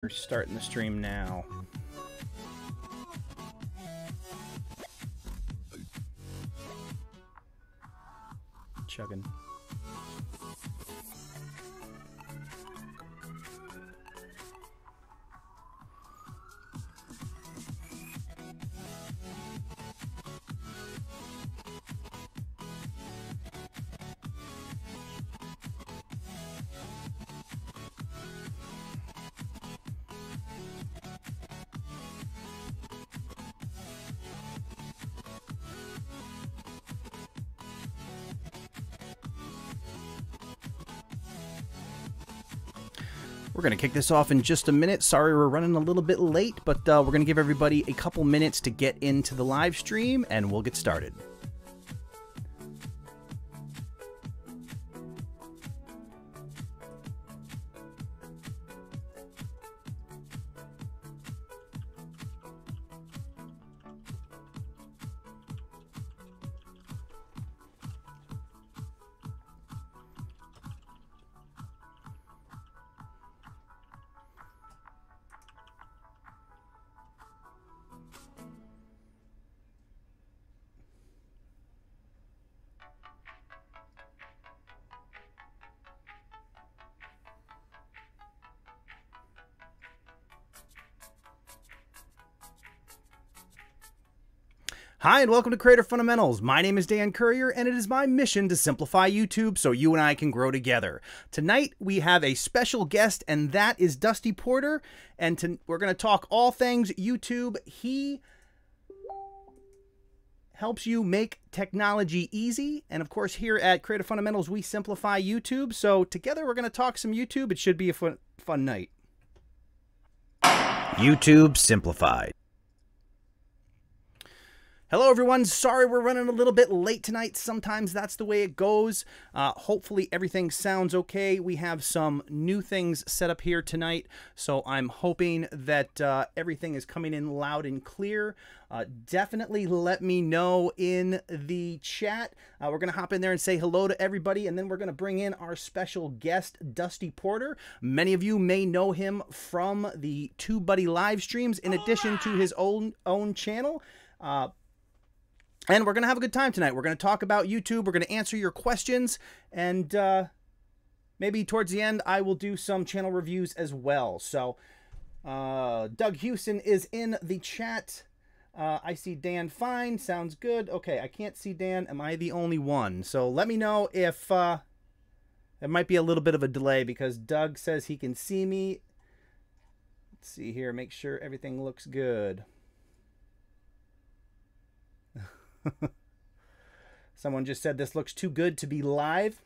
We're starting the stream now. Chugging. We're going to kick this off in just a minute. Sorry we're running a little bit late, but we're going to give everybody a couple minutes to get into the live stream, and we'll get started. Hi, and welcome to Creator Fundamentals. My name is Dan Currier, and it is my mission to simplify YouTube so you and I can grow together. Tonight, we have a special guest, and that is Dusty Porter, and we're going to talk all things YouTube. He helps you make technology easy, and of course, here at Creator Fundamentals, we simplify YouTube. So together, we're going to talk some YouTube. It should be a fun night. YouTube Simplified. Hello, everyone. Sorry we're running a little bit late tonight. Sometimes that's the way it goes. Hopefully everything sounds okay. We have some new things set up here tonight, so I'm hoping that everything is coming in loud and clear. Definitely let me know in the chat. We're going to hop in there and say hello to everybody, and then we're going to bring in our special guest, Dusty Porter. Many of you may know him from the TubeBuddy Live Streams, in addition to his own channel. And we're going to have a good time tonight. We're going to talk about YouTube. We're going to answer your questions. And maybe towards the end, I will do some channel reviews as well. So Doug Houston is in the chat. I see Dan fine. Sounds good. Okay, I can't see Dan. Am I the only one? So let me know if there might be a little bit of a delay because Doug says he can see me. Let's see here. Make sure everything looks good. Someone just said this looks too good to be live.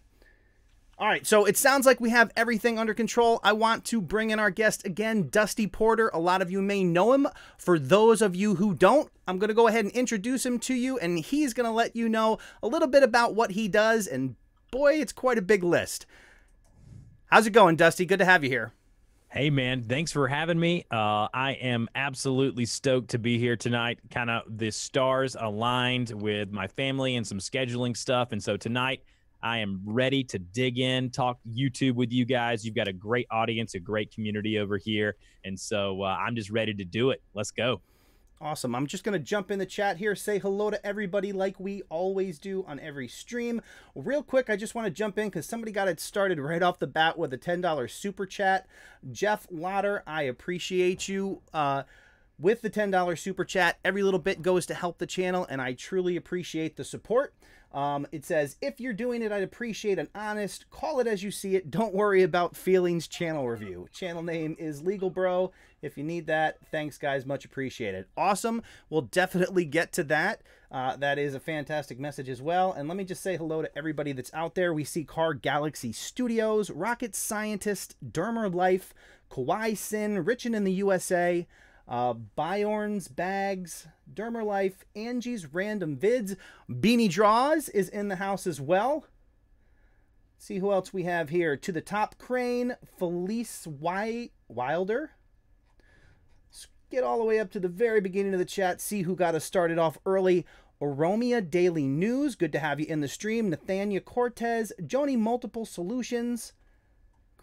All right, so it sounds like we have everything under control. I want to bring in our guest again, Dusty Porter. A lot of you may know him. For those of you who don't, I'm going to go ahead and introduce him to you, and he's going to let you know a little bit about what he does, and boy, it's quite a big list. How's it going, Dusty? Good to have you here. Hey, man, thanks for having me. I am absolutely stoked to be here tonight. Kind of the stars aligned with my family and some scheduling stuff. And so tonight I am ready to dig in, talk YouTube with you guys. You've got a great audience, a great community over here. And so I'm just ready to do it. Let's go. Awesome. I'm just going to jump in the chat here, say hello to everybody like we always do on every stream. Real quick, I just want to jump in because somebody got it started right off the bat with a $10 super chat. Jeff Lauder, I appreciate you. With the $10 super chat, every little bit goes to help the channel, and I truly appreciate the support. It says, if you're doing it, I'd appreciate an honest, call it as you see it, don't worry about feelings channel review. Channel name is Legal Bro. If you need that, thanks, guys. Much appreciated. Awesome. We'll definitely get to that. That is a fantastic message as well. And let me just say hello to everybody that's out there. We see Car Galaxy Studios, Rocket Scientist, Dermer Life, Kawhi Sin, Richin in the USA, Bjorn's Bags, Dermer Life, Angie's Random Vids, Beanie Draws is in the house as well. See who else we have here. To the Top Crane, Felice Wilder. Let's get all the way up to the very beginning of the chat. See who got us started off early. Oromia Daily News. Good to have you in the stream. Nathania Cortez, Joni Multiple Solutions.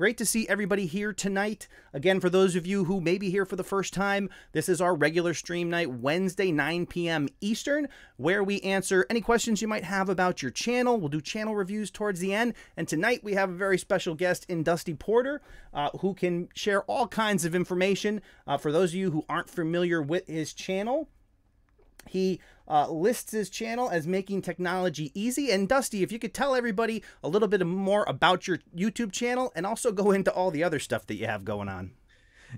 Great to see everybody here tonight. Again, for those of you who may be here for the first time, this is our regular stream night, Wednesday, 9 p.m. Eastern, where we answer any questions you might have about your channel. We'll do channel reviews towards the end. And tonight we have a very special guest in Dusty Porter, who can share all kinds of information. For those of you who aren't familiar with his channel, he lists his channel as Making Technology Easy. And Dusty, if you could tell everybody a little bit more about your YouTube channel and also go into all the other stuff that you have going on.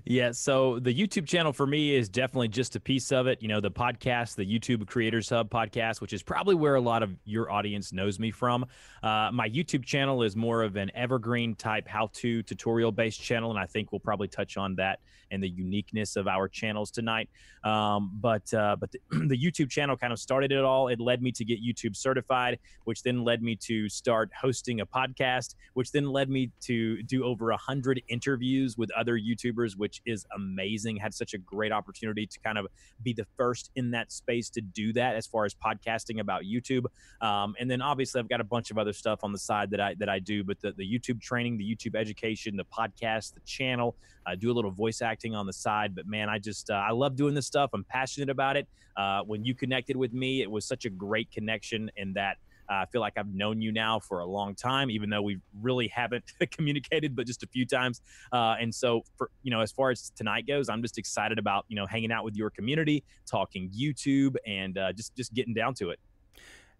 Yeah, so the YouTube channel for me is definitely just a piece of it. You know, the podcast, the YouTube Creators Hub podcast, which is probably where a lot of your audience knows me from. My YouTube channel is more of an evergreen type how-to tutorial-based channel, and I think we'll probably touch on that and the uniqueness of our channels tonight. But the YouTube channel kind of started it all. It led me to get YouTube certified, which then led me to start hosting a podcast, which then led me to do over 100 interviews with other YouTubers, which is amazing. Had such a great opportunity to kind of be the first in that space to do that as far as podcasting about YouTube. And then obviously I've got a bunch of other stuff on the side that I do, but the YouTube training, the YouTube education, the podcast, the channel, I do a little voice acting on the side. But man, I love doing this stuff. I'm passionate about it. When you connected with me, it was such a great connection in that I feel like I've known you now for a long time, even though we really haven't communicated, but just a few times. And so, for, you know, as far as tonight goes, I'm just excited about, you know, hanging out with your community, talking YouTube, and just getting down to it.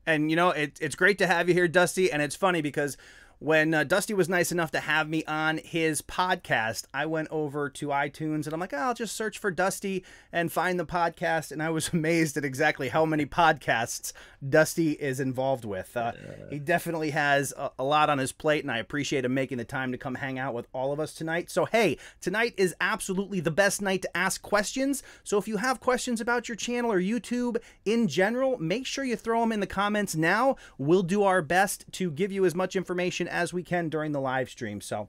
And, you know, it's great to have you here, Dusty. And it's funny because when Dusty was nice enough to have me on his podcast, I went over to iTunes and I'm like, oh, I'll just search for Dusty and find the podcast. And I was amazed at exactly how many podcasts Dusty is involved with. He definitely has a lot on his plate, and I appreciate him making the time to come hang out with all of us tonight. So, hey, tonight is absolutely the best night to ask questions. So if you have questions about your channel or YouTube in general, make sure you throw them in the comments now. We'll do our best to give you as much information as we can during the live stream. So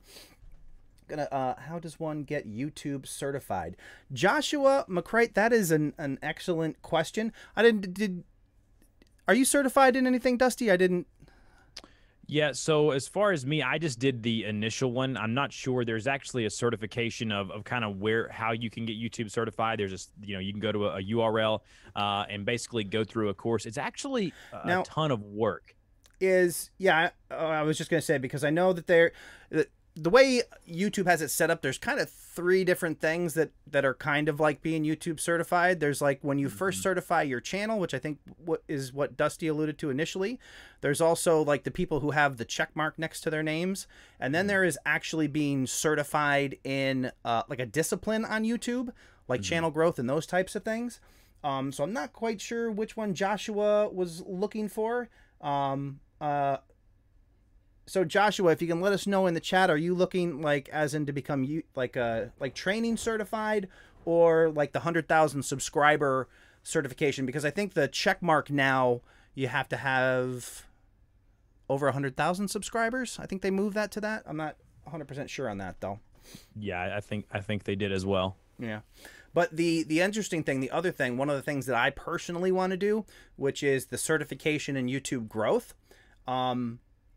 how does one get YouTube certified? Joshua McCray, that is an excellent question. Are you certified in anything, Dusty? I didn't. Yeah, so as far as me, I just did the initial one. I'm not sure. There's actually a certification of kind of how you can get YouTube certified. There's you can go to a URL and basically go through a course. It's actually a ton of work. I was just going to say, because I know that the way YouTube has it set up, there's kind of 3 different things that are kind of like being YouTube certified. There's like when you first certify your channel, which I think what Dusty alluded to initially. There's also like the people who have the check mark next to their names. And then there is actually being certified in like a discipline on YouTube, like channel growth and those types of things. So I'm not quite sure which one Joshua was looking for. So Joshua, if you can let us know in the chat, are you looking like as in to become like training certified, or like the 100,000 subscriber certification? Because I think the check mark now, you have to have over 100,000 subscribers. I think they moved that to that. I'm not 100% sure on that though. Yeah, I think they did as well. Yeah. But the interesting thing, the other thing, one of the things that I personally want to do, which is the certification in YouTube growth,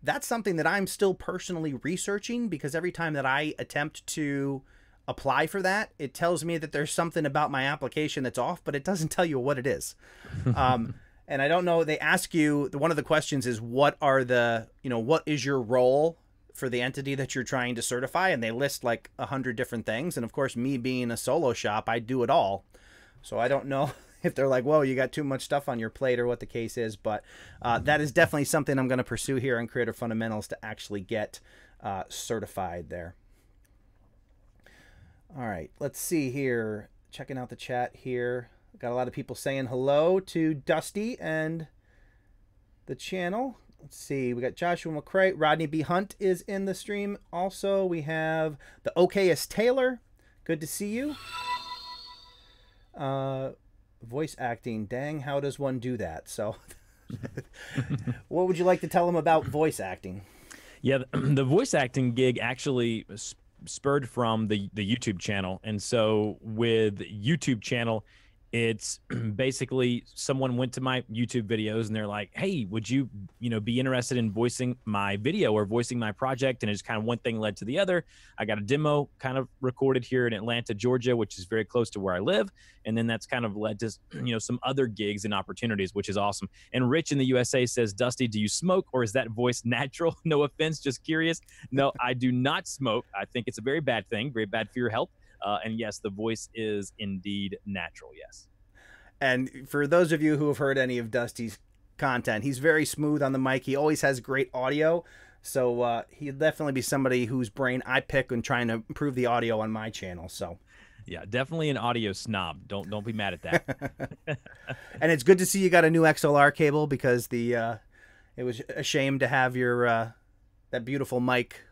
that's something that I'm still personally researching, because every time that I attempt to apply for that, it tells me that there's something about my application that's off, but it doesn't tell you what it is. And I don't know, they ask you, one of the questions is, what is your role for the entity that you're trying to certify? And they list like 100 different things. And of course, me being a solo shop, I do it all. So I don't know if they're like, whoa, you got too much stuff on your plate, or what the case is. But that is definitely something I'm going to pursue here on Creator Fundamentals, to actually get certified there. All right, let's see here. Checking out the chat here. Got a lot of people saying hello to Dusty and the channel. Let's see. We got Joshua McCray. Rodney B. Hunt is in the stream. Also, we have the OKS Taylor. Good to see you. Voice acting. Dang, how does one do that? So what would you like to tell them about voice acting? Yeah, the voice acting gig actually spurred from the YouTube channel. And so with YouTube channel, It's basically someone went to my YouTube videos and they're like, hey, would you, be interested in voicing my video or voicing my project? And it's kind of one thing led to the other. I got a demo kind of recorded here in Atlanta, Georgia, which is very close to where I live. And then that's kind of led to, some other gigs and opportunities, which is awesome. And Rich in the USA says, Dusty, do you smoke or is that voice natural? No offense, just curious. No, I do not smoke. I think it's a very bad thing, very bad for your health. And yes, the voice is indeed natural. Yes. And for those of you who have heard any of Dusty's content, he's very smooth on the mic. He always has great audio. So he'd definitely be somebody whose brain I pick when trying to improve the audio on my channel. So yeah, definitely an audio snob. Don't be mad at that. And it's good to see you got a new XLR cable, because it was a shame to have your that beautiful mic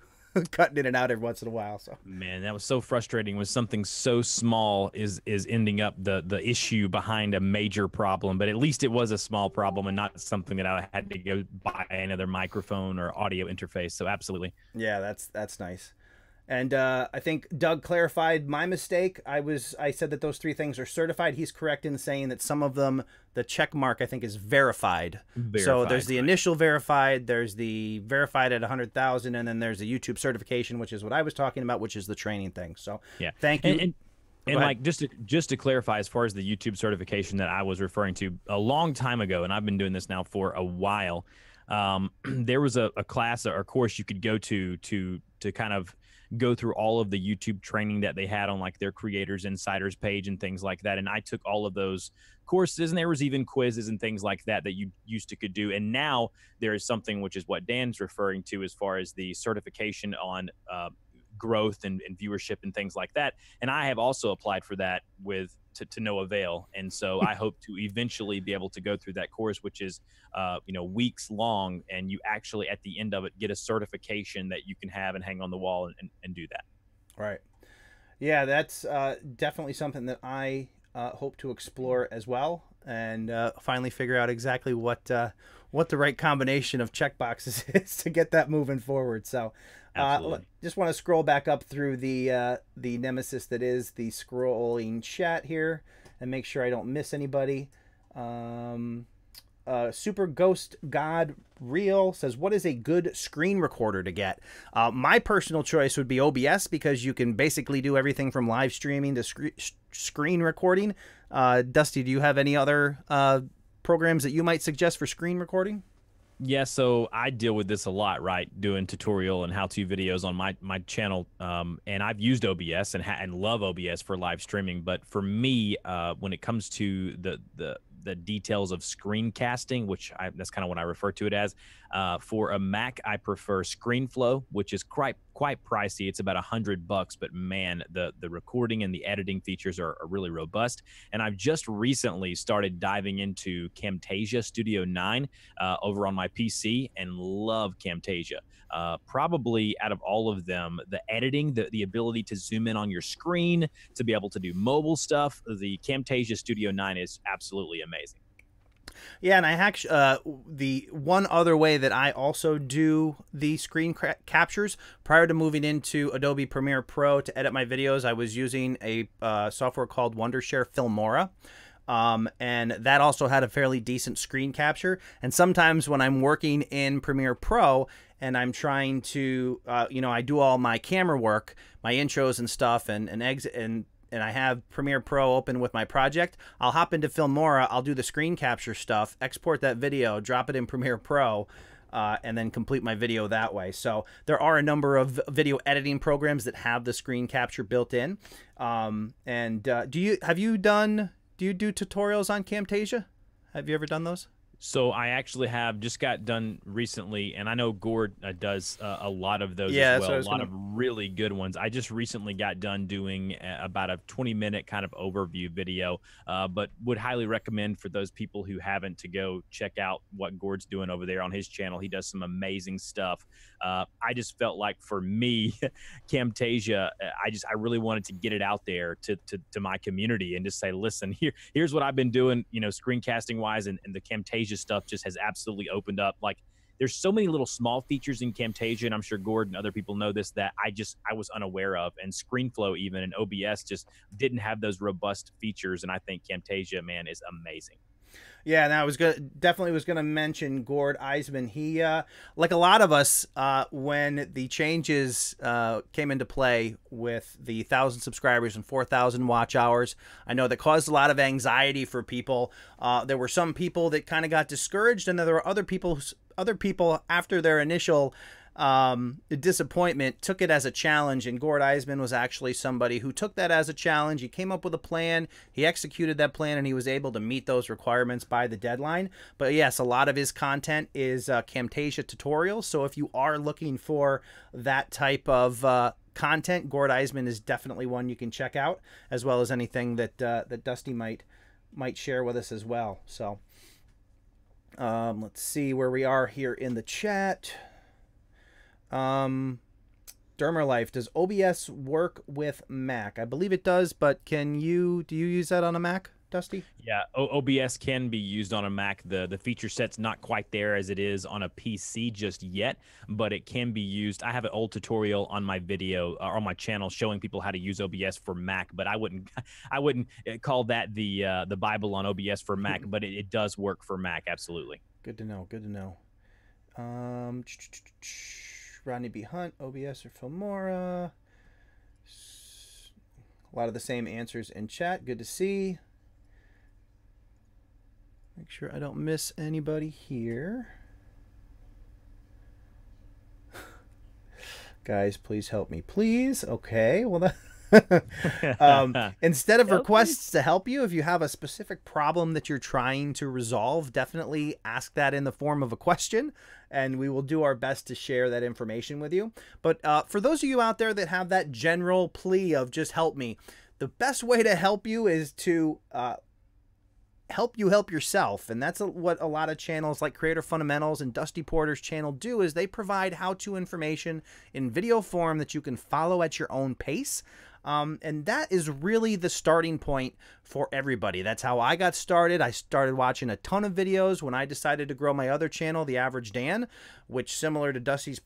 cutting in and out every once in a while. So man, that was so frustrating when something so small is ending up the issue behind a major problem. But at least it was a small problem and not something that I had to go buy another microphone or audio interface. So absolutely. Yeah, that's nice. And I think Doug clarified my mistake. I said that those 3 things are certified. He's correct in saying that some of them, the check mark, I think, is verified. So there's the initial verified, there's the verified at 100,000, and then there's the YouTube certification, which is what I was talking about, which is the training thing. So yeah, thank you. And like just to clarify, as far as the YouTube certification that I was referring to a long time ago, and I've been doing this now for a while, there was a class or course you could go to kind of go through all of the YouTube training that they had on like their Creators Insiders page and things like that. And I took all of those courses, and there was even quizzes and things like that you used to could do. And now there is something, which is what Dan's referring to, as far as the certification on growth and viewership and things like that. And I have also applied for that to no avail. And so I hope to eventually be able to go through that course, which is, weeks long. And you actually, at the end of it, get a certification that you can have and hang on the wall and do that. Right. Yeah, that's definitely something that I hope to explore as well, and finally figure out exactly what the right combination of checkboxes is to get that moving forward. So just want to scroll back up through the nemesis that is the scrolling chat here and make sure I don't miss anybody. Super Ghost God Real says, what is a good screen recorder to get? My personal choice would be OBS, because you can basically do everything from live streaming to screen recording. Dusty, do you have any other programs that you might suggest for screen recording? Yeah, so I deal with this a lot, right? Doing tutorial and how-to videos on my channel, and I've used OBS and love OBS for live streaming. But for me, when it comes to the details of screencasting, that's kind of what I refer to it as. For a Mac, I prefer ScreenFlow, which is quite pricey. It's about $100, but man, the recording and the editing features are really robust. And I've just recently started diving into Camtasia Studio 9 over on my PC, and love Camtasia. Probably out of all of them, the editing, the ability to zoom in on your screen, to be able to do mobile stuff, the Camtasia Studio 9 is absolutely amazing. Yeah, and I actually the one other way that I also do the screen captures, prior to moving into Adobe Premiere Pro to edit my videos, I was using a software called Wondershare Filmora. And that also had a fairly decent screen capture. And sometimes when I'm working in Premiere Pro and I'm trying to, I do all my camera work, my intros and stuff, and exit, and I have Premiere Pro open with my project, I'll hop into Filmora, I'll do the screen capture stuff, export that video, drop it in Premiere Pro, and then complete my video that way. So there are a number of video editing programs that have the screen capture built in. Do you do tutorials on Camtasia? Have you ever done those? So I actually have just got done recently, and I know Gord does a lot of those as well, a lot of really good ones. I just recently got done doing about a 20-minute kind of overview video, but would highly recommend for those people who haven't to go check out what Gord's doing over there on his channel. He does some amazing stuff. I just felt like for me, Camtasia, I really wanted to get it out there to my community and just say, listen, here's what I've been doing, screencasting wise, and the Camtasia stuff just has absolutely opened up. Like, there's so many little small features in Camtasia, and I'm sure Gord and other people know this, that I was unaware of. And ScreenFlow even and OBS just didn't have those robust features. And I think Camtasia, man, is amazing. Yeah, and I was definitely was gonna mention Gord Eisman. He, like a lot of us, when the changes came into play with the 1,000 subscribers and 4,000 watch hours, I know that caused a lot of anxiety for people. There were some people that kind of got discouraged, and there were other people after their initial disappointment took it as a challenge. And Gord Eisman was actually somebody who took that as a challenge. He came up with a plan, he executed that plan, and he was able to meet those requirements by the deadline. But yes, a lot of his content is Camtasia tutorials. So if you are looking for that type of content, Gord Eisman is definitely one you can check out, as well as anything that that Dusty might share with us as well. So let's see where we are here in the chat. Dermerlife, does OBS work with Mac? I believe it does, but do you use that on a Mac, Dusty? Yeah, OBS can be used on a Mac. The feature set's not quite there as it is on a PC just yet, but it can be used. I have an old tutorial on my video or on my channel showing people how to use OBS for Mac, but I wouldn't call that the Bible on OBS for Mac, but it does work for Mac, absolutely. Good to know. Good to know. Rodney B. Hunt, OBS or Filmora. A lot of the same answers in chat. Good to see. Make sure I don't miss anybody here. Guys, please help me, please. Okay, well, that instead of requests to help you, if you have a specific problem that you're trying to resolve, definitely ask that in the form of a question, and we will do our best to share that information with you. But for those of you out there that have that general plea of just help me, the best way to help you is to help you help yourself. And that's what a lot of channels like Creator Fundamentals and Dusty Porter's channel do, is they provide how-to information in video form that you can follow at your own pace. And that is really the starting point for everybody. That's how I got started. I started watching a ton of videos when I decided to grow my other channel, The Average Dan, which, similar to Dusty's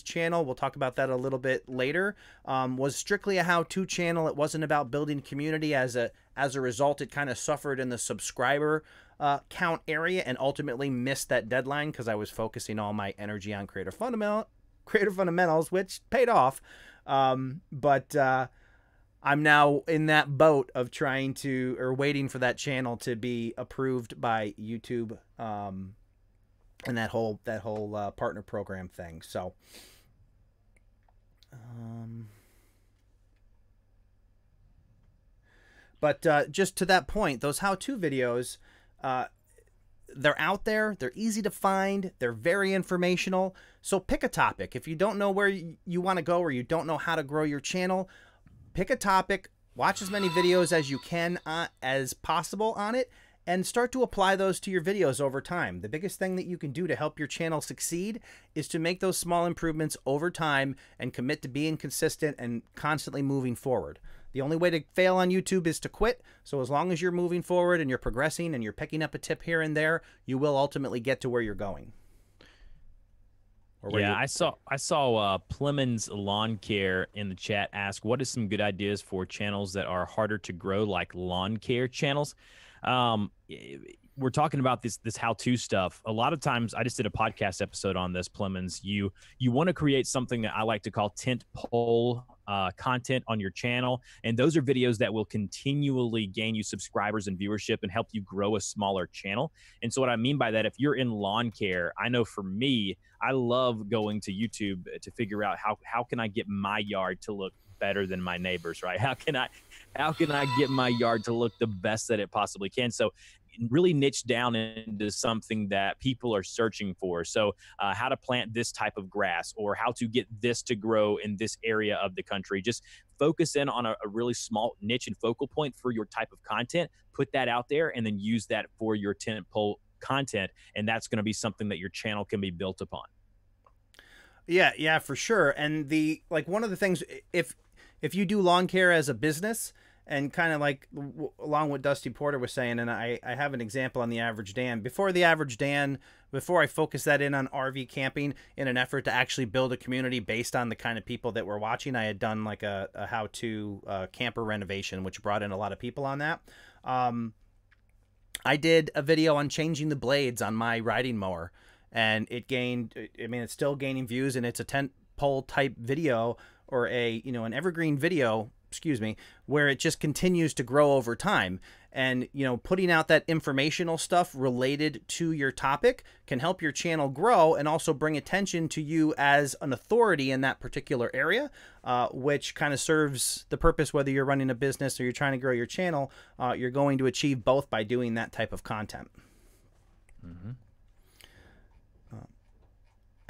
channel, we'll talk about that a little bit later, was strictly a how-to channel. It wasn't about building community. As a result, it kind of suffered in the subscriber count area and ultimately missed that deadline because I was focusing all my energy on Creator Fundamentals, which paid off. But I'm now in that boat of trying to, or waiting for that channel to be approved by YouTube, and that whole partner program thing. So, but just to that point, those how-to videos, they're out there, they're easy to find, they're very informational. So pick a topic. If you don't know where you want to go, or you don't know how to grow your channel, pick a topic, watch as many videos as you can as possible on it, and start to apply those to your videos over time. The biggest thing that you can do to help your channel succeed is to make those small improvements over time and commit to being consistent and constantly moving forward. The only way to fail on YouTube is to quit. So as long as you're moving forward and you're progressing and you're picking up a tip here and there, you will ultimately get to where you're going. Yeah, I saw Plemons Lawn Care in the chat ask, what is some good ideas for channels that are harder to grow, like lawn care channels? We're talking about this how-to stuff. A lot of times, I just did a podcast episode on this, Plemons. You want to create something that I like to call tent pole content on your channel, and those are videos that will continually gain you subscribers and viewership and help you grow a smaller channel. And so what I mean by that, if you're in lawn care, I know for me, I love going to YouTube to figure out how can I get my yard to look better than my neighbors, right? How can I get my yard to look the best that it possibly can? So really niche down into something that people are searching for. So how to plant this type of grass, or how to get this to grow in this area of the country. Just focus in on a really small niche and focal point for your type of content, put that out there, and then use that for your tentpole content. And that's going to be something that your channel can be built upon. Yeah, for sure. And one of the things, if you do lawn care as a business, And kind of like along what Dusty Porter was saying, and I have an example on the Average Dan. Before the Average Dan, before I focused that in on RV camping in an effort to actually build a community based on the kind of people that were watching, I had done like a how-to camper renovation, which brought in a lot of people on that. I did a video on changing the blades on my riding mower, and it gained, I mean, it's still gaining views, and it's a tent pole type video, or a, you know, an evergreen video, excuse me, where it just continues to grow over time. And, you know, putting out that informational stuff related to your topic can help your channel grow and also bring attention to you as an authority in that particular area, which kind of serves the purpose, whether you're running a business or you're trying to grow your channel. You're going to achieve both by doing that type of content. Mm-hmm.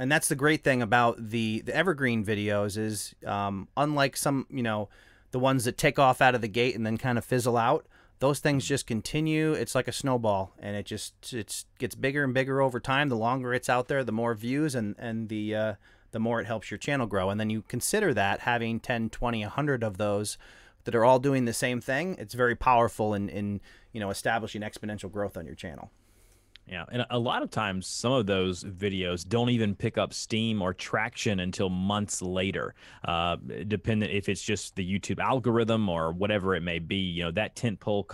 And that's the great thing about the evergreen videos is, unlike some, you know, the ones that take off out of the gate and then kind of fizzle out, those things just continue. It's like a snowball, and it gets bigger and bigger over time. The longer it's out there, the more views, and the more it helps your channel grow. And then you consider that having 10, 20, 100 of those that are all doing the same thing, it's very powerful in you know, establishing exponential growth on your channel. Yeah, and a lot of times some of those videos don't even pick up steam or traction until months later, dependent if it's just the YouTube algorithm or whatever it may be. You know, that tentpole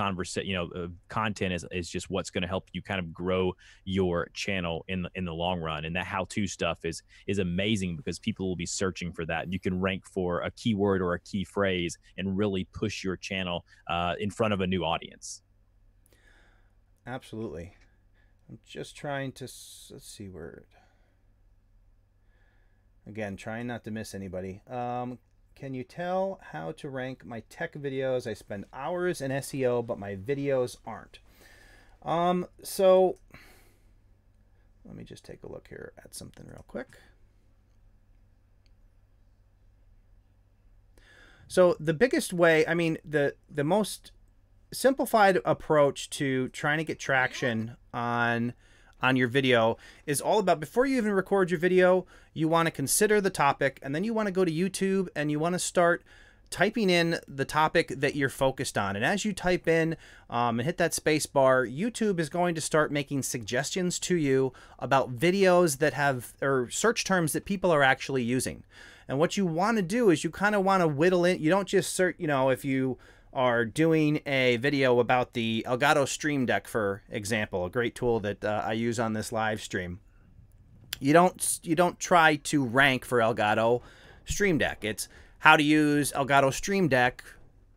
content is just what's going to help you kind of grow your channel in the long run. And that how-to stuff is amazing because people will be searching for that. You can rank for a keyword or a key phrase and really push your channel in front of a new audience. Absolutely. I'm just trying to, let's see where, again, trying not to miss anybody. Can you tell how to rank my tech videos? I spend hours in SEO, but my videos aren't. So let me just take a look here at something real quick. So the biggest way, I mean, the most simplified approach to trying to get traction on your video is all about, before you even record your video, you want to consider the topic, and then you want to go to YouTube and you want to start typing in the topic that you're focused on. And as you type in and hit that space bar, YouTube is going to start making suggestions to you about videos that have, or search terms that people are actually using. And what you want to do is you kind of want to whittle in. You don't just search, you know, if you are doing a video about the Elgato Stream Deck, for example, a great tool that I use on this live stream. You don't try to rank for Elgato Stream Deck. It's how to use Elgato Stream Deck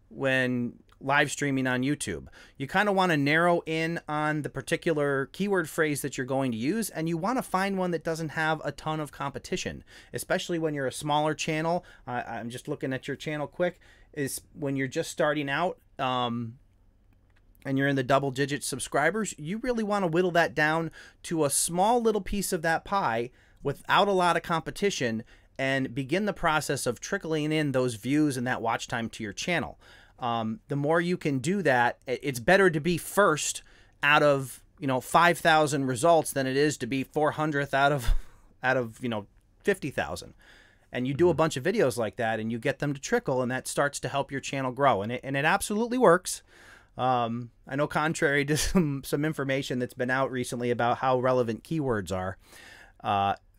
when live streaming on YouTube. You kind of want to narrow in on the particular keyword phrase that you're going to use, and you want to find one that doesn't have a ton of competition, especially when you're a smaller channel. I'm just looking at your channel quick. Is when you're just starting out and you're in the double-digit subscribers, you really want to whittle that down to a small little piece of that pie without a lot of competition, and begin the process of trickling in those views and that watch time to your channel. The more you can do that, it's better to be first out of, you know, 5,000 results than it is to be 400th out of you know, 50,000. And you do a bunch of videos like that, and you get them to trickle, and that starts to help your channel grow. And it absolutely works. I know, contrary to some information that's been out recently about how relevant keywords are,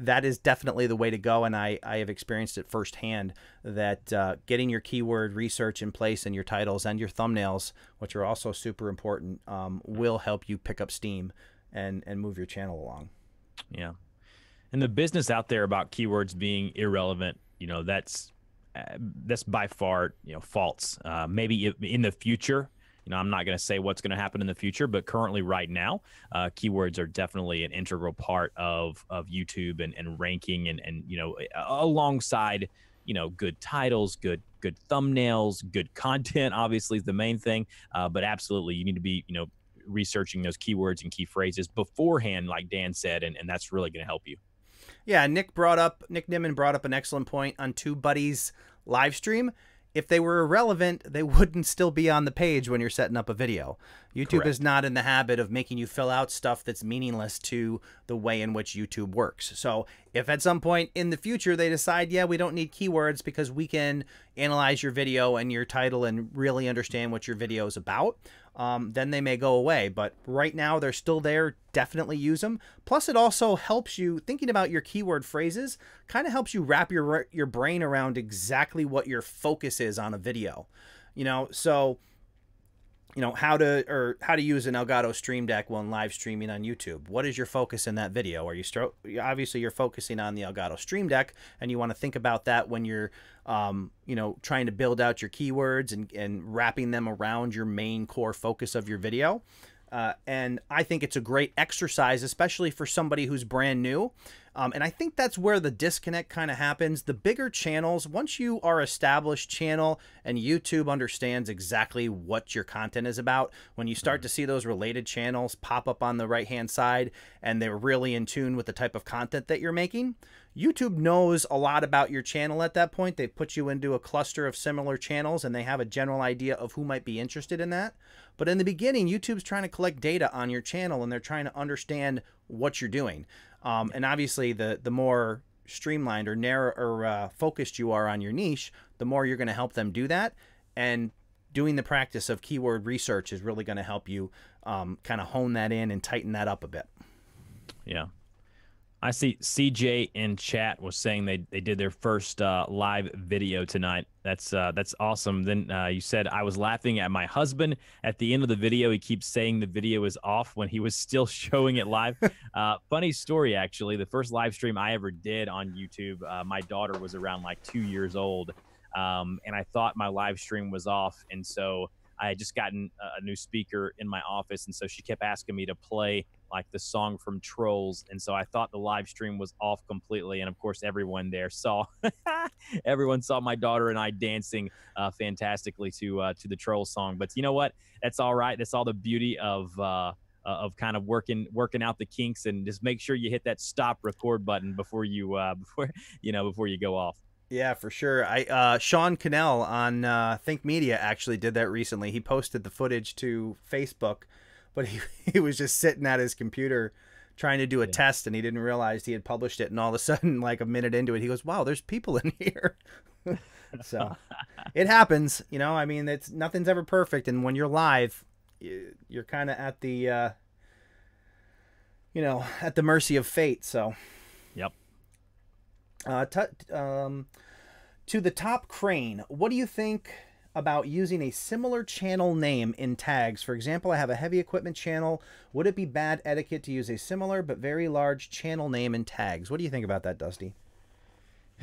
that is definitely the way to go. And I have experienced it firsthand, that getting your keyword research in place in your titles and your thumbnails, which are also super important, will help you pick up steam and move your channel along. Yeah. And the business out there about keywords being irrelevant, you know, that's by far, you know, false. Maybe in the future, you know, I'm not going to say what's going to happen in the future, but currently right now, keywords are definitely an integral part of YouTube and ranking and, you know, alongside, you know, good titles, good thumbnails, good content, obviously is the main thing. But absolutely, you need to be, you know, researching those keywords and key phrases beforehand, like Dan said, and that's really going to help you. Yeah, Nick Nimmin brought up an excellent point on TubeBuddy's live stream. if they were irrelevant, they wouldn't still be on the page when you're setting up a video. YouTube is not in the habit of making you fill out stuff that's meaningless to the way in which YouTube works. So if at some point in the future they decide, yeah, we don't need keywords because we can analyze your video and your title and really understand what your video is about, then they may go away. But right now they're still there. Definitely use them. Plus, it also helps you, thinking about your keyword phrases, kind of helps you wrap your brain around exactly what your focus is on a video. You know, so you know, how to use an Elgato Stream Deck when live streaming on YouTube. What is your focus in that video? Are you obviously you're focusing on the Elgato Stream Deck, and you want to think about that when you're you know, trying to build out your keywords and wrapping them around your main core focus of your video. And I think it's a great exercise, especially for somebody who's brand new. And I think that's where the disconnect kind of happens. The bigger channels, once you are established channel and YouTube understands exactly what your content is about, when you start to see those related channels pop up on the right-hand side and they're really in tune with the type of content that you're making, YouTube knows a lot about your channel at that point. They put you into a cluster of similar channels and they have a general idea of who might be interested in that. But in the beginning, YouTube's trying to collect data on your channel and they're trying to understand what you're doing. And obviously, the more streamlined or narrow or focused you are on your niche, the more you're going to help them do that. And doing the practice of keyword research is really going to help you kind of hone that in and tighten that up a bit. Yeah. I see CJ in chat was saying they did their first live video tonight. That's awesome. Then you said, I was laughing at my husband at the end of the video. He keeps saying the video is off when he was still showing it live. Funny story, actually. The first live stream I ever did on YouTube, my daughter was around like 2 years old, and I thought my live stream was off. And so I had just gotten a new speaker in my office, and so she kept asking me to play like the song from Trolls, and so I thought the live stream was off completely. And of course, everyone there saw, everyone saw my daughter and I dancing fantastically to the Trolls song. But you know what? That's all right. That's all the beauty of kind of working out the kinks, and just make sure you hit that stop record button before you before you go off. Yeah, for sure. Sean Cannell on Think Media actually did that recently. He posted the footage to Facebook, but he was just sitting at his computer trying to do a test, and he didn't realize he had published it. And all of a sudden, like a minute into it, he goes, "Wow, there's people in here." So it happens, you know. I mean, nothing's ever perfect, and when you're live, you're kind of at the at the mercy of fate. So, yep. To the Top Crane, what do you think about using a similar channel name in tags? For example, I have a heavy equipment channel. Would it be bad etiquette to use a similar but very large channel name in tags? What do you think about that, Dusty?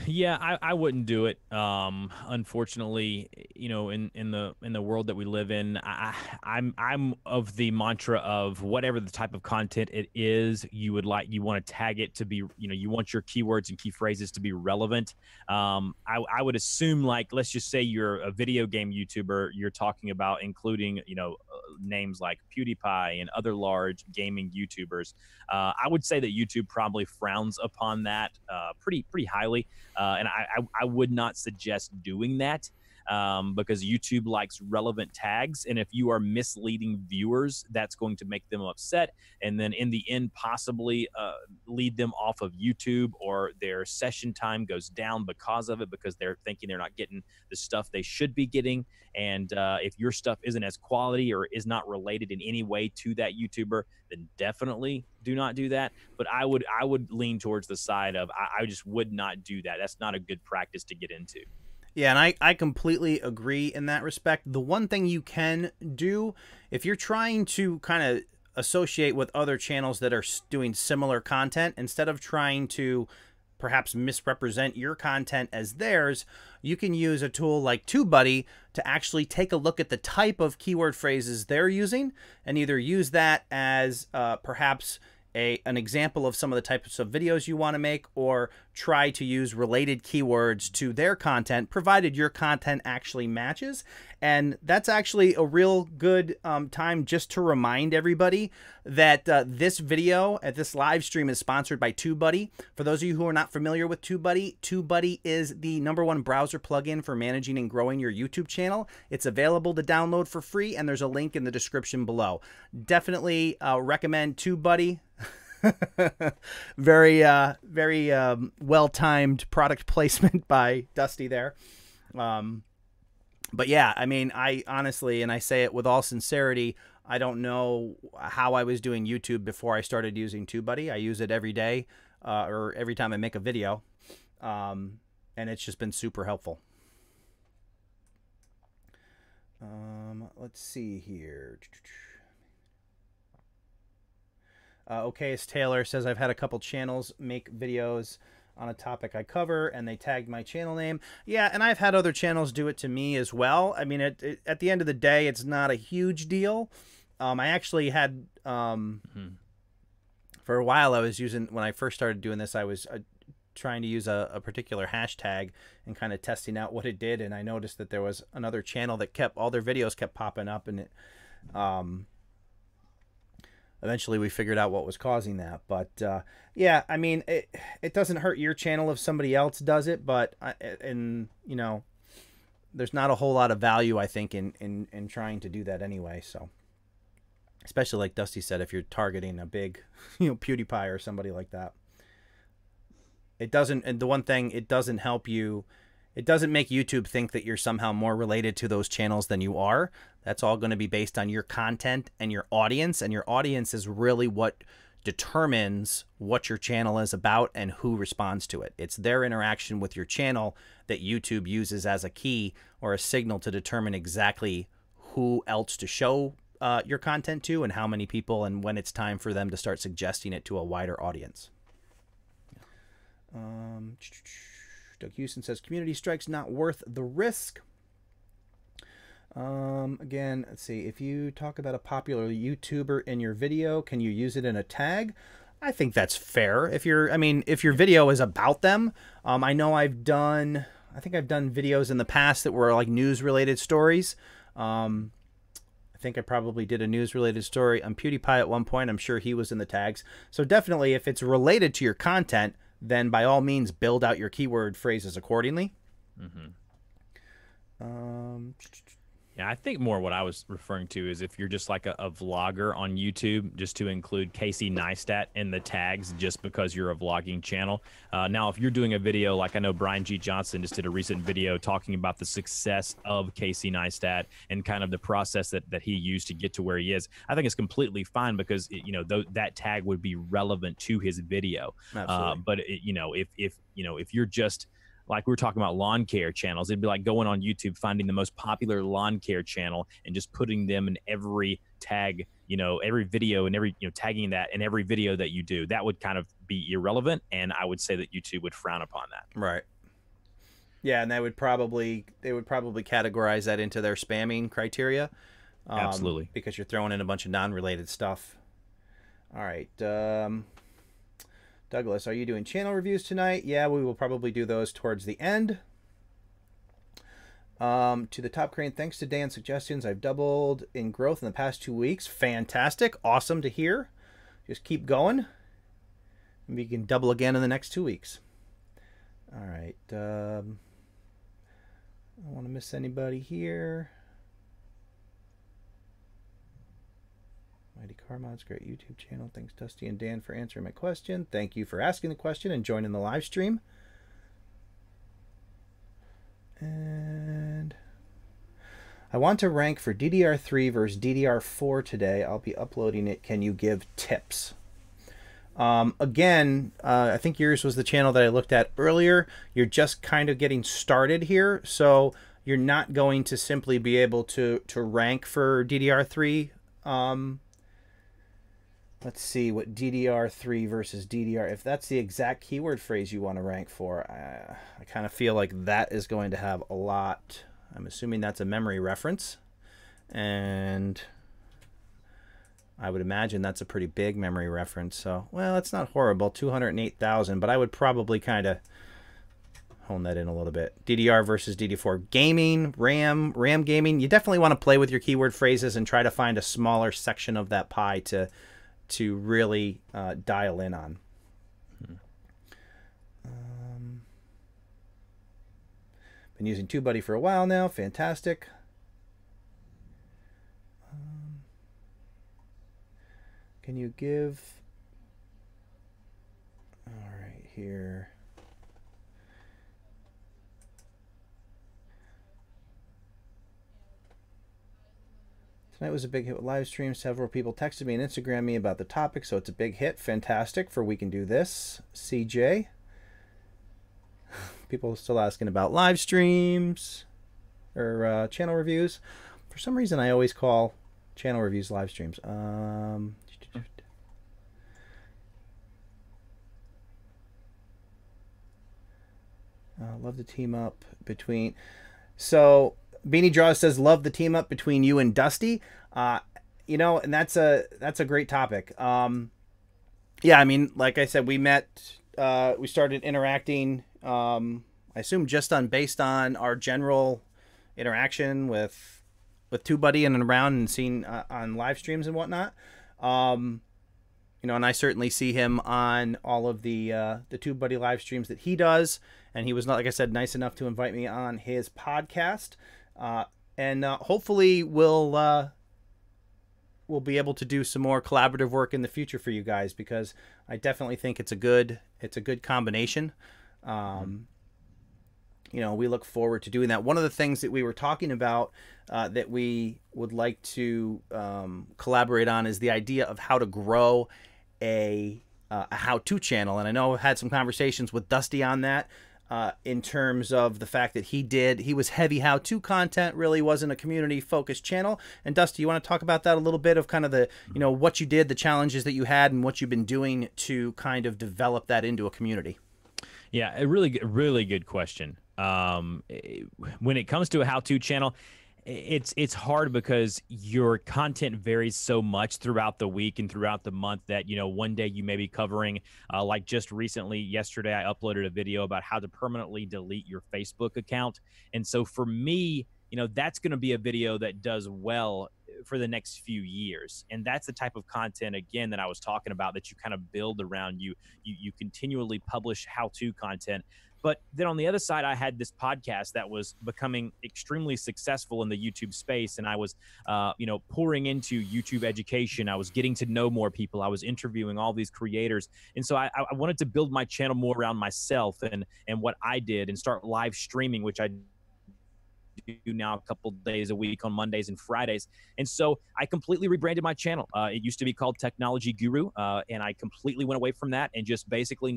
Yeah, I wouldn't do it. Unfortunately, you know, in the world that we live in, I'm of the mantra of whatever the type of content it is, you want to tag it to be, you know, you want your keywords and key phrases to be relevant. I would assume, like, let's just say you're a video game YouTuber, you're talking about including, you know, names like PewDiePie and other large gaming YouTubers. I would say that YouTube probably frowns upon that pretty highly. And I would not suggest doing that because YouTube likes relevant tags. And if you are misleading viewers, that's going to make them upset. And then in the end, possibly lead them off of YouTube, or their session time goes down because of it, because they're thinking they're not getting the stuff they should be getting. And if your stuff isn't as quality or is not related in any way to that YouTuber, then definitely do not do that. But I would lean towards the side of I just would not do that. That's not a good practice to get into. Yeah, and I completely agree in that respect. The one thing you can do, if you're trying to kind of associate with other channels that are doing similar content, instead of trying to perhaps misrepresent your content as theirs, you can use a tool like TubeBuddy to actually take a look at the type of keyword phrases they're using and either use that as perhaps an example of some of the types of videos you want to make, or try to use related keywords to their content, provided your content actually matches. And that's actually a real good time just to remind everybody that this video at this live stream is sponsored by TubeBuddy. For those of you who are not familiar with TubeBuddy, TubeBuddy is the #1 browser plugin for managing and growing your YouTube channel. It's available to download for free, and there's a link in the description below. Definitely recommend TubeBuddy. Very well-timed product placement by Dusty there. But yeah, I mean, I honestly, and I say it with all sincerity, I don't know how I was doing YouTube before I started using TubeBuddy. I use it every day, or every time I make a video, and it's just been super helpful. Let's see here. Okayest Taylor says, I've had a couple channels make videos on a topic I cover, and they tagged my channel name. Yeah, and I've had other channels do it to me as well. I mean, at the end of the day, it's not a huge deal. I actually had, for a while, I was using, when I first started doing this, I was trying to use a particular hashtag and kind of testing out what it did, and I noticed that there was another channel that kept, all their videos kept popping up, and it, eventually we figured out what was causing that. But yeah, I mean, it doesn't hurt your channel if somebody else does it, but and you know, there's not a whole lot of value, I think, in trying to do that anyway. So especially like Dusty said, if you're targeting a big, you know, PewDiePie or somebody like that, it doesn't, and the one thing, it doesn't help you, it doesn't make YouTube think that you're somehow more related to those channels than you are. That's all going to be based on your content and your audience, and your audience is really what determines what your channel is about and who responds to it. It's their interaction with your channel that YouTube uses as a key or a signal to determine exactly who else to show your content to, and how many people, and when it's time for them to start suggesting it to a wider audience. Doug Houston says, community strike's not worth the risk. Again, let's see, if you talk about a popular YouTuber in your video, can you use it in a tag? I think that's fair. If you're, I mean, if your video is about them, I know I think I've done videos in the past that were like news related stories. I think I probably did a news related story on PewDiePie at one point. I'm sure he was in the tags. So definitely, if it's related to your content, then by all means build out your keyword phrases accordingly. Yeah, I think more what I was referring to is if you're just like a vlogger on YouTube, just to include Casey Neistat in the tags just because you're a vlogging channel. Now, if you're doing a video, like I know Brian G. Johnson just did a recent video talking about the success of Casey Neistat and kind of the process that he used to get to where he is, I think it's completely fine because, you know, that tag would be relevant to his video. But, you know, if you're just, like we were talking about lawn care channels, it'd be like going on YouTube, finding the most popular lawn care channel and just putting them in every tag, you know, every video and every, you know, tagging that in every video that you do. That would kind of be irrelevant. And I would say that YouTube would frown upon that. Right. Yeah. And they would probably categorize that into their spamming criteria. Absolutely. Because you're throwing in a bunch of non-related stuff. All right. Douglas, are you doing channel reviews tonight? Yeah, we will probably do those towards the end. To the top crane, thanks to Dan's suggestions, I've doubled in growth in the past 2 weeks. Fantastic. Awesome to hear. Just keep going. Maybe you can double again in the next 2 weeks. All right. I don't want to miss anybody here. Mighty Carmod's great YouTube channel. Thanks, Dusty and Dan, for answering my question. Thank you for asking the question and joining the live stream. And I want to rank for DDR3 versus DDR4 today. I'll be uploading it. Can you give tips? Again, I think yours was the channel that I looked at earlier. You're just kind of getting started here, so you're not going to simply be able to rank for DDR3. Let's see what DDR3 versus DDR, if that's the exact keyword phrase you want to rank for, I kind of feel like that is going to have a lot. I'm assuming that's a memory reference. And I would imagine that's a pretty big memory reference. So, well, it's not horrible, 208,000, but I would probably kind of hone that in a little bit. DDR versus DD4. Gaming, RAM gaming. You definitely want to play with your keyword phrases and try to find a smaller section of that pie to really dial in on. Been using TubeBuddy for a while now. Fantastic. Can you give... All right, here. Tonight was a big hit with live streams. Several people texted me and Instagrammed me about the topic, so it's a big hit. Fantastic for We Can Do This. CJ. People are still asking about live streams or channel reviews. For some reason, I always call channel reviews live streams. Love the team up between... So, Beanie Draws says, love the team up between you and Dusty. You know, and that's a great topic. Yeah, I mean, like I said, we met... we started interacting... I assume just based on our general interaction with TubeBuddy and around and seen on live streams and whatnot. You know, and I certainly see him on all of the TubeBuddy live streams that he does. And he was, not, like I said, nice enough to invite me on his podcast. And hopefully we'll be able to do some more collaborative work in the future for you guys, because I definitely think it's a good combination. You know, we look forward to doing that. One of the things that we were talking about that we would like to collaborate on is the idea of how to grow a how-to channel. And I know I've had some conversations with Dusty on that in terms of the fact that he was heavy how-to content, really wasn't a community-focused channel. And Dusty, you want to talk about that a little bit, of kind of the, you know, what you did, the challenges that you had, and what you've been doing to kind of develop that into a community? Yeah, a really good question. When it comes to a how-to channel, it's hard because your content varies so much throughout the week and throughout the month that, you know, one day you may be covering, like just recently, yesterday, I uploaded a video about how to permanently delete your Facebook account. And so for me, you know, that's going to be a video that does well for the next few years. And that's the type of content, again, that I was talking about, that you kind of build around. You continually publish how-to content. But then on the other side, I had this podcast that was becoming extremely successful in the YouTube space. And I was, you know, pouring into YouTube education. I was getting to know more people. I was interviewing all these creators. And so I wanted to build my channel more around myself and what I did, and start live streaming, which I do now a couple days a week on Mondays and Fridays. And so I completely rebranded my channel. It used to be called Technology Guru, and I completely went away from that and just basically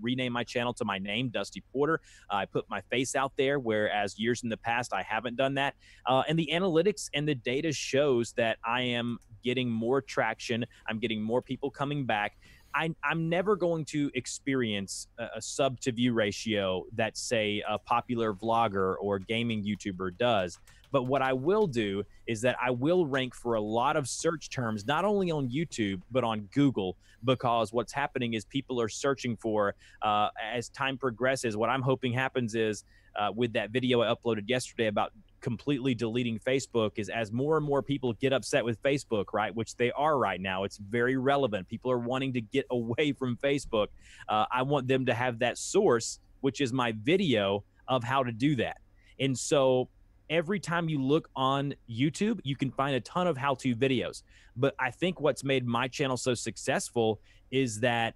rename my channel to my name, Dusty Porter. I put my face out there, whereas years in the past I haven't done that. And the analytics and the data shows that I am getting more traction. I'm getting more people coming back. I'm never going to experience a sub to view ratio that, say, a popular vlogger or gaming YouTuber does. But what I will do is that I will rank for a lot of search terms, not only on YouTube, but on Google, because what's happening is people are searching for, as time progresses, what I'm hoping happens is, with that video I uploaded yesterday about completely deleting Facebook, is as more and more people get upset with Facebook, right, which they are right now, it's very relevant. People are wanting to get away from Facebook. I want them to have that source, which is my video of how to do that. And so every time you look on YouTube, you can find a ton of how-to videos. But I think what's made my channel so successful is that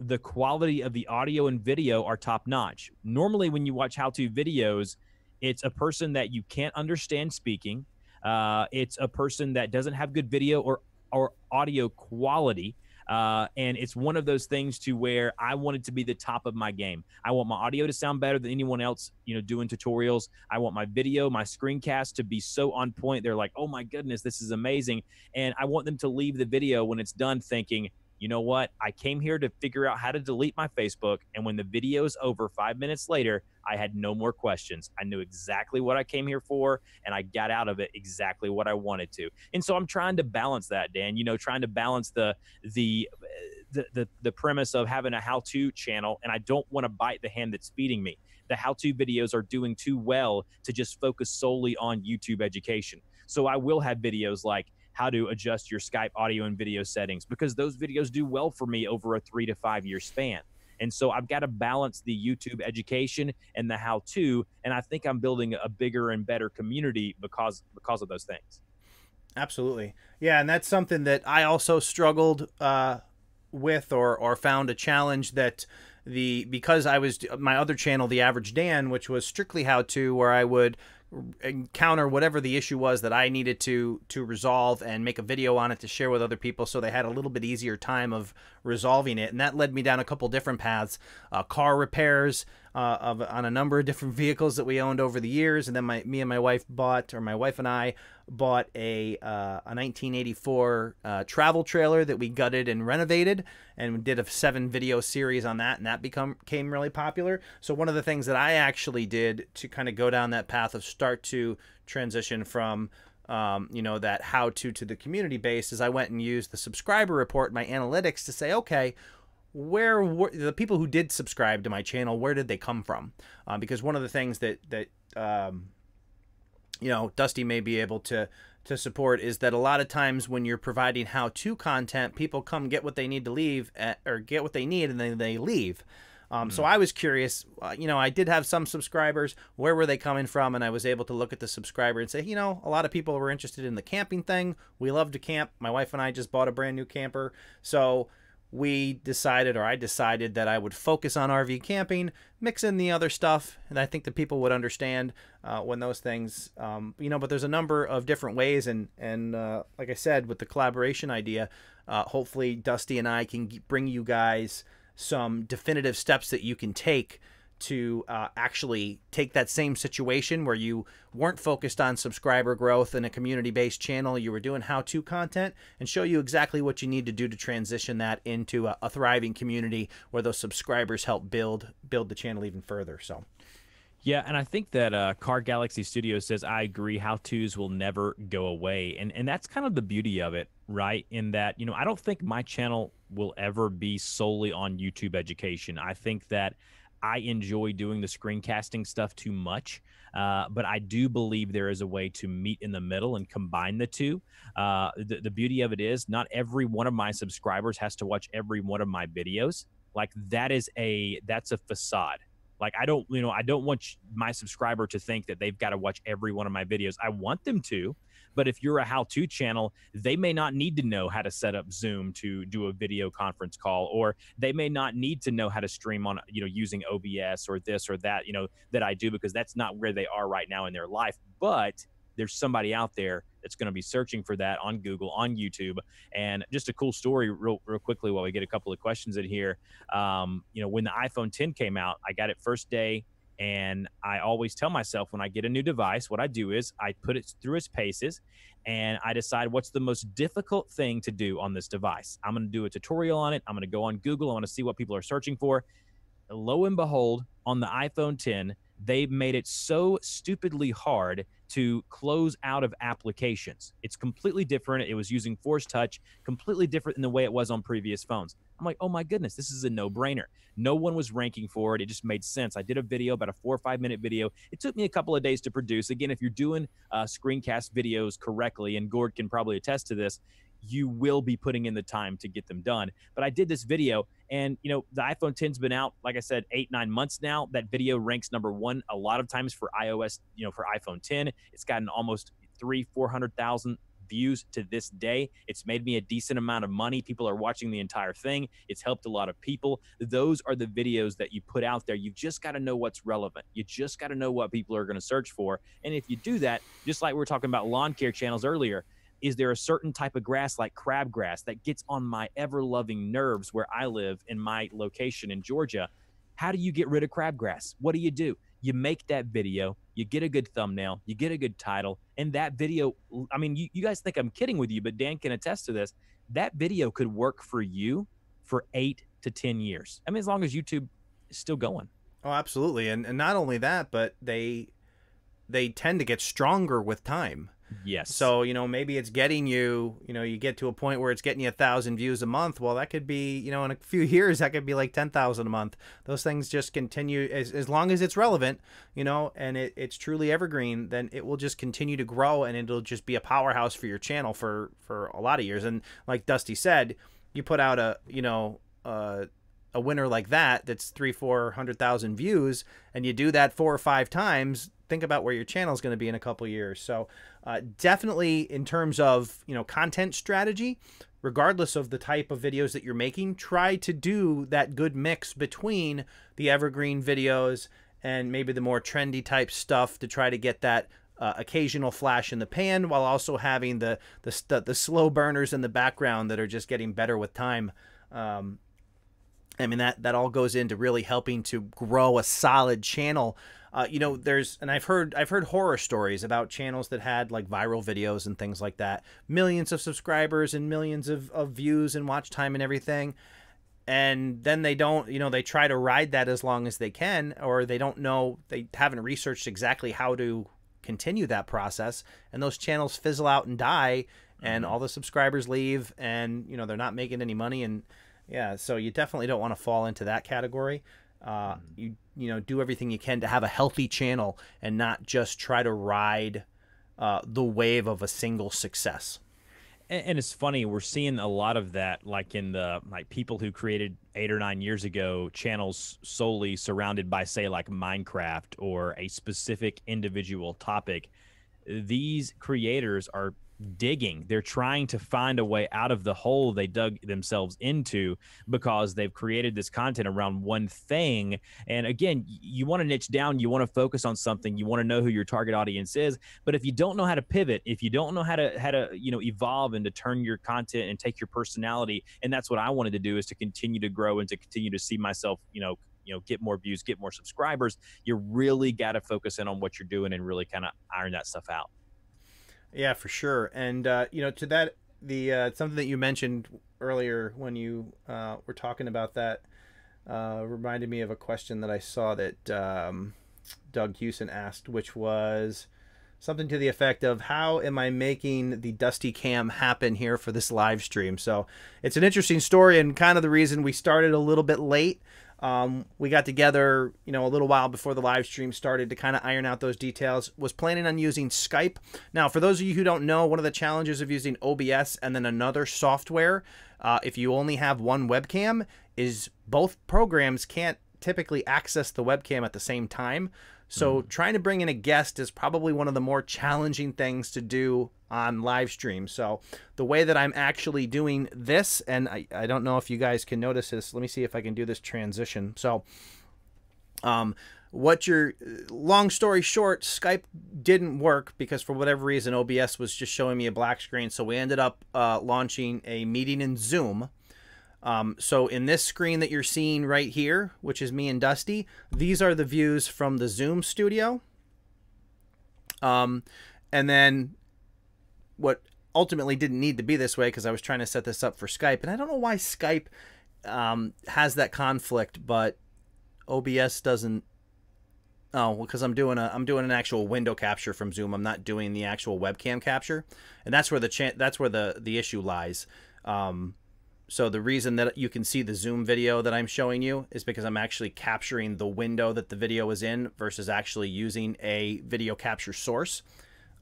the quality of the audio and video are top-notch. Normally, when you watch how-to videos, it's a person that you can't understand speaking. It's a person that doesn't have good video or audio quality. And it's one of those things to where I want it to be the top of my game. I want my audio to sound better than anyone else, you know, doing tutorials. I want my video, my screencast to be so on point. They're like, oh my goodness, this is amazing. And I want them to leave the video when it's done thinking, you know what? I came here to figure out how to delete my Facebook. And when the video is over 5 minutes later, I had no more questions. I knew exactly what I came here for, and I got out of it exactly what I wanted to. And so I'm trying to balance that, Dan, you know, trying to balance the premise of having a how-to channel, and I don't want to bite the hand that's feeding me. The how-to videos are doing too well to just focus solely on YouTube education. So I will have videos like how to adjust your Skype audio and video settings, because those videos do well for me over a 3 to 5 year span. And so I've got to balance the YouTube education and the how-to, and I think I'm building a bigger and better community because of those things. Absolutely. Yeah, and that's something that I also struggled with, or found a challenge, that because I was my other channel, The Average Dan, which was strictly how to, where I would encounter whatever the issue was that I needed to resolve and make a video on it to share with other people, so they had a little bit easier time of resolving it. And that led me down a couple different paths, car repairs on a number of different vehicles that we owned over the years. And then my wife and I bought a 1984 travel trailer that we gutted and renovated, and did a 7 video series on that, and that became really popular. So one of the things that I actually did to kind of go down that path of start to transition from that how-to the community base, is I went and used the subscriber report, my analytics, to say, okay, where were the people who did subscribe to my channel, where did they come from? Because one of the things that Dusty may be able to support is that a lot of times when you're providing how-to content, people come get what they need to leave or get what they need, and then they leave. So I was curious, I did have some subscribers, where were they coming from? And I was able to look at the subscriber and say, a lot of people were interested in the camping thing. We love to camp. My wife and I just bought a brand new camper. So I decided that I would focus on RV camping, mix in the other stuff, and I think that people would understand when those things, but there's a number of different ways, and like I said, with the collaboration idea, hopefully Dusty and I can bring you guys some definitive steps that you can take to actually take that same situation where you weren't focused on subscriber growth in a community-based channel, you were doing how-to content, and show you exactly what you need to do to transition that into a thriving community where those subscribers help build the channel even further. So yeah, and I think that Car Galaxy Studios says, I agree, how-tos will never go away. And that's kind of the beauty of it, right? In that, I don't think my channel will ever be solely on YouTube education. I think that I enjoy doing the screencasting stuff too much, but I do believe there is a way to meet in the middle and combine the two. The beauty of it is not every one of my subscribers has to watch every one of my videos. Like that's a facade. Like I don't want my subscriber to think that they've got to watch every one of my videos. I want them to, but if you're a how-to channel, they may not need to know how to set up Zoom to do a video conference call, or they may not need to know how to stream on, using OBS or this or that, that I do, because that's not where they are right now in their life. But there's somebody out there that's going to be searching for that on Google, on YouTube. And just a cool story real quickly while we get a couple of questions in here. When the iPhone 10 came out, I got it first day. And I always tell myself when I get a new device, what I do is I put it through its paces and I decide what's the most difficult thing to do on this device. I'm going to do a tutorial on it. I'm going to go on Google. I want to see what people are searching for. Lo and behold, on the iPhone 10, they made it so stupidly hard to close out of applications. It's completely different. It was using Force Touch, completely different than the way it was on previous phones. I'm like, oh my goodness, this is a no-brainer. No one was ranking for it. It just made sense. I did a video, about a 4 or 5 minute video. It took me a couple of days to produce. Again, if you're doing screencast videos correctly, and Gord can probably attest to this, you will be putting in the time to get them done. But I did this video, and the iPhone 10's been out, like I said, 8-9 months now. That video ranks #1 a lot of times for iOS, for iPhone 10. It's gotten almost 300,000-400,000 views to this day. It's made me a decent amount of money. People are watching the entire thing. It's helped a lot of people. Those are the videos that you put out there. You've just got to know what's relevant. You just got to know what people are going to search for. And if you do that, just like we were talking about lawn care channels earlier, is there a certain type of grass like crabgrass that gets on my ever-loving nerves where I live in my location in Georgia? How do you get rid of crabgrass? What do? You make that video, you get a good thumbnail, you get a good title, and that video, I mean, you guys think I'm kidding with you, but Dan can attest to this. That video could work for you for 8 to 10 years. I mean, as long as YouTube is still going. Oh, absolutely. And not only that, but they tend to get stronger with time. Yes. So, maybe it's getting you, you get to a point where it's getting you 1,000 views a month. Well, that could be, in a few years, that could be like 10,000 a month. Those things just continue as long as it's relevant, and it's truly evergreen, then it will just continue to grow, and it'll just be a powerhouse for your channel for a lot of years. And like Dusty said, you put out a winner like that's 300,000-400,000 views, and you do that 4 or 5 times, think about where your channel is going to be in a couple years. So definitely in terms of, content strategy, regardless of the type of videos that you're making, try to do that good mix between the evergreen videos and maybe the more trendy type stuff to try to get that occasional flash in the pan, while also having the slow burners in the background that are just getting better with time. I mean, that all goes into really helping to grow a solid channel. And I've heard horror stories about channels that had like viral videos and things like that, millions of subscribers and millions of views and watch time and everything. And then they don't, they try to ride that as long as they can, or they don't know, they haven't researched exactly how to continue that process. And those channels fizzle out and die, and all the subscribers leave, and, they're not making any money. And yeah, so you definitely don't want to fall into that category. You do everything you can to have a healthy channel and not just try to ride the wave of a single success. And it's funny, we're seeing a lot of that, like in the people who created 8 or 9 years ago channels solely surrounded by, say, like Minecraft or a specific individual topic. These creators are digging. They're trying to find a way out of the hole they dug themselves into, because they've created this content around one thing. And again, you want to niche down, you want to focus on something, you want to know who your target audience is. But if you don't know how to pivot, if you don't know how to evolve and to turn your content and take your personality, and that's what I wanted to do, is to continue to grow and to continue to see myself, get more views, get more subscribers. You really got to focus in on what you're doing and really kind of iron that stuff out. Yeah, for sure. And, to that, something that you mentioned earlier when you were talking about that reminded me of a question that I saw that Doug Hewson asked, which was something to the effect of, how am I making the Dusty Cam happen here for this live stream? So it's an interesting story, and kind of the reason we started a little bit late. We got together, a little while before the live stream started to kind of iron out those details. Was planning on using Skype. Now, for those of you who don't know, one of the challenges of using OBS and then another software, if you only have one webcam, is both programs can't typically access the webcam at the same time. So trying to bring in a guest is probably one of the more challenging things to do on live stream. So the way that I'm actually doing this, and I don't know if you guys can notice this, let me see if I can do this transition. So long story short, Skype didn't work because for whatever reason, OBS was just showing me a black screen. So we ended up launching a meeting in Zoom. So in this screen that you're seeing right here, which is me and Dusty, these are the views from the Zoom studio. And then what ultimately didn't need to be this way, because I was trying to set this up for Skype, and I don't know why Skype has that conflict, but OBS doesn't. Oh, because I'm doing an actual window capture from Zoom. I'm not doing the actual webcam capture, and that's where the issue lies. So the reason that you can see the Zoom video that I'm showing you is because I'm actually capturing the window that the video is in versus actually using a video capture source.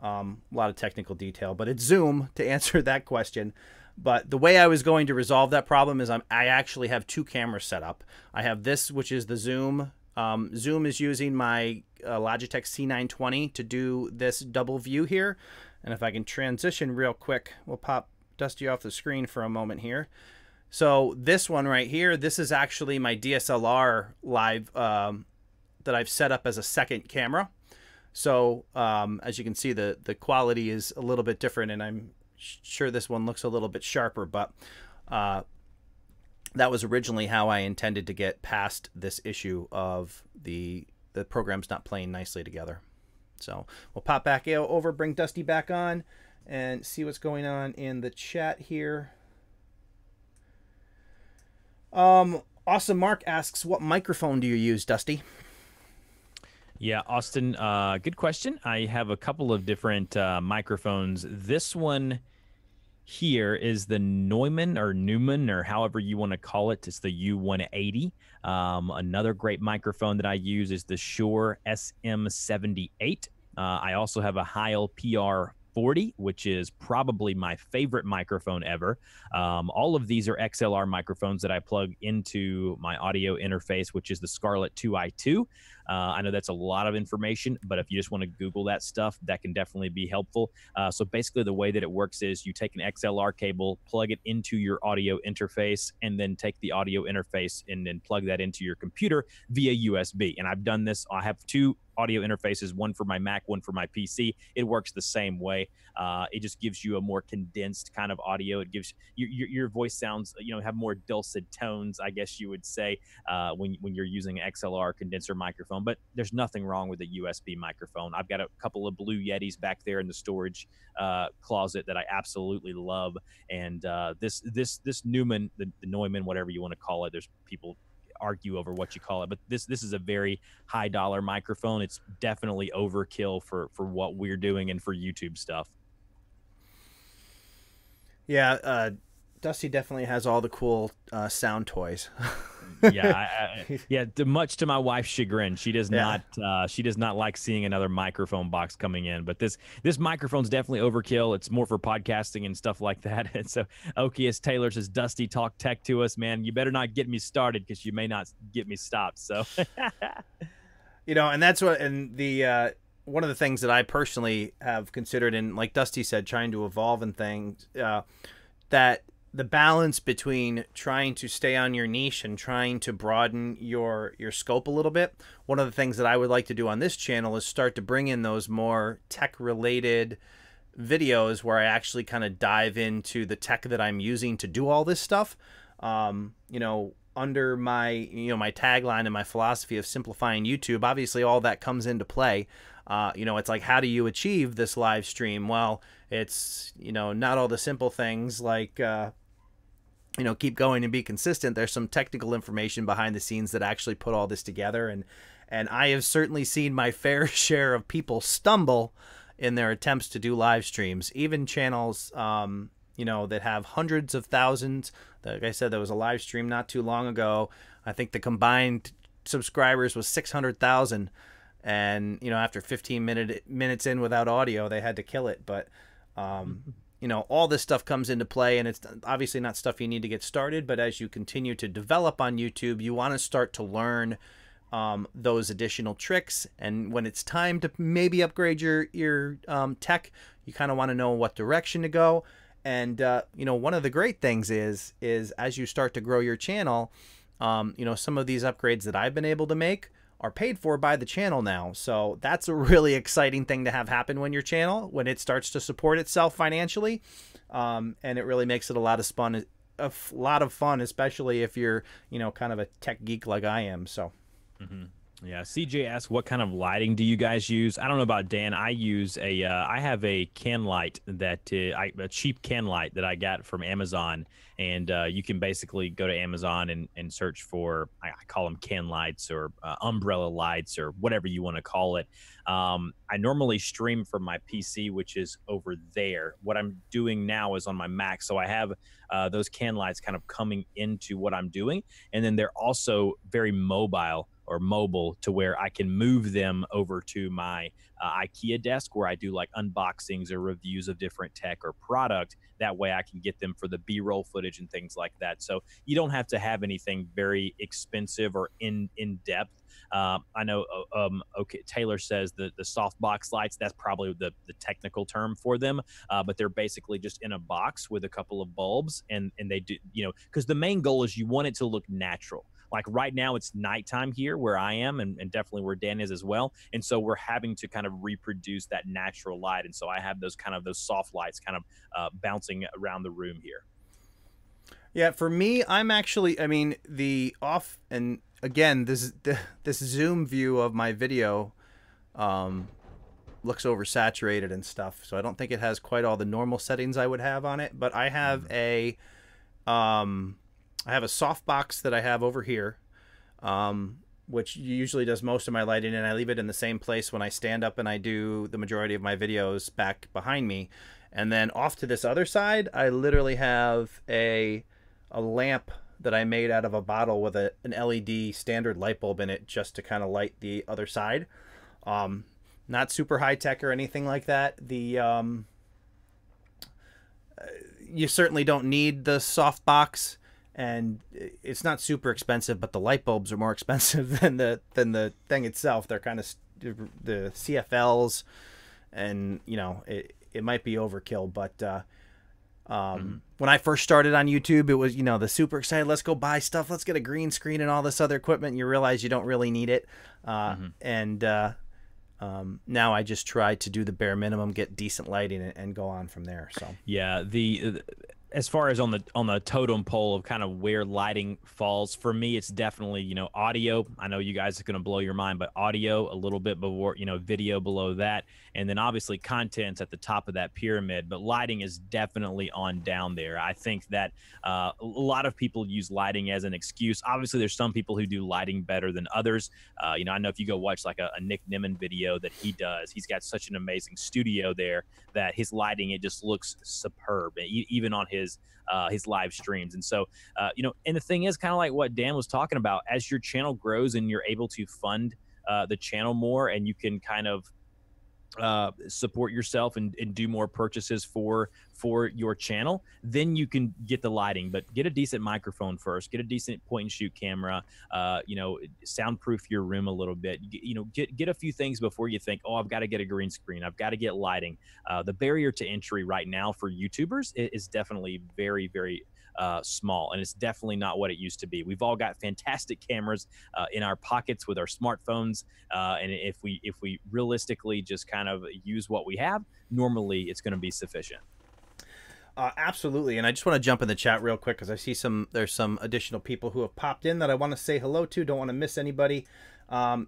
A lot of technical detail, but it's Zoom to answer that question. But the way I was going to resolve that problem is I actually have 2 cameras set up. I have this, which is the Zoom. Zoom is using my Logitech C920 to do this double view here. And if I can transition real quick, we'll pop Dusty off the screen for a moment here. So this one right here, this is actually my DSLR live that I've set up as a second camera. So as you can see, the quality is a little bit different, and I'm sure this one looks a little bit sharper, but that was originally how I intended to get past this issue of the program's not playing nicely together. So we'll pop back over, bring Dusty back on, and see what's going on in the chat here. Awesome Mark asks, what microphone do you use, Dusty? Yeah, Austin, good question. I have a couple of different microphones. This one here is the Neumann or Newman or however you want to call it. It's the U180. Another great microphone that I use is the Shure SM78. I also have a Heil PR40, which is probably my favorite microphone ever. All of these are XLR microphones that I plug into my audio interface, which is the Scarlett 2i2. I know that's a lot of information, but if you just want to Google that stuff, that can definitely be helpful. So basically the way that it works is you take an XLR cable, plug it into your audio interface, and then take the audio interface and then plug that into your computer via USB. And I've done this. I have two audio interfaces, one for my Mac, one for my PC. It works the same way. It just gives you a more condensed kind of audio. It gives your voice sounds, have more dulcet tones, I guess you would say, when you're using an XLR condenser microphone. But there's nothing wrong with a USB microphone. I've got a couple of Blue Yetis back there in the storage closet that I absolutely love. And this Neumann, the Neumann, whatever you want to call it, there's people argue over what you call it, but this is a very high dollar microphone. It's definitely overkill for what we're doing and for YouTube stuff. Yeah, Dusty definitely has all the cool sound toys. Yeah, much to my wife's chagrin, she does not like seeing another microphone box coming in. But this microphone's definitely overkill. It's more for podcasting and stuff like that. And so Okius Taylor says, Dusty, talk tech to us, man. You better not get me started because you may not get me stopped. So and that's what, and the one of the things that I personally have considered, and like Dusty said, trying to evolve and things, that the balance between trying to stay on your niche and trying to broaden your scope a little bit. One of the things that I would like to do on this channel is start to bring in those more tech related videos where I actually kind of dive into the tech that I'm using to do all this stuff. Under my my tagline and my philosophy of simplifying YouTube, obviously all that comes into play. It's like, how do you achieve this live stream? Well, it's, not all the simple things like, keep going and be consistent. There's some technical information behind the scenes that actually put all this together. And I have certainly seen my fair share of people stumble in their attempts to do live streams, even channels, that have hundreds of thousands. Like I said, there was a live stream not too long ago. I think the combined subscribers was 600,000. And, after 15 minutes in without audio, they had to kill it. But, all this stuff comes into play, and it's obviously not stuff you need to get started. But as you continue to develop on YouTube, you want to start to learn those additional tricks. And when it's time to maybe upgrade your tech, you kind of want to know what direction to go. And, one of the great things is as you start to grow your channel, some of these upgrades that I've been able to make are paid for by the channel now. So that's a really exciting thing to have happen when it starts to support itself financially. And it really makes it a lot of fun, especially if you're, kind of a tech geek like I am. So. Mm-hmm. Yeah, CJ asked, what kind of lighting do you guys use? I don't know about Dan. I use I have a can light that a cheap can light that I got from Amazon, and you can basically go to Amazon and search for, I call them can lights or umbrella lights or whatever you want to call it. I normally stream from my PC, which is over there. What I'm doing now is on my Mac, so I have those can lights kind of coming into what I'm doing, and then they're also very mobile to where I can move them over to my IKEA desk where I do like unboxings or reviews of different tech or product. That way I can get them for the B-roll footage and things like that. So you don't have to have anything very expensive or in depth. I know okay, Taylor says the softbox lights, that's probably the technical term for them, but they're basically just in a box with a couple of bulbs, and they do, because the main goal is you want it to look natural. Like right now it's nighttime here where I am, and definitely where Dan is as well. And so we're having to kind of reproduce that natural light. And so I have those soft lights kind of bouncing around the room here. Yeah, for me, I'm actually, and again, this zoom view of my video looks oversaturated and stuff. So I don't think it has quite all the normal settings I would have on it, but I have I have a softbox that I have over here which usually does most of my lighting, and I leave it in the same place when I stand up and I do the majority of my videos back behind me. And then off to this other side, I literally have a lamp that I made out of a bottle with an LED standard light bulb in it, just to kind of light the other side. Not super high tech or anything like that. You certainly don't need the softbox, and it's not super expensive, but the light bulbs are more expensive than the thing itself. They're kind of the CFLs, and you know, it might be overkill, but when I first started on YouTube, it was, you know, the super excited, let's go buy stuff, let's get a green screen and all this other equipment, and you realize you don't really need it. And now I just try to do the bare minimum, get decent lighting, and go on from there. So yeah, as far as on the totem pole of kind of where lighting falls, for me, it's definitely, you know, audio. I know you guys are going to blow your mind, but audio a little bit before, you know, video below that. And then obviously content's at the top of that pyramid, but lighting is definitely on down there. I think that a lot of people use lighting as an excuse. Obviously, there's some people who do lighting better than others. You know, I know if you go watch like a Nick Nimmin video that he does, he's got such an amazing studio there that his lighting, it just looks superb, even on his live streams. And so, you know, and the thing is kind of like what Dan was talking about, as your channel grows and you're able to fund the channel more, and you can kind of support yourself and do more purchases for your channel, then you can get the lighting. But get a decent microphone first, get a decent point and shoot camera, you know, soundproof your room a little bit, you know, get a few things before you think, oh, I've got to get a green screen, I've got to get lighting. The barrier to entry right now for YouTubers is definitely very, very small, and it's definitely not what it used to be. We've all got fantastic cameras in our pockets with our smartphones, and if we realistically just kind of use what we have, normally it's going to be sufficient. Absolutely. And I just want to jump in the chat real quick, because I see there's some additional people who have popped in that I want to say hello to. Don't want to miss anybody.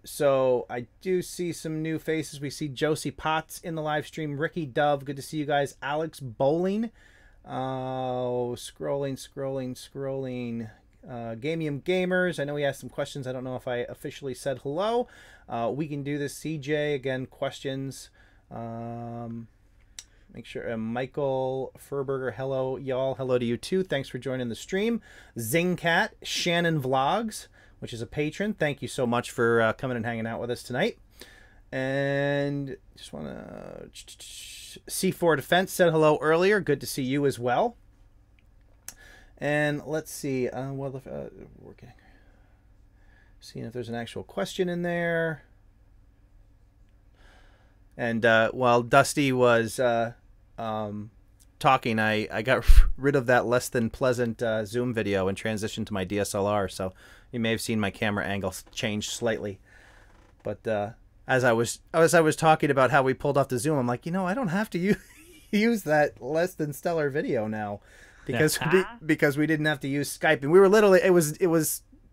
So I do see some new faces. We see Josie Potts in the live stream, Ricky Dove, good to see you guys, Alex Bowling, scrolling. Gamium Gamers, I know he asked some questions. I don't know if I officially said hello. We can do this. CJ, again, questions. Make sure, Michael Furberger, hello, y'all. Hello to you too. Thanks for joining the stream. Zingcat, Shannon Vlogs, which is a patron. Thank you so much for coming and hanging out with us tonight. And just want to... C4 Defense said hello earlier. Good to see you as well. And let's see. Seeing if there's an actual question in there. And while Dusty was talking, I got rid of that less than pleasant Zoom video and transitioned to my DSLR. So you may have seen my camera angle change slightly. But as I was talking about how we pulled off the Zoom, I'm like, you know, I don't have to use that less than stellar video now, because because we didn't have to use Skype, and we were literally, it was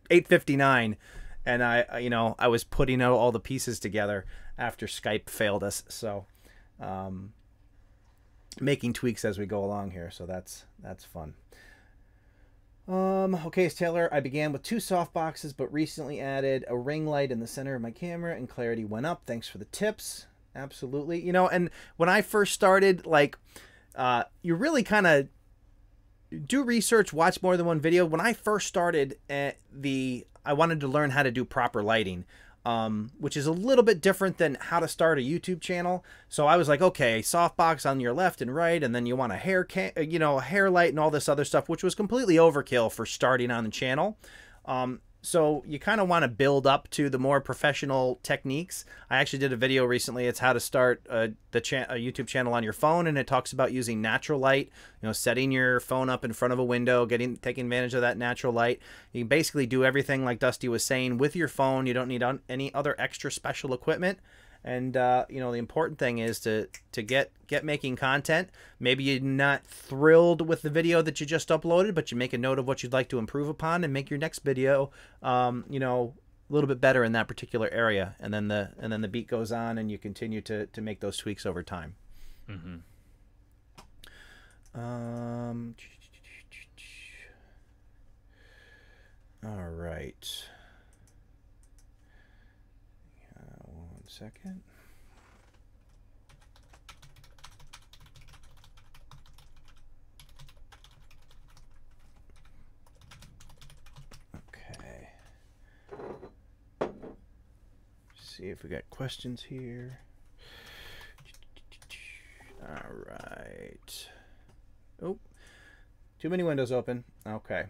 8:59, and I was putting out all the pieces together after Skype failed us. So making tweaks as we go along here, so that's fun. Okay, Taylor, I began with 2 softboxes, but recently added a ring light in the center of my camera, and clarity went up. Thanks for the tips. Absolutely. You know, and when I first started, like, you really kind of do research, watch more than one video. When I first started, I wanted to learn how to do proper lighting, which is a little bit different than how to start a YouTube channel. So I was like, okay, softbox on your left and right, and then you want a hair light and all this other stuff, which was completely overkill for starting on the channel. So you kind of want to build up to the more professional techniques. I actually did a video recently. It's how to start a YouTube channel on your phone, and it talks about using natural light. You know, setting your phone up in front of a window, taking advantage of that natural light. You can basically do everything like Dusty was saying with your phone. You don't need any other extra special equipment. And you know, the important thing is to get making content. Maybe you're not thrilled with the video that you just uploaded, but you make a note of what you'd like to improve upon, and make your next video you know, a little bit better in that particular area. And then the beat goes on, and you continue to make those tweaks over time. All right. second. Okay. See if we got questions here. All right. Oh, too many windows open. Okay.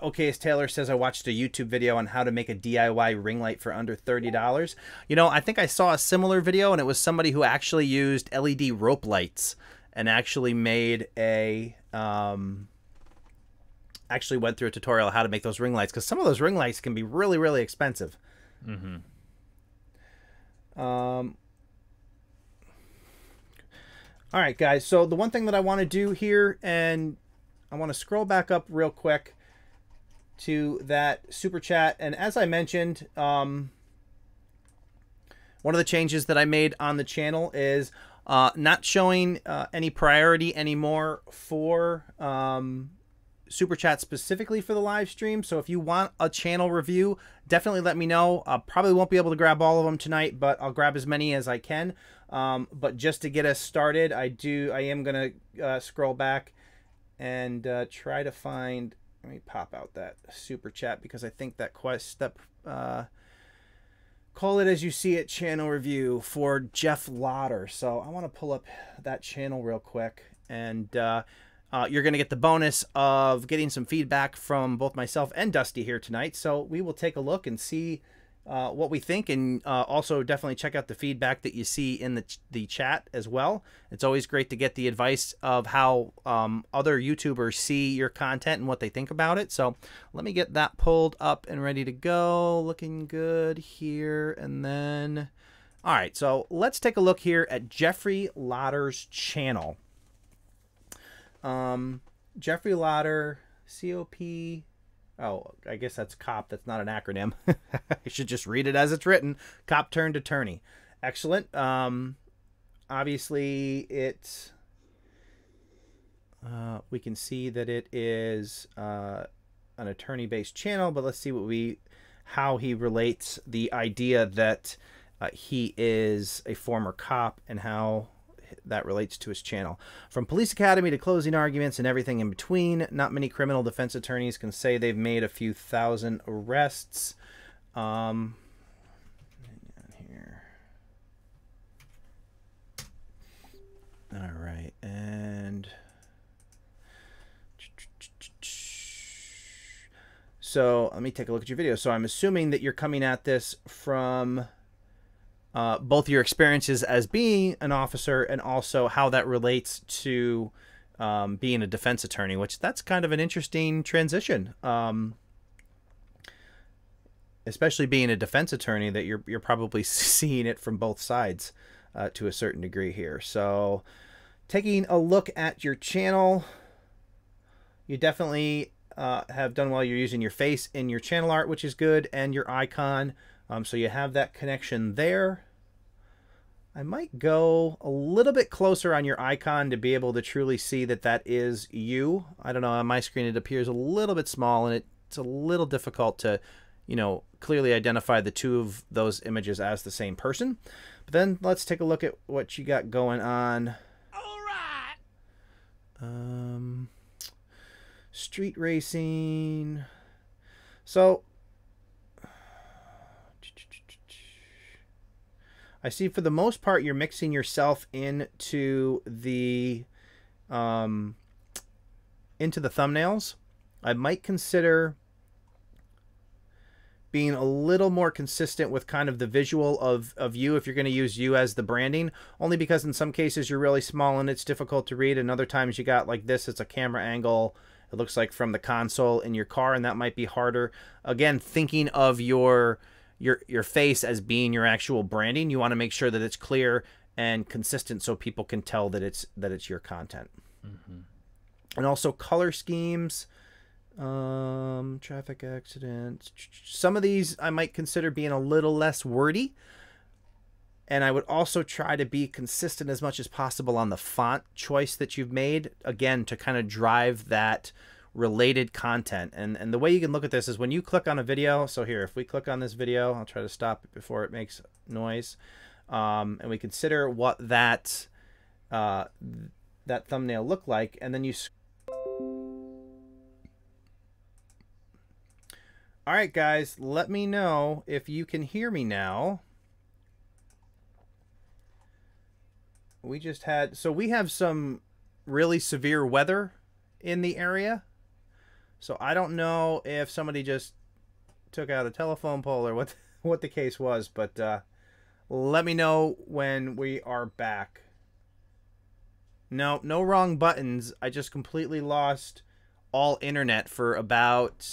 Okay, as Taylor says, I watched a YouTube video on how to make a DIY ring light for under $30. You know, I think I saw a similar video, and it was somebody who actually used LED rope lights and actually made a actually went through a tutorial on how to make those ring lights, because some of those ring lights can be really, really expensive. Mm-hmm. All right, guys. So the one thing that I want to do here, and I want to scroll back up real quick to that super chat. And as I mentioned, one of the changes that I made on the channel is not showing any priority anymore for super chat specifically for the live stream. So if you want a channel review, definitely let me know. I probably won't be able to grab all of them tonight, but I'll grab as many as I can. But just to get us started, I am gonna scroll back and try to find. Let me pop out that super chat, because I think that call it as you see it channel review for Jeff Lauder. So I want to pull up that channel real quick, and you're going to get the bonus of getting some feedback from both myself and Dusty here tonight. So we will take a look and see what we think, and also definitely check out the feedback that you see in the chat as well. It's always great to get the advice of how other YouTubers see your content and what they think about it. So let me get that pulled up and ready to go. Looking good here. And then, all right, so let's take a look here at Jeffrey Lauder's channel. Jeffrey Lauder, COP. Oh, I guess that's COP. That's not an acronym. I should just read it as it's written. Cop turned attorney. Excellent. Obviously, it's we can see that it is an attorney-based channel, but let's see how he relates the idea that he is a former cop and how that relates to his channel. From police academy to closing arguments and everything in between, not many criminal defense attorneys can say they've made a few thousand arrests. Here. All right, and so let me take a look at your video. So I'm assuming that you're coming at this from both your experiences as being an officer and also how that relates to being a defense attorney, which that's kind of an interesting transition. Especially being a defense attorney, that you're probably seeing it from both sides to a certain degree here. So taking a look at your channel, you definitely have done well. You're using your face in your channel art, which is good, and your icon. So you have that connection there. I might go a little bit closer on your icon to be able to truly see that that is you. I don't know, on my screen it appears a little bit small, and it's a little difficult to, you know, clearly identify the two of those images as the same person. But then let's take a look at what you got going on. All right. Street racing. So I see for the most part you're mixing yourself into the thumbnails. I might consider being a little more consistent with kind of the visual of you if you're going to use you as the branding, only because in some cases you're really small and it's difficult to read, and other times you got like this, it's a camera angle, it looks like from the console in your car, and that might be harder. Again, thinking of your face as being your actual branding, you want to make sure that it's clear and consistent so people can tell that it's your content. Mm-hmm. And also color schemes, traffic accidents. Some of these I might consider being a little less wordy. And I would also try to be consistent as much as possible on the font choice that you've made, again, to kind of drive that related content. And the way you can look at this is when you click on a video. So here, if we click on this video, I'll try to stop it before it makes noise. And we consider what that thumbnail looked like, and then you. All right, guys, let me know if you can hear me now. We just had, so we have some really severe weather in the area. So I don't know if somebody just took out a telephone pole or what the case was, but let me know when we are back. No wrong buttons. I just completely lost all internet for about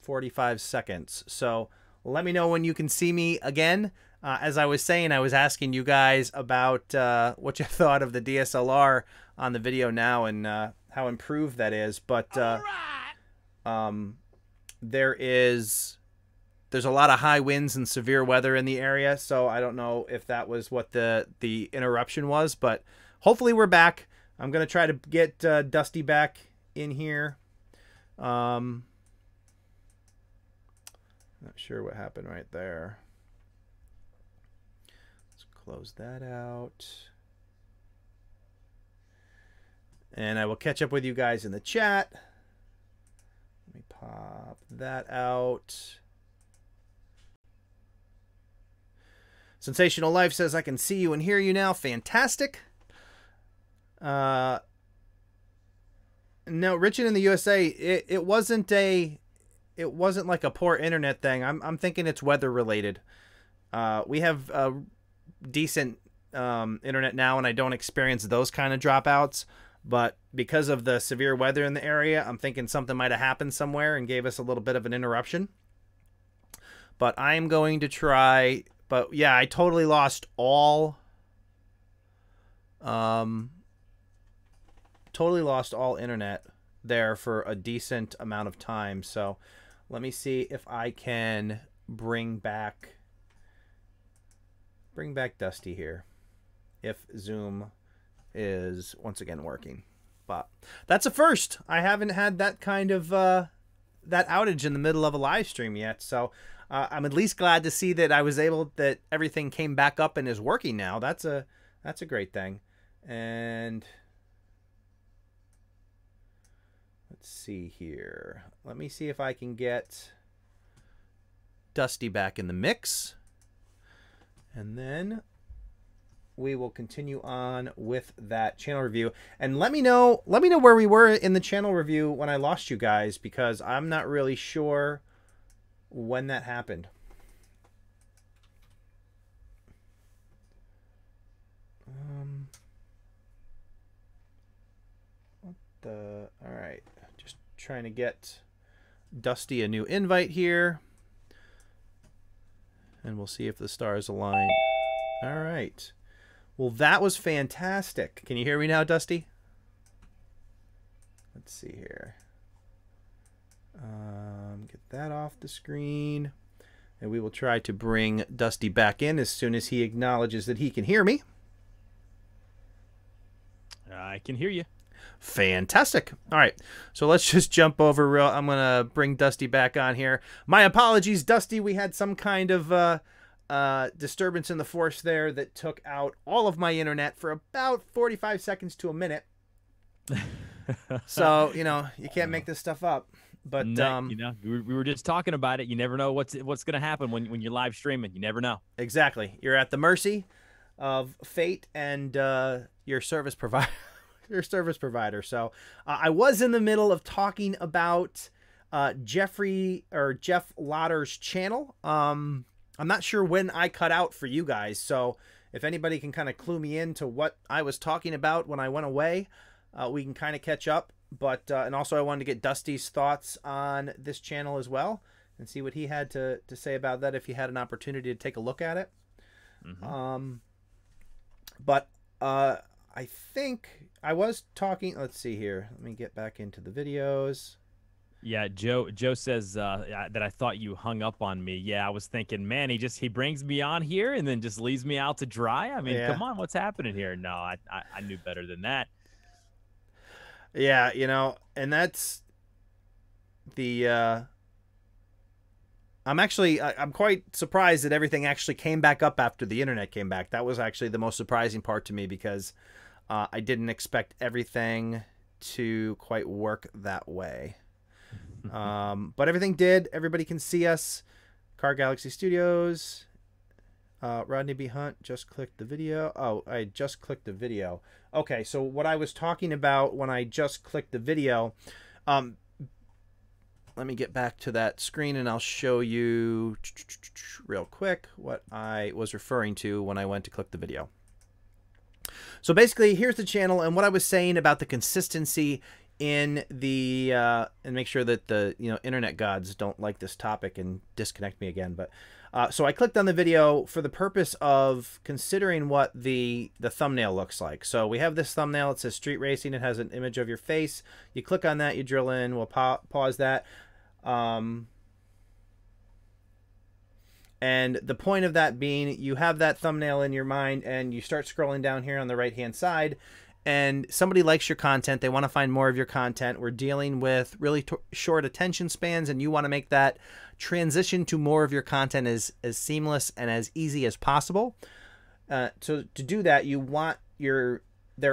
45 seconds. So let me know when you can see me again. As I was saying, I was asking you guys about what you thought of the DSLR on the video now and how improved that is. But there's a lot of high winds and severe weather in the area, so I don't know if that was what the interruption was, but hopefully we're back. I'm going to try to get Dusty back in here. Not sure what happened right there. Let's close that out. And I will catch up with you guys in the chat. Let me pop that out. Sensational Life says, I can see you and hear you now. Fantastic. No, Richard in the USA, it wasn't like a poor internet thing. I'm thinking it's weather related. We have decent internet now, and I don't experience those kind of dropouts. But because of the severe weather in the area, I'm thinking something might have happened somewhere and gave us a little bit of an interruption. But I am going to try. But yeah, I totally lost all internet there for a decent amount of time. So let me see if I can bring back Dusty here, if Zoom is once again working. But that's a first. I haven't had that kind of that outage in the middle of a live stream yet. So I'm at least glad to see that that everything came back up and is working now. That's a great thing. And let's see here. Let me see if I can get Dusty back in the mix. And then we will continue on with that channel review. And let me know where we were in the channel review when I lost you guys, because I'm not really sure when that happened. All right, just trying to get Dusty a new invite here, and we'll see if the stars align. All right, well, that was fantastic. Can you hear me now, Dusty? Let's see here. Get that off the screen, and we will try to bring Dusty back in as soon as he acknowledges that he can hear me. I can hear you. Fantastic. All right, so let's just jump over. I'm gonna bring Dusty back on here. My apologies, Dusty. We had some kind of disturbance in the force there that took out all of my internet for about 45 seconds to a minute. So you can't make this stuff up. But we were just talking about it. You never know what's going to happen when you're live streaming. You never know. Exactly. You're at the mercy of fate and your service provider. So I was in the middle of talking about Jeff Lauder's channel. I'm not sure when I cut out for you guys. So if anybody can kind of clue me into what I was talking about when I went away, we can kind of catch up. But and also I wanted to get Dusty's thoughts on this channel as well and see what he had to say about that if he had an opportunity to take a look at it. Mm-hmm. But I think I was talking. Let's see here. Let me get back into the videos. Yeah, Joe says that I thought you hung up on me. Yeah, I was thinking, man, he brings me on here and then just leaves me out to dry. I mean, Come on, what's happening here? No, I knew better than that. Yeah, you know, and that's the I'm quite surprised that everything actually came back up after the internet came back. That was actually the most surprising part to me, because I didn't expect everything to quite work that way. But everything did. Everybody can see us. Car Galaxy Studios. Rodney B. Hunt just clicked the video. Oh, I just clicked the video. Okay, so what I was talking about when I just clicked the video, let me get back to that screen and I'll show you real quick what I was referring to when I went to click the video. So basically, here's the channel, and what I was saying about the consistency in the and make sure that the internet gods don't like this topic and disconnect me again. But so I clicked on the video for the purpose of considering what the thumbnail looks like. So we have this thumbnail. It says street racing. It has an image of your face. You click on that. You drill in. We'll pause that. And the point of that being, you have that thumbnail in your mind and you start scrolling down here on the right hand side, and somebody likes your content. They want to find more of your content. We're dealing with really short attention spans, and you want to make that transition to more of your content as seamless and as easy as possible. So to do that, you want their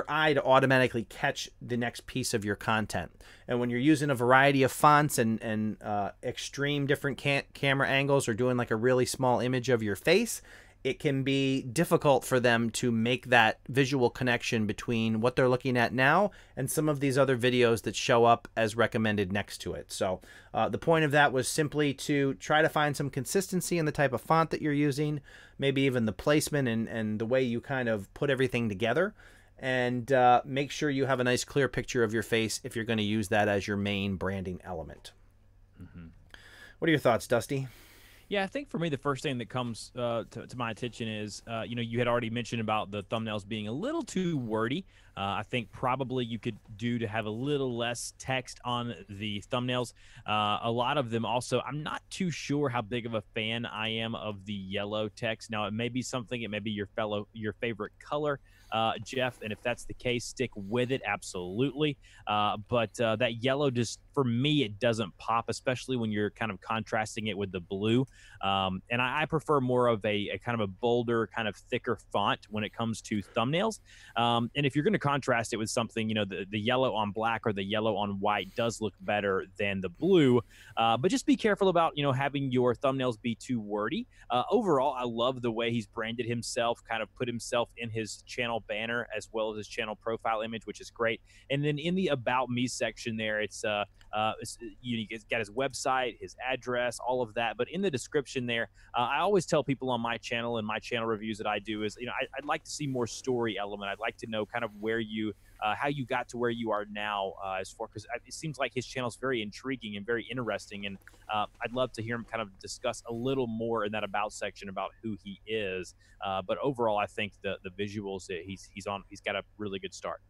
eye to automatically catch the next piece of your content. And when you're using a variety of fonts and extreme different camera angles, or doing like a really small image of your face, it can be difficult for them to make that visual connection between what they're looking at now and some of these other videos that show up as recommended next to it. So the point of that was simply to try to find some consistency in the type of font that you're using, maybe even the placement and the way you kind of put everything together, and make sure you have a nice clear picture of your face if you're going to use that as your main branding element. Mm-hmm. What are your thoughts, Dusty? Yeah, I think for me, the first thing that comes to my attention is, you had already mentioned about the thumbnails being a little too wordy. I think probably you could do to have a little less text on the thumbnails. A lot of them also, I'm not too sure how big of a fan I am of the yellow text. Now, it may be something, it may be your favorite color, Jeff, and if that's the case, stick with it, absolutely. But that yellow, just for me, it doesn't pop, especially when you're kind of contrasting it with the blue. And I prefer more of a kind of a bolder, kind of thicker font when it comes to thumbnails. And if you're going to contrast it with something, the yellow on black or the yellow on white does look better than the blue. But just be careful about, having your thumbnails be too wordy. Overall, I love the way he's branded himself, kind of put himself in his channel banner as well as his channel profile image, which is great. And then in the About Me section there, it's he's got his website, his address, all of that. But in the description there, I always tell people on my channel and my channel reviews that I do is, I'd like to see more story element. I'd like to know kind of where you, how you got to where you are now, because it seems like his channel is very intriguing and very interesting. And I'd love to hear him kind of discuss a little more in that About section about who he is. But overall, I think the visuals that he's got a really good start.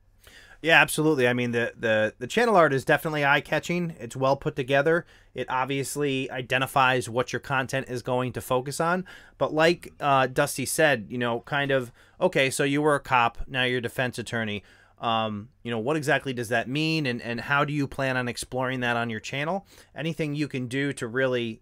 Yeah, absolutely. I mean, the channel art is definitely eye-catching. It's well put together. It obviously identifies what your content is going to focus on. But like Dusty said, kind of, okay, so you were a cop, now you're a defense attorney. What exactly does that mean, and how do you plan on exploring that on your channel? Anything you can do to really,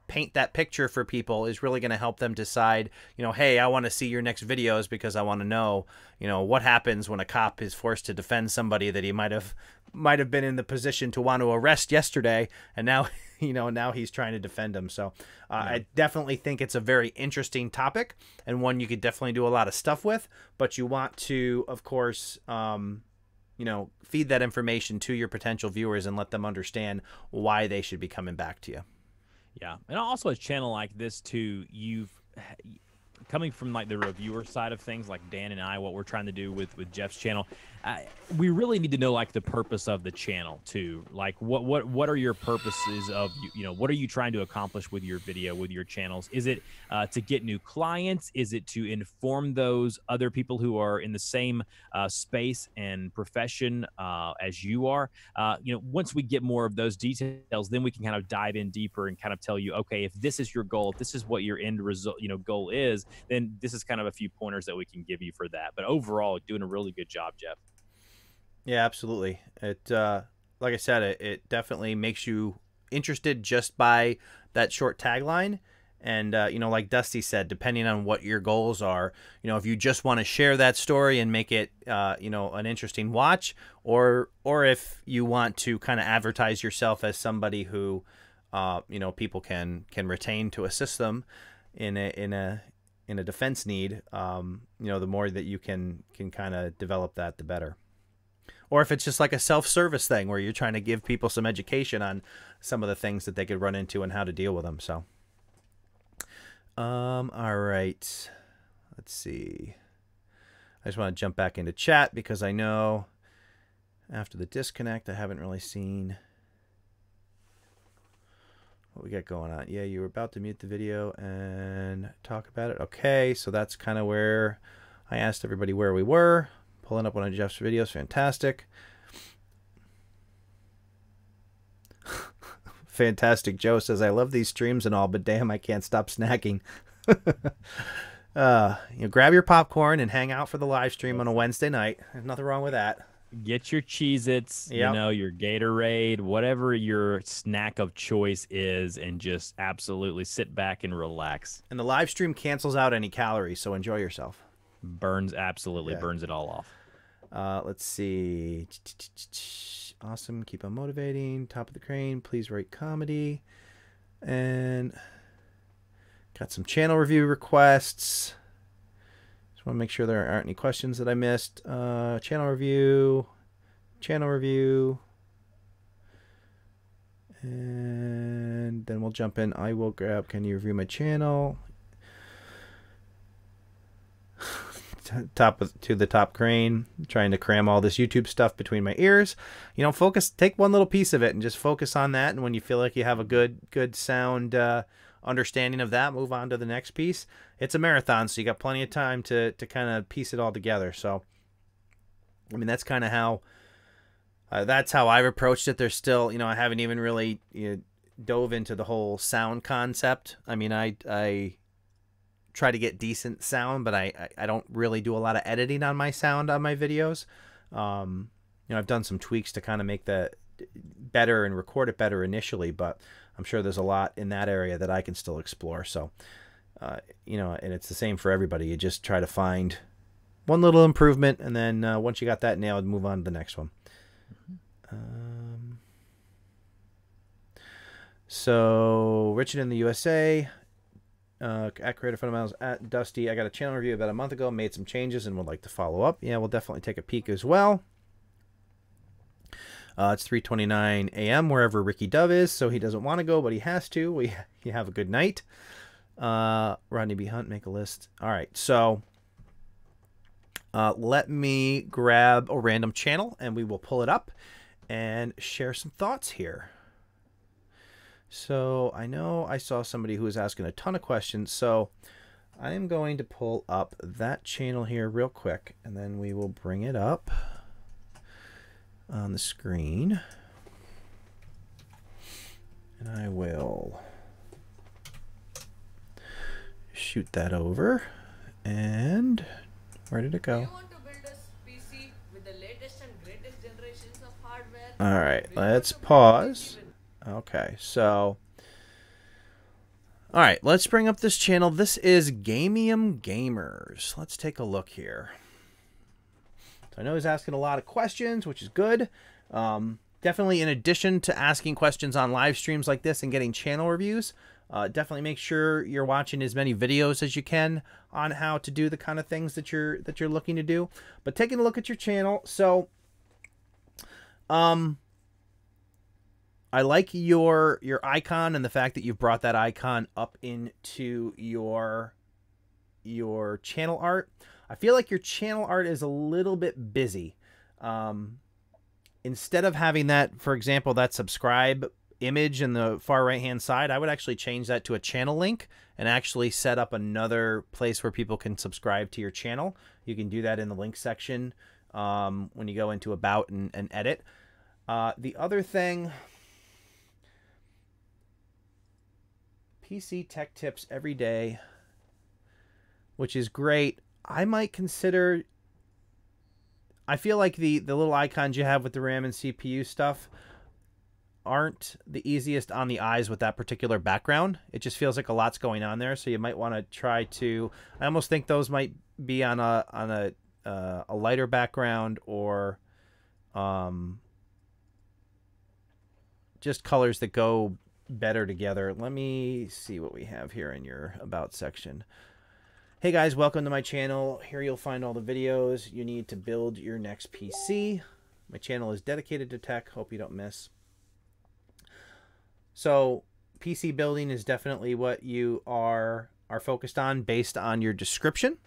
paint that picture for people is really going to help them decide, hey, I want to see your next videos because I want to know, what happens when a cop is forced to defend somebody that he might have been in the position to want to arrest yesterday, and now, now he's trying to defend him. So yeah. I definitely think it's a very interesting topic and one you could definitely do a lot of stuff with, but you want to, of course, feed that information to your potential viewers and let them understand why they should be coming back to you. Yeah, and also a channel like this too, coming from like the reviewer side of things, like Dan and I, what we're trying to do with Jeff's channel, we really need to know like the purpose of the channel too. Like what are your purposes of, what are you trying to accomplish with your video, with your channels? Is it to get new clients? Is it to inform those other people who are in the same space and profession as you are? Once we get more of those details, then we can kind of dive in deeper and kind of tell you, okay, if this is your goal, if this is what your end result, goal is, then this is kind of a few pointers that we can give you for that. But overall, doing a really good job, Jeff. Yeah, absolutely. It like I said, it definitely makes you interested just by that short tagline. And you know, like Dusty said, depending on what your goals are, you know, if you just want to share that story and make it you know, an interesting watch, or if you want to kind of advertise yourself as somebody who you know, people can retain to assist them in a defense need, you know, the more that you can kind of develop that, the better. Or if it's just like a self-service thing where you're trying to give people some education on some of the things that they could run into and how to deal with them. So, all right, let's see. I just want to jump back into chat because I know after the disconnect, I haven't really seen what we got going on. Yeah, you were about to mute the video and talk about it. Okay, so that's kind of where I asked everybody where we were. Pulling up one of Jeff's videos. Fantastic. Fantastic Joe says, I love these streams and all, but damn, I can't stop snacking. You know, grab your popcorn and hang out for the live stream on a Wednesday night. There's nothing wrong with that. Get your Cheez-Its, Yep. you know, your Gatorade, whatever your snack of choice is, and just absolutely sit back and relax. And the live stream cancels out any calories, so enjoy yourself. Burns, absolutely burns it all off. Let's see. Awesome. Keep on motivating. Top of the crane. Please write comedy. And got some channel review requests. Just want to make sure there aren't any questions that I missed. Channel review. Channel review. And then we'll jump in. I will grab, can you review my channel? To the top crane, trying to cram all this YouTube stuff between my ears. You know, focus, take one little piece of it and just focus on that. And when you feel like you have a good sound understanding of that, move on to the next piece. It's a marathon, so you got plenty of time to kind of piece it all together. So, I mean, that's kind of how that's how I've approached it. There's still, you know, I haven't even really dove into the whole sound concept. I mean, I try to get decent sound, but I don't really do a lot of editing on my sound on my videos. You know, I've done some tweaks to kind of make that better and record it better initially, but I'm sure there's a lot in that area that I can still explore. So, you know, and it's the same for everybody. You just try to find one little improvement, and then once you got that nailed, move on to the next one. So Richard in the USA, at Creative Fundamentals, at Dusty, I got a channel review about a month ago, made some changes and would like to follow up. Yeah, we'll definitely take a peek as well. It's 3:29 a.m. wherever Ricky Dove is, so he doesn't want to go, but he has to. You have a good night. Rodney B. Hunt, make a list. All right, so let me grab a random channel and we will pull it up and share some thoughts here. So I know I saw somebody who was asking a ton of questions, so I am going to pull up that channel here real quick, and then we will bring it up on the screen. And I will shoot that over. And where did it go? All right, let's pause. Okay, so all right, let's bring up this channel. This is Gamium Gamers. Let's take a look here. So I know he's asking a lot of questions, which is good. Definitely, in addition to asking questions on live streams like this and getting channel reviews, definitely make sure you're watching as many videos as you can on how to do the kind of things that you're looking to do. But taking a look at your channel, so I like your icon and the fact that you've brought that icon up into your channel art. I feel like your channel art is a little bit busy. Instead of having that, for example, that subscribe image in the far right hand side, I would actually change that to a channel link and actually set up another place where people can subscribe to your channel. You can do that in the link section when you go into about and edit. The other thing, PC tech tips every day, which is great. I might consider, I feel like the little icons you have with the RAM and CPU stuff aren't the easiest on the eyes with that particular background. It just feels like a lot's going on there, so you might want to try to. I almost think those might be on a lighter background, or just colors that go better together. Let me see what we have here in your about section. Hey guys, welcome to my channel. Here you'll find all the videos you need to build your next PC. My channel is dedicated to tech. Hope you don't miss. So PC building is definitely what you are focused on based on your description.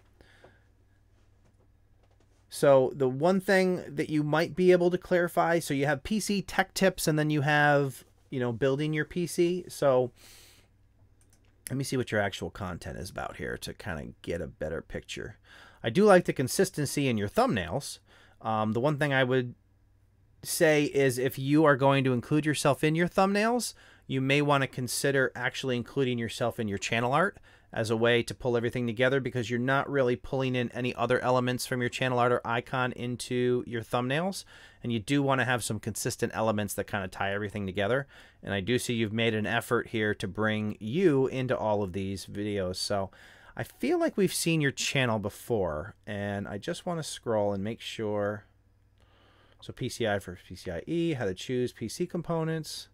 So the one thing that you might be able to clarify, so you have PC tech tips, and then you have, you know, building your PC. So let me see what your actual content is about here to kind of get a better picture. I do like the consistency in your thumbnails. The one thing I would say is if you are going to include yourself in your thumbnails, you may want to consider actually including yourself in your channel art as a way to pull everything together, because you're not really pulling in any other elements from your channel art or icon into your thumbnails. And you do want to have some consistent elements that kind of tie everything together. And I do see you've made an effort here to bring you into all of these videos. So I feel like we've seen your channel before, and I just want to scroll and make sure. So PCI for PCIe, how to choose PC components.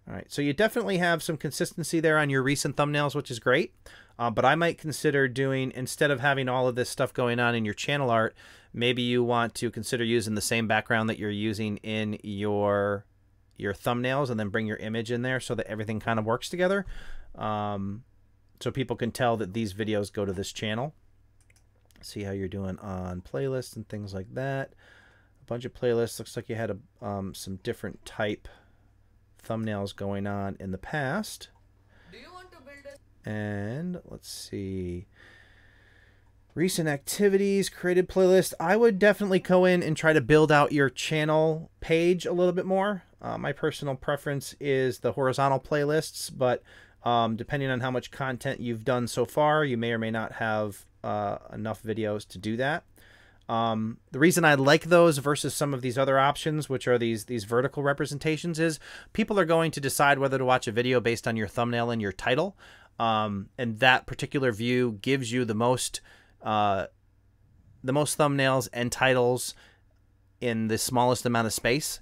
All right, so you definitely have some consistency there on your recent thumbnails, which is great. But I might consider doing, instead of having all of this stuff going on in your channel art, maybe you want to consider using the same background that you're using in your thumbnails, and then bring your image in there so that everything kind of works together. So people can tell that these videos go to this channel. See how you're doing on playlists and things like that. A bunch of playlists. Looks like you had some different type thumbnails going on in the past. Do you want to build a... And let's see, recent activities, created playlist. I would definitely go in and try to build out your channel page a little bit more. My personal preference is the horizontal playlists, but depending on how much content you've done so far, you may or may not have enough videos to do that. The reason I like those versus some of these other options, which are these vertical representations, is people are going to decide whether to watch a video based on your thumbnail and your title. And that particular view gives you the most thumbnails and titles in the smallest amount of space.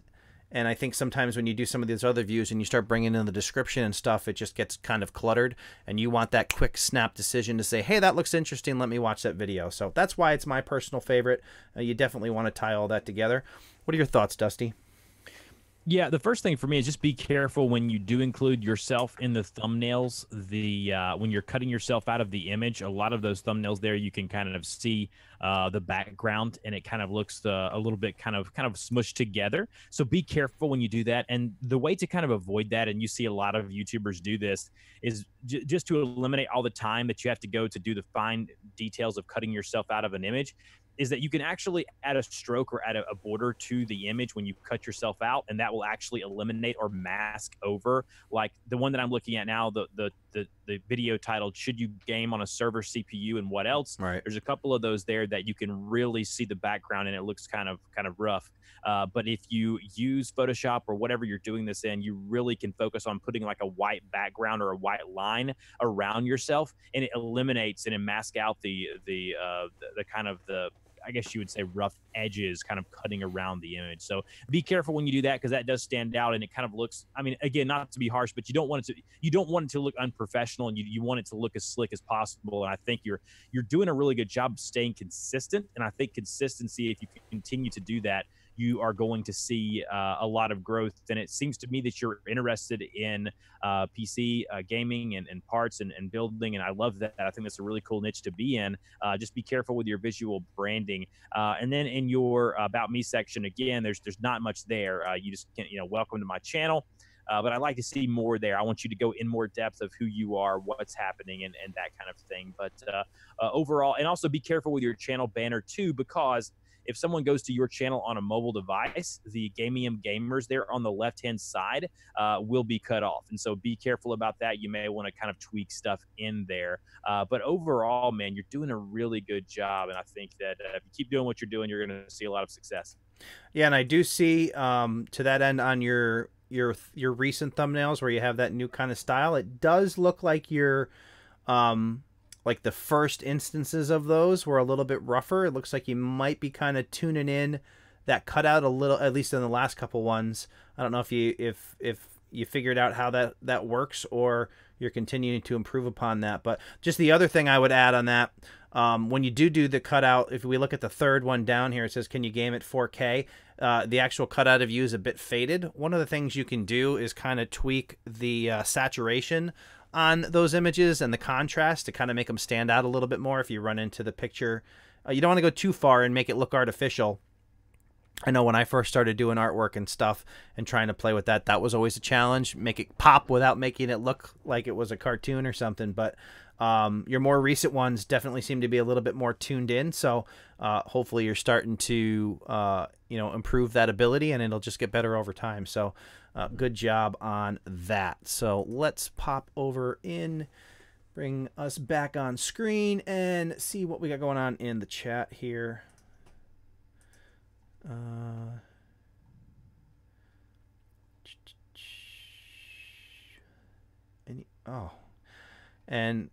And I think sometimes when you do some of these other views and you start bringing in the description and stuff, it just gets kind of cluttered, and you want that quick snap decision to say, hey, that looks interesting, let me watch that video. So that's why it's my personal favorite. You definitely want to tie all that together. What are your thoughts, Dusty? Yeah, the first thing for me is just be careful when you do include yourself in the thumbnails. When you're cutting yourself out of the image, a lot of those thumbnails there, you can kind of see the background, and it kind of looks a little bit kind of smushed together. So be careful when you do that. And the way to kind of avoid that, and you see a lot of YouTubers do this, is just to eliminate all the time that you have to go to do the fine details of cutting yourself out of an image, is that you can actually add a stroke or add a border to the image when you cut yourself out, and that will actually eliminate or mask over. Like the one that I'm looking at now, the video titled "Should You Game on a Server CPU and What Else?" Right. There's a couple of those there that you can really see the background, and it looks kind of rough. But if you use Photoshop or whatever you're doing this in, you really can focus on putting like a white background or a white line around yourself, and it eliminates and it masks out the kind of the, I guess you would say, rough edges kind of cutting around the image. So be careful when you do that, because that does stand out, and it kind of looks, I mean, again, not to be harsh, but you don't want it to look unprofessional, and you want it to look as slick as possible. And I think you're doing a really good job of staying consistent. And I think consistency, if you continue to do that, you are going to see a lot of growth. And it seems to me that you're interested in PC gaming and parts and building. And I love that. I think that's a really cool niche to be in. Just be careful with your visual branding. And then in your About Me section, again, there's not much there. You just can't, welcome to my channel. But I'd like to see more there. I want you to go in more depth of who you are, what's happening, and that kind of thing. But overall, and also be careful with your channel banner too, because if someone goes to your channel on a mobile device, the Gamium gamers there on the left-hand side will be cut off. And so be careful about that. You may want to kind of tweak stuff in there. But overall, man, you're doing a really good job. And I think that if you keep doing what you're doing, you're going to see a lot of success. Yeah, and I do see to that end on your recent thumbnails where you have that new kind of style, it does look like you're like the first instances of those were a little bit rougher. It looks like you might be kind of tuning in that cutout a little, at least in the last couple ones. I don't know if you figured out how that works or you're continuing to improve upon that. But just the other thing I would add on that, when you do the cutout, if we look at the third one down here, it says, can you game at 4K? The actual cutout of you is a bit faded. One of the things you can do is kind of tweak the saturation on those images and the contrast to kind of make them stand out a little bit more if you run into the picture. You don't want to go too far and make it look artificial. I know when I first started doing artwork and stuff and trying to play with that, that was always a challenge. Make it pop without making it look like it was a cartoon or something. But your more recent ones definitely seem to be a little bit more tuned in. So hopefully you're starting to improve that ability, and it'll just get better over time. So good job on that. So let's pop over in, bring us back on screen, and see what we got going on in the chat here. And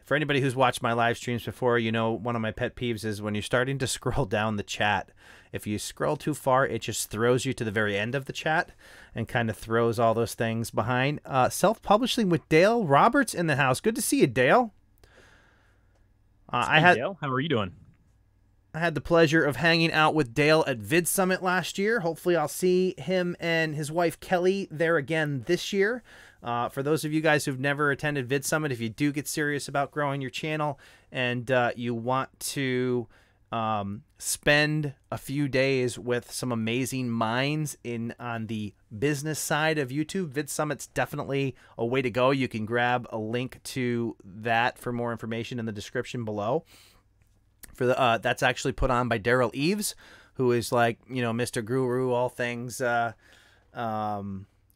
for anybody who's watched my live streams before, you know one of my pet peeves is when you're starting to scroll down the chat. If you scroll too far, it just throws you to the very end of the chat and kind of throws all those things behind. Self-publishing with Dale Roberts in the house. Good to see you, Dale. Dale, how are you doing? I had the pleasure of hanging out with Dale at Vid Summit last year. Hopefully I'll see him and his wife Kelly there again this year. For those of you guys who've never attended Vid Summit, if you do get serious about growing your channel and you want to spend a few days with some amazing minds on the business side of YouTube, Vid Summit's definitely a way to go. You can grab a link to that for more information in the description below. That's actually put on by Daryl Eves, who is like, Mr. Guru, all things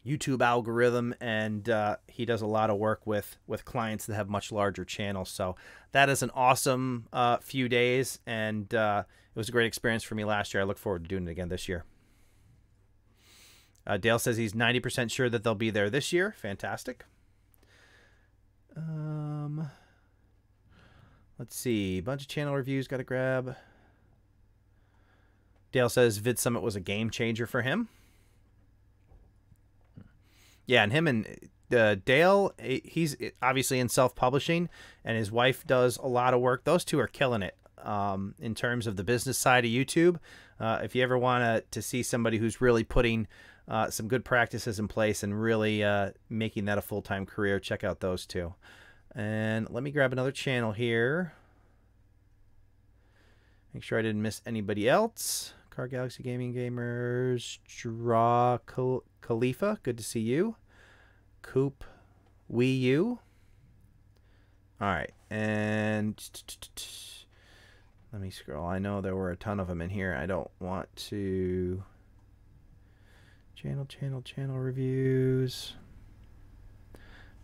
YouTube algorithm, and he does a lot of work with clients that have much larger channels. So that is an awesome few days, and it was a great experience for me last year. I look forward to doing it again this year. Dale says he's 90% sure that they'll be there this year. Fantastic. Let's see. Bunch of channel reviews got to grab. Dale says Vid Summit was a game changer for him. Yeah, and him and Dale, he's obviously in self-publishing, and his wife does a lot of work. Those two are killing it in terms of the business side of YouTube. If you ever want to see somebody who's really putting some good practices in place and really making that a full-time career, check out those two. And let me grab another channel here. Make sure I didn't miss anybody else. Car Galaxy Gaming Gamers. Draw Khalifa. Good to see you. Coop Wii U. All right. And let me scroll. I know there were a ton of them in here. I don't want to... Channel reviews.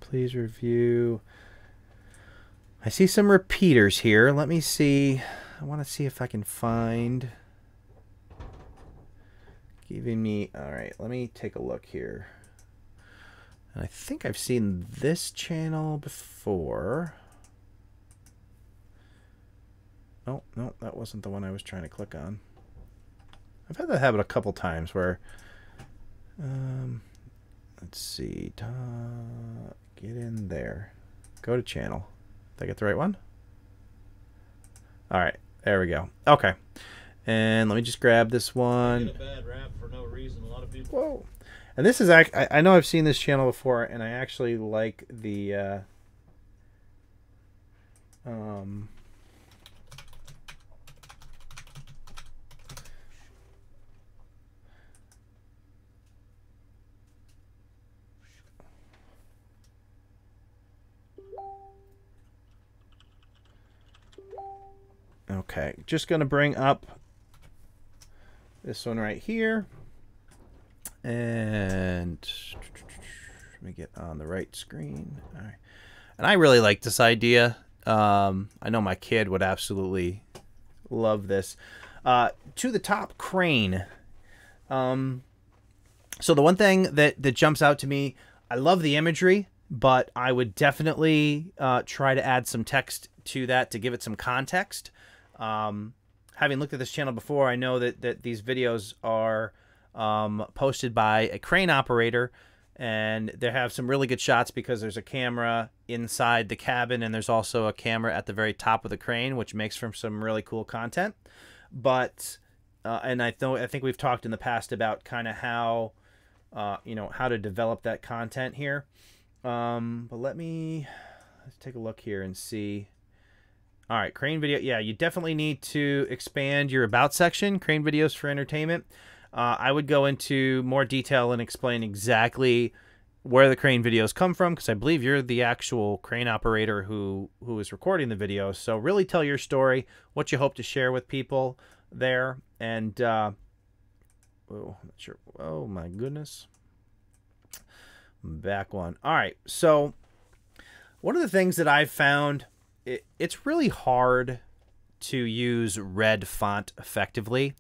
Please review... I see some repeaters here. Let me see. I want to see if I can find... Giving me... Alright, let me take a look here. And I think I've seen this channel before. Oh, no, that wasn't the one I was trying to click on. I've had that habit a couple times where... let's see. Get in there. Go to channel. Did I get the right one? All right, there we go. Okay, and let me just grab this one. Get a bad rap for no reason. A lot of people. Whoa! And this is I know I've seen this channel before, and I actually like the Okay, just going to bring up this one right here. And let me get on the right screen. All right. And I really like this idea. I know my kid would absolutely love this. To the top crane. So the one thing that jumps out to me, I love the imagery, but I would definitely try to add some text to that to give it some context. Having looked at this channel before, I know that these videos are posted by a crane operator, and they have some really good shots because there's a camera inside the cabin and there's also a camera at the very top of the crane, which makes for some really cool content. But and I think we've talked in the past about kind of how how to develop that content here. But let's take a look here and see. All right, crane video. Yeah, you definitely need to expand your about section, crane videos for entertainment. I would go into more detail and explain exactly where the crane videos come from, because I believe you're the actual crane operator who is recording the video. So really tell your story, what you hope to share with people there. And oh, not sure. Oh my goodness. Back one. All right. So one of the things that I've found, it's really hard to use red font effectively,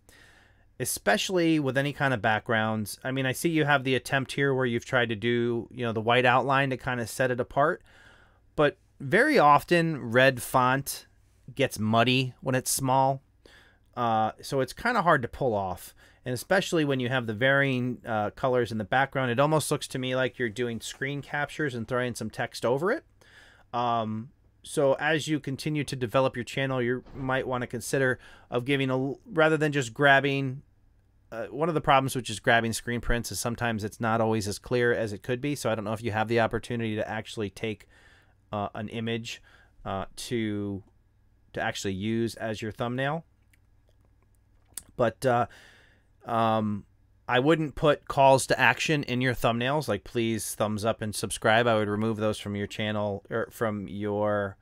especially with any kind of backgrounds. I mean, I see you have the attempt here where you've tried to do, the white outline to kind of set it apart. But very often red font gets muddy when it's small. So it's kind of hard to pull off. And especially when you have the varying colors in the background, it almost looks to me like you're doing screen captures and throwing some text over it. So as you continue to develop your channel, you might want to consider of giving rather than just grabbing. One of the problems with just grabbing screen prints is sometimes it's not always as clear as it could be. So I don't know if you have the opportunity to actually take an image to actually use as your thumbnail. But I wouldn't put calls to action in your thumbnails, like please thumbs up and subscribe. I would remove those from your channel or from your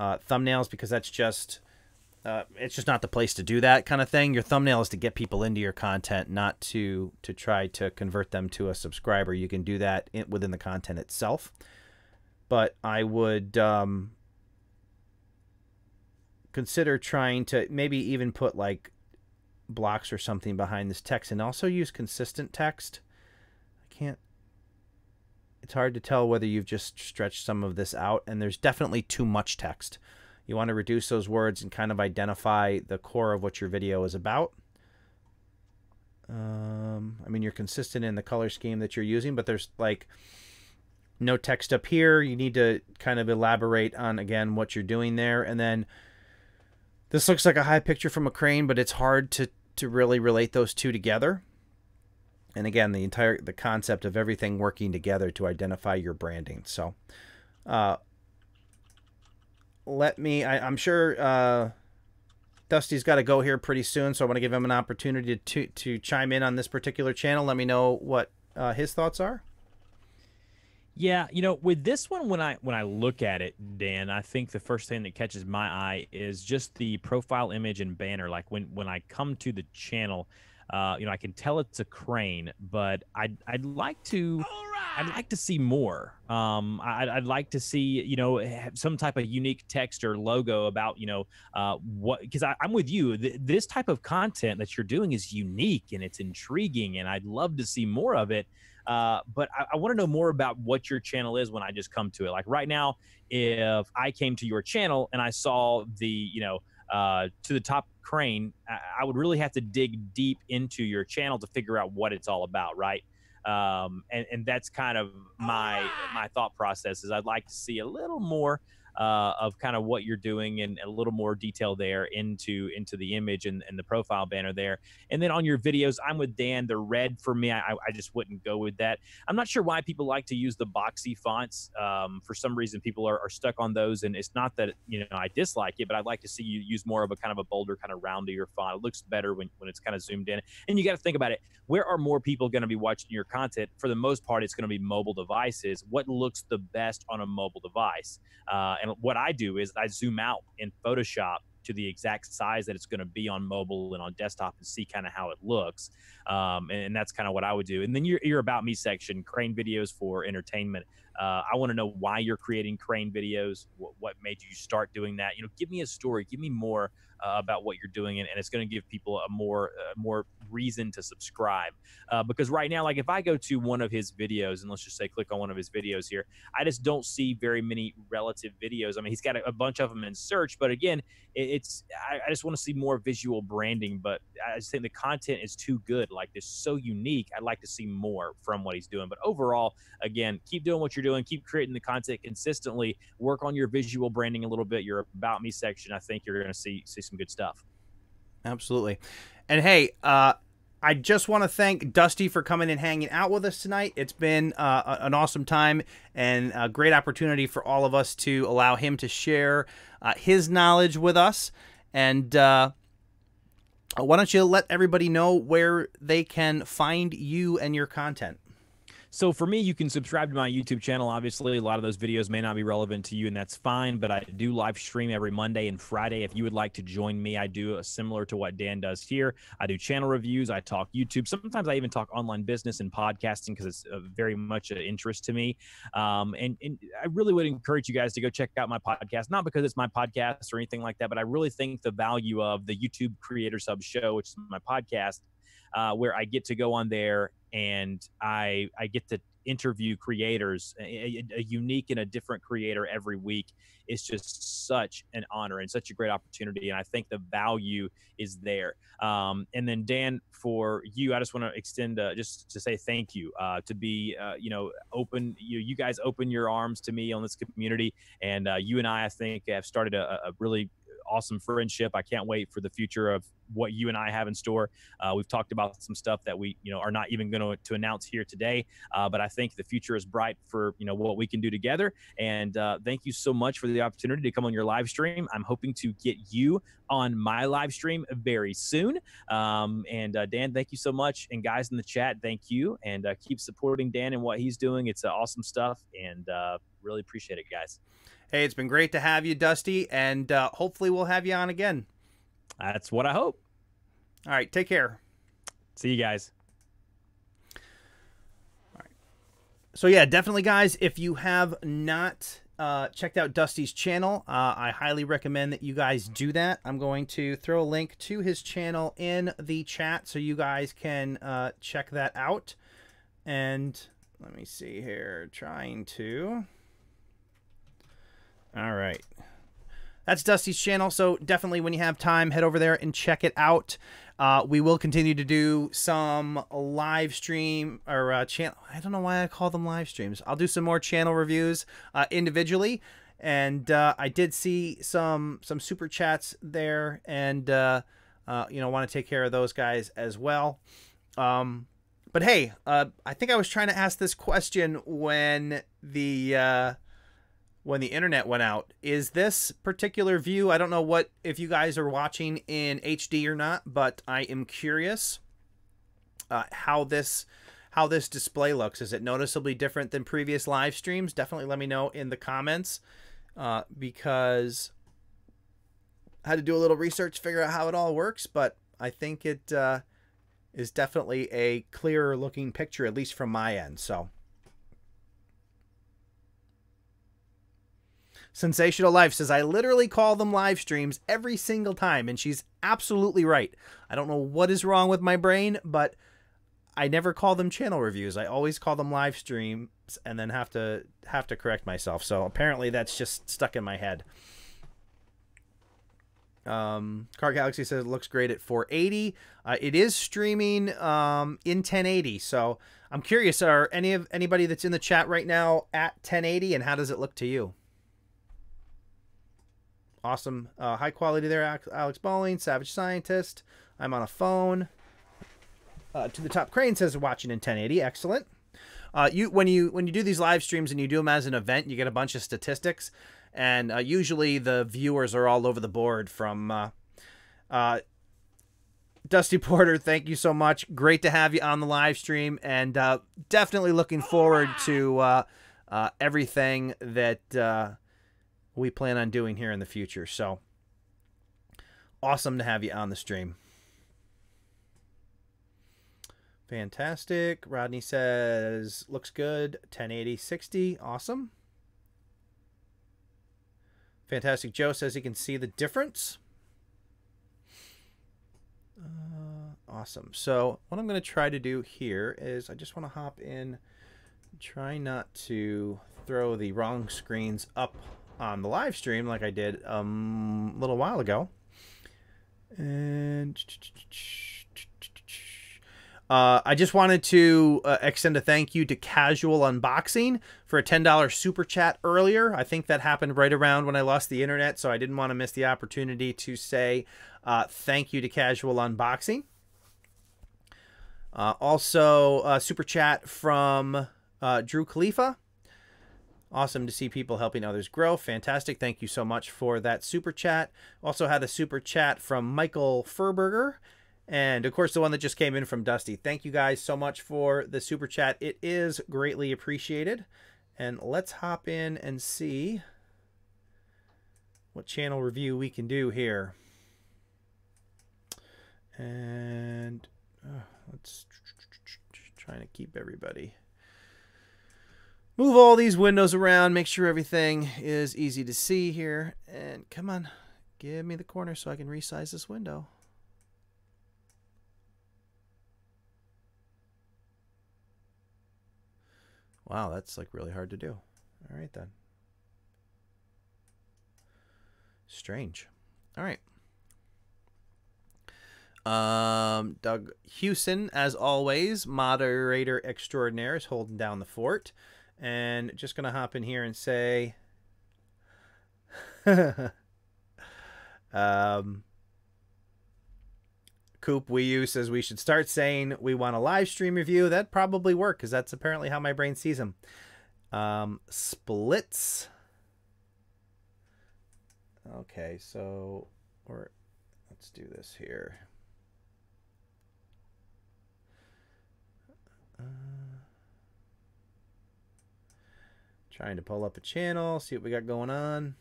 thumbnails, because that's just it's just not the place to do that kind of thing. Your thumbnail is to get people into your content, not to try to convert them to a subscriber. You can do that within the content itself. But I would consider trying to maybe even put like blocks or something behind this text, and also use consistent text. It's hard to tell whether you've just stretched some of this out, and there's definitely too much text. You want to reduce those words and kind of identify the core of what your video is about. I mean, you're consistent in the color scheme that you're using, but there's like no text up here. You need to kind of elaborate on, again, what you're doing there. And then this looks like a high picture from a crane, but it's hard to really relate those two together. And again, the concept of everything working together to identify your branding. So I'm sure Dusty's got to go here pretty soon, so I want to give him an opportunity to chime in on this particular channel. Let me know what his thoughts are. Yeah, with this one, when I look at it, Dan, I think the first thing that catches my eye is just the profile image and banner. Like when I come to the channel, I can tell it's a crane, but I'd like to see more. I'd like to see some type of unique text or logo about because I'm with you. This type of content that you're doing is unique and it's intriguing, and I'd love to see more of it. But I want to know more about what your channel is when I just come to it. Like right now, if I came to your channel and I saw the to the top crane, I would really have to dig deep into your channel to figure out what it's all about, right? And that's kind of my thought process. Is I'd like to see a little more of kind of what you're doing and a little more detail there into the image and the profile banner there. And then on your videos, I'm with Dan. They're red for me. I just wouldn't go with that. I'm not sure why people like to use the boxy fonts. For some reason, people are stuck on those, and it's not that I dislike it, but I'd like to see you use more of a kind of a bolder, kind of roundier font. It looks better when it's kind of zoomed in. And you got to think about it. Where are more people going to be watching your content? For the most part, it's going to be mobile devices. What looks the best on a mobile device? And what I do is I zoom out in Photoshop to the exact size that it's going to be on mobile and on desktop and see kind of how it looks. And that's kind of what I would do. And then your About Me section, crane videos for entertainment. I want to know why you're creating crane videos. What made you start doing that? Give me a story. Give me more about what you're doing, and it's going to give people a more reason to subscribe. Because right now, like if I go to one of his videos, and let's just say click on one of his videos here, I just don't see very many relative videos. I mean, he's got a bunch of them in search, but again, I just want to see more visual branding. But I just think the content is too good. Like, it's so unique. I'd like to see more from what he's doing. But overall, again, keep doing what you're doing. Keep creating the content consistently. Work on your visual branding a little bit. Your About Me section, I think you're going to see some good stuff. Absolutely. And hey, I just want to thank Dusty for coming and hanging out with us tonight. It's been an awesome time and a great opportunity for all of us to allow him to share his knowledge with us. And why don't you let everybody know where they can find you and your content? So for me, you can subscribe to my YouTube channel. Obviously, a lot of those videos may not be relevant to you, and that's fine, but I do live stream every Monday and Friday. If you would like to join me, I do similar to what Dan does here. I do channel reviews. I talk YouTube. Sometimes I even talk online business and podcasting because it's very much an interest to me. And I really would encourage you guys to go check out my podcast, not because it's my podcast or anything like that, but I really think the value of the YouTube Creators Hub show, which is my podcast, where I get to go on there and I get to interview creators, a unique and a different creator every week. It's just such an honor and such a great opportunity. And I think the value is there. And then Dan, for you, I just want to extend just to say thank you to be, open. You guys open your arms to me on this community. And you and I think, have started a really awesome friendship. I can't wait for the future of what you and I have in store. We've talked about some stuff that we, are not even going to announce here today. But I think the future is bright for, what we can do together. And thank you so much for the opportunity to come on your live stream. I'm hoping to get you on my live stream very soon. And Dan, thank you so much. And guys in the chat, thank you. And keep supporting Dan and what he's doing. It's awesome stuff. And really appreciate it, guys. Hey, it's been great to have you, Dusty, and hopefully we'll have you on again. That's what I hope. All right, take care. See you guys. All right. So yeah, definitely, guys, if you have not checked out Dusty's channel, I highly recommend that you guys do that. I'm going to throw a link to his channel in the chat so you guys can check that out. And let me see here, trying to... All right. That's Dusty's channel, so definitely when you have time, head over there and check it out. We will continue to do some live stream or channel. I don't know why I call them live streams. I'll do some more channel reviews individually. And I did see some super chats there, and want to take care of those guys as well. But hey, I think I was trying to ask this question when the internet went out. Is this particular view, I don't know if you guys are watching in HD or not, but I am curious how this display looks. Is it noticeably different than previous live streams? Definitely let me know in the comments, because I had to do a little research to figure out how it all works, but I think it is definitely a clearer looking picture, at least from my end. So Sensational Life says, I literally call them live streams every single time, and she's absolutely right. I don't know what is wrong with my brain, but I never call them channel reviews. I always call them live streams and then have to correct myself. So apparently that's just stuck in my head. Car Galaxy says it looks great at 480. It is streaming in 1080. So I'm curious, are anybody that's in the chat right now at 1080, and how does it look to you? Awesome. High quality there, Alex Bowling, Savage Scientist. I'm on a phone. To the Top Crane says watching in 1080. Excellent. When you do these live streams and you do them as an event, you get a bunch of statistics, and usually the viewers are all over the board. From Dusty Porter, thank you so much. Great to have you on the live stream, and definitely looking forward to everything that we plan on doing here in the future. So awesome to have you on the stream. Fantastic. Rodney says, looks good. 1080, 60. Awesome. Fantastic. Joe says he can see the difference. Awesome. So what I'm going to try to do here is I just want to hop in, try not to throw the wrong screens up on the live stream like I did a little while ago. And I just wanted to extend a thank you to Casual Unboxing for a $10 super chat earlier. I think that happened right around when I lost the internet, so I didn't want to miss the opportunity to say thank you to Casual Unboxing. Also, super chat from Drew Khalifa. Awesome to see people helping others grow. Fantastic. Thank you so much for that super chat. Also had a super chat from Michael Furberger. And, of course, the one that just came in from Dusty. Thank you guys so much for the super chat. It is greatly appreciated. And let's hop in and see what channel review we can do here. And let's try to keep everybody. Move all these windows around. Make sure everything is easy to see here. And come on, give me the corner so I can resize this window. Wow, that's like really hard to do. All right, then. Strange. All right. Doug Hewson, as always, moderator extraordinaire, is holding down the fort. And just going to hop in here and say... Coop Wii U says we should start saying we want a live stream review. That'd probably work because that's apparently how my brain sees them. Splits. Okay, so let's do this here. Trying to pull up a channel, see what we got going on.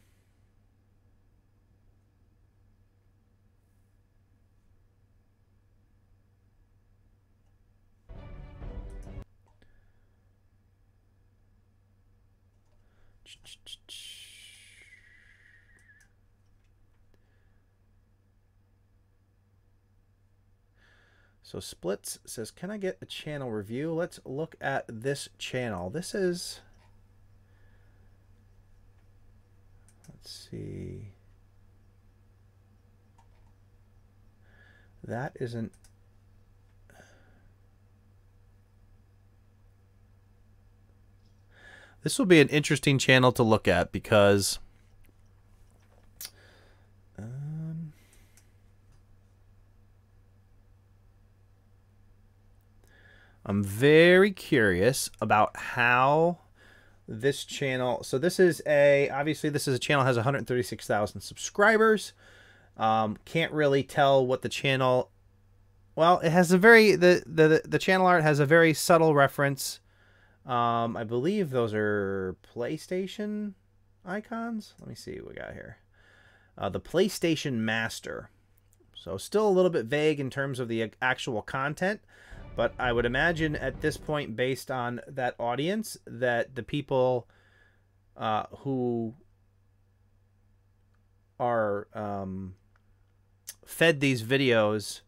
So Splits says, can I get a channel review? Let's look at this channel. This is, let's see. That isn't, this will be an interesting channel to look at because I'm very curious about how this channel, so this is obviously this is a channel that has 136,000 subscribers. Can't really tell what the channel, well, it has a very, the channel art has a very subtle reference. I believe those are PlayStation icons. Let me see what we got here. The PlayStation Master. So still a little bit vague in terms of the actual content, but I would imagine at this point, based on that audience, that the people who are fed these videos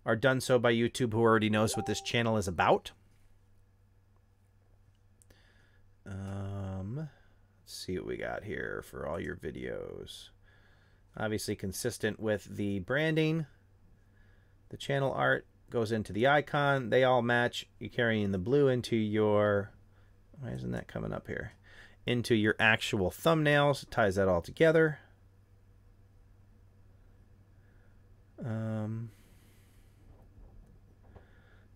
are done so by YouTube, who already knows what this channel is about. Let's see what we got here for all your videos. Obviously consistent with the branding. The channel art goes into the icon. They all match. You're carrying the blue into your... Why isn't that coming up here? Into your actual thumbnails. It ties that all together.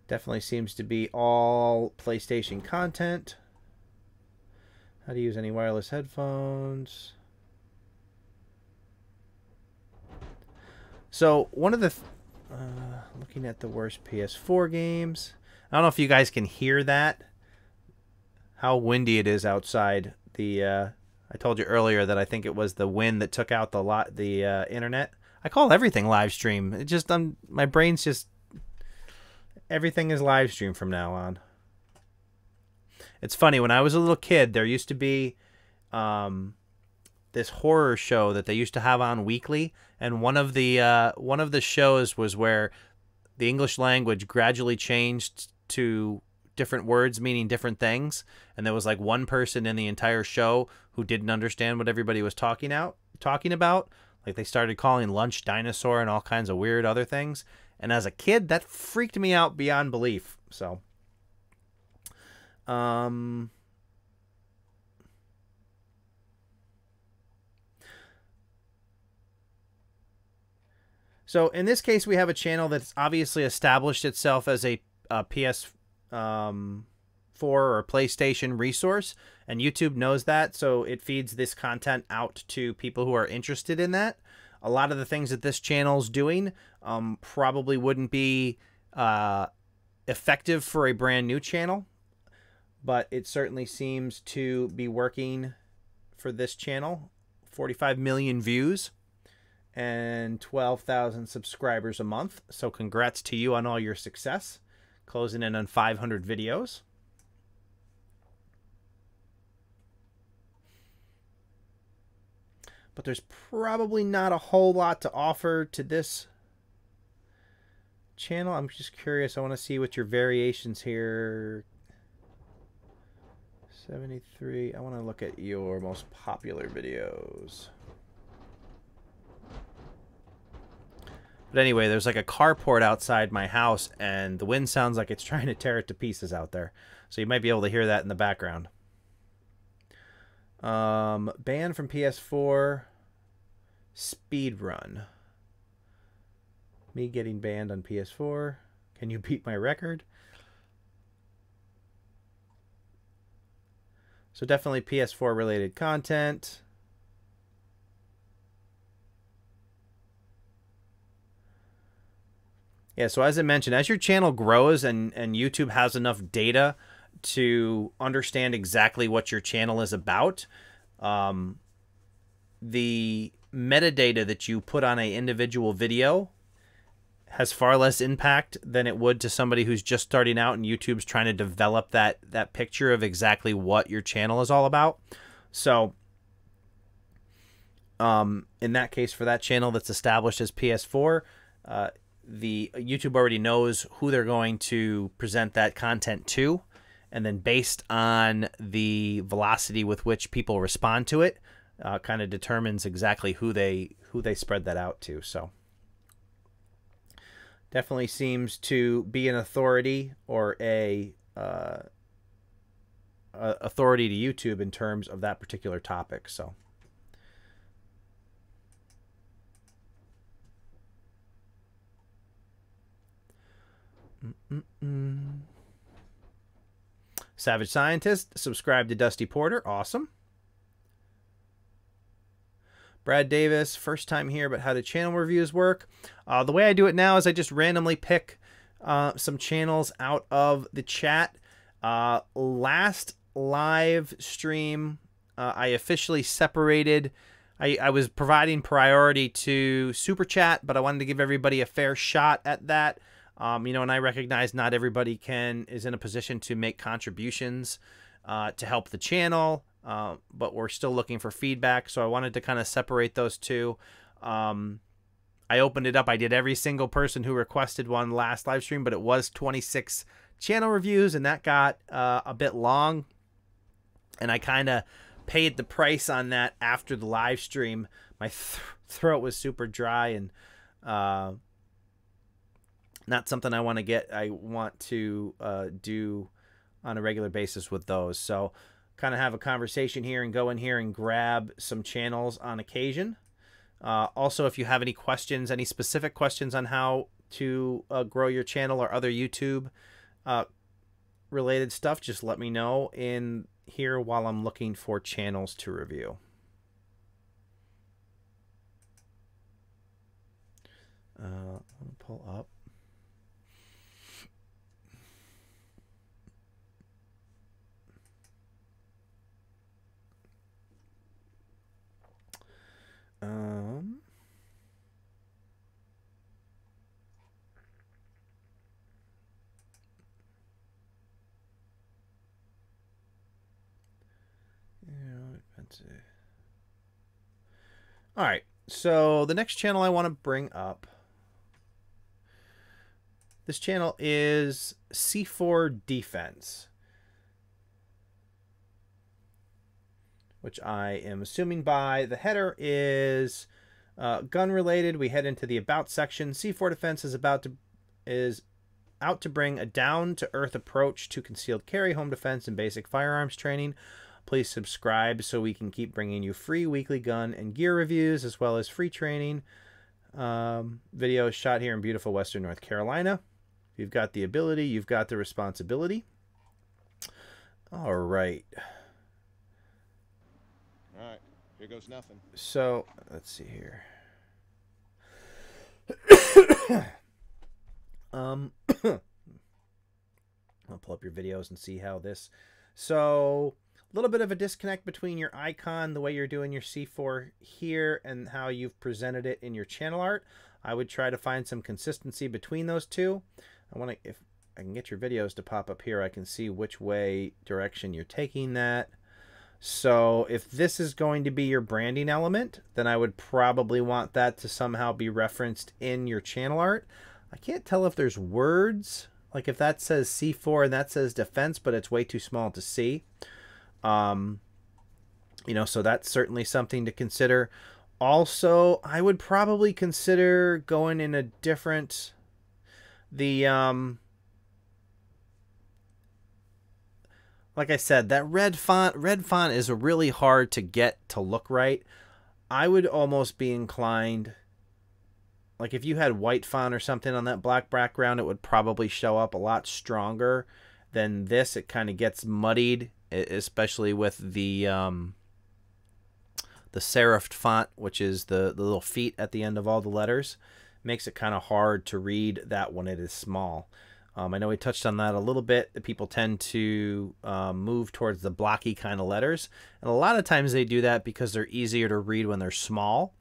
Definitely seems to be all PlayStation content. How to use any wireless headphones. So one of the looking at the worst PS4 games. I don't know if you guys can hear that. How windy it is outside. I told you earlier that I think it was the wind that took out the internet. I call everything live stream. It just my brain's just everything is live stream from now on. It's funny, when I was a little kid, there used to be this horror show that they used to have on weekly, and one of the shows was where the English language gradually changed to different words meaning different things, and there was like one person in the entire show who didn't understand what everybody was talking about. Like they started calling lunch dinosaur and all kinds of weird other things, and as a kid that freaked me out beyond belief. So so in this case, we have a channel that's obviously established itself as a PS4 or PlayStation resource, and YouTube knows that, so it feeds this content out to people who are interested in that. A lot of the things that this channel's doing probably wouldn't be effective for a brand new channel, but it certainly seems to be working for this channel. 45 million views and 12,000 subscribers a month. So congrats to you on all your success. Closing in on 500 videos. But there's probably not a whole lot to offer to this channel. I'm just curious. I want to see what your variations here. 73. I want to look at your most popular videos. But anyway, there's like a carport outside my house, and the wind sounds like it's trying to tear it to pieces out there. So you might be able to hear that in the background. Banned from PS4. Speedrun. Me getting banned on PS4. Can you beat my record? So definitely PS4 related content. Yeah, so as I mentioned, as your channel grows and YouTube has enough data to understand exactly what your channel is about, the metadata that you put on an individual video has far less impact than it would to somebody who's just starting out and YouTube's trying to develop that picture of exactly what your channel is all about. So in that case, for that channel that's established as PS4, the YouTube already knows who they're going to present that content to, and then based on the velocity with which people respond to it, kind of determines exactly who they spread that out to. So definitely seems to be an authority or a authority to YouTube in terms of that particular topic. So. Savage Scientist, subscribe to Dusty Porter. Awesome. Brad Davis, first time here, but how do channel reviews work? The way I do it now is I just randomly pick some channels out of the chat. Last live stream, I officially separated. I was providing priority to Super Chat, but I wanted to give everybody a fair shot at that. You know, and I recognize not everybody is in a position to make contributions to help the channel, but we're still looking for feedback. So I wanted to kind of separate those two. I opened it up. I did every single person who requested one last live stream, but it was 26 channel reviews, and that got a bit long. And I kind of paid the price on that after the live stream. My throat was super dry and not something I want to do on a regular basis with those. So kind of have a conversation here and go in here and grab some channels on occasion. Also, if you have any questions, any specific questions on how to grow your channel or other YouTube related stuff, just let me know in here while I'm looking for channels to review. Let me pull up. All right, so the next channel I want to bring up, this channel is C4 Defense, which I am assuming by the header is gun related. We head into the about section. C4 Defense is out to bring a down-to-earth approach to concealed carry, home defense, and basic firearms training. Please subscribe so we can keep bringing you free weekly gun and gear reviews, as well as free training videos shot here in beautiful Western North Carolina. If you've got the ability, you've got the responsibility. All right. All right, here goes nothing. So, let's see here. I'll pull up your videos and see how this. So, a little bit of a disconnect between your icon, the way you're doing your C4 here, and how you've presented it in your channel art. I would try to find some consistency between those two. If I can get your videos to pop up here, I can see which direction you're taking that. So if this is going to be your branding element, then I would probably want that to somehow be referenced in your channel art. I can't tell if there's words, like if that says C4 and that says defense, but it's way too small to see. You know, so that's certainly something to consider. Also, I would probably consider going in a different, like I said, that red font is really hard to get to look right. I would almost be inclined, like if you had white font or something on that black background, it would probably show up a lot stronger than this. It kind of gets muddied, especially with the serifed font, which is the little feet at the end of all the letters. Makes it kind of hard to read that when it is small. I know we touched on that a little bit. The people tend to move towards the blocky kind of letters. And a lot of times they do that because they're easier to read when they're small.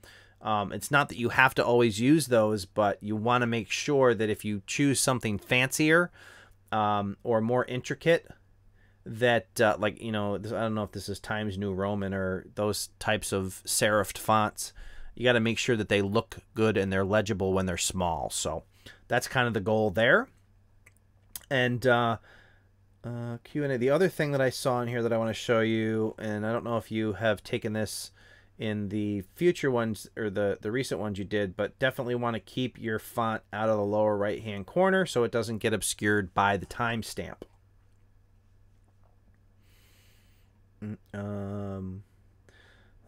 It's not that you have to always use those, but you want to make sure that if you choose something fancier or more intricate, that like, you know, I don't know if this is Times New Roman or those types of serifed fonts. You got to make sure that they look good and they're legible when they're small. So that's kind of the goal there. And Q&A, the other thing that I saw in here that I want to show you, and I don't know if you have taken this in the future ones or the recent ones you did, but definitely want to keep your font out of the lower right hand corner so it doesn't get obscured by the timestamp.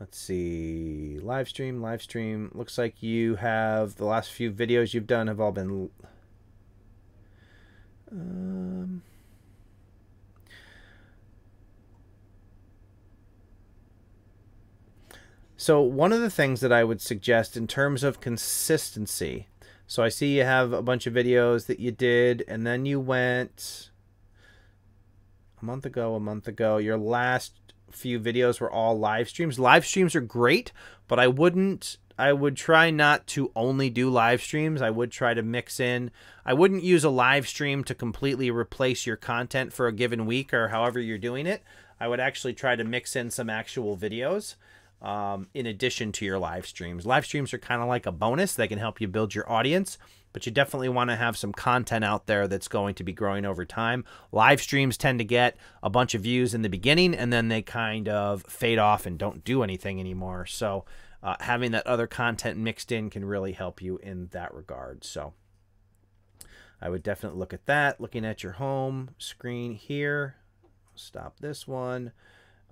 Let's see, Livestream. Looks like you have, the last few videos you've done have all been so one of the things that I would suggest in terms of consistency, so I see you have a bunch of videos that you did, and then you went a month ago, your last few videos were all live streams. Live streams are great, but I would try not to only do live streams. I would try to mix in. I wouldn't use a live stream to completely replace your content for a given week or however you're doing it. I would actually try to mix in some actual videos in addition to your live streams. Live streams are kind of like a bonus. They can help you build your audience, but you definitely want to have some content out there that's going to be growing over time. Live streams tend to get a bunch of views in the beginning, and then they kind of fade off and don't do anything anymore. So having that other content mixed in can really help you in that regard. So I would definitely look at that. Looking at your home screen here, stop this one.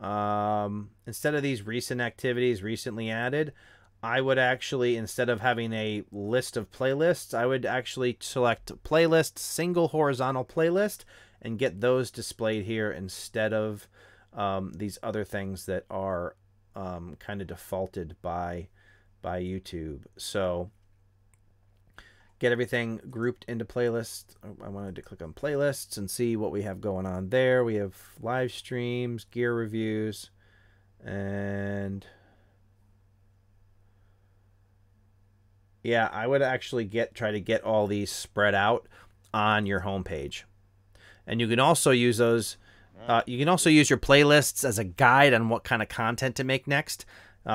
Instead of these recent activities recently added, I would actually, instead of having a list of playlists, I would actually select playlist, single horizontal playlist, and get those displayed here instead of these other things that are kind of defaulted by YouTube. So get everything grouped into playlists. I wanted to click on playlists and see what we have going on there. We have live streams, gear reviews, and yeah, I would actually try to get all these spread out on your homepage. And you can also use those You can also use your playlists as a guide on what kind of content to make next.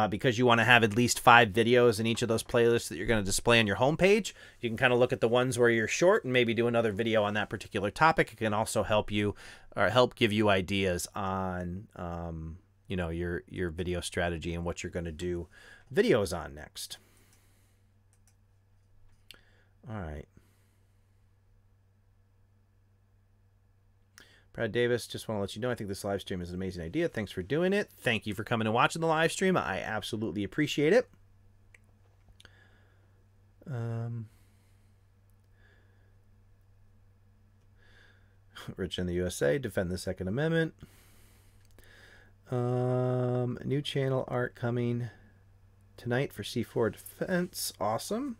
Because you want to have at least 5 videos in each of those playlists that you're going to display on your homepage. You can kind of look at the ones where you're short and maybe do another video on that particular topic. It can also help you or help give you ideas on, you know, your video strategy and what you're going to do videos on next. All right. Brad Davis, just want to let you know, I think this live stream is an amazing idea. Thanks for doing it. Thank you for coming and watching the live stream. I absolutely appreciate it. Rich in the USA, defend the Second Amendment. New channel art coming tonight for C4 Defense. Awesome.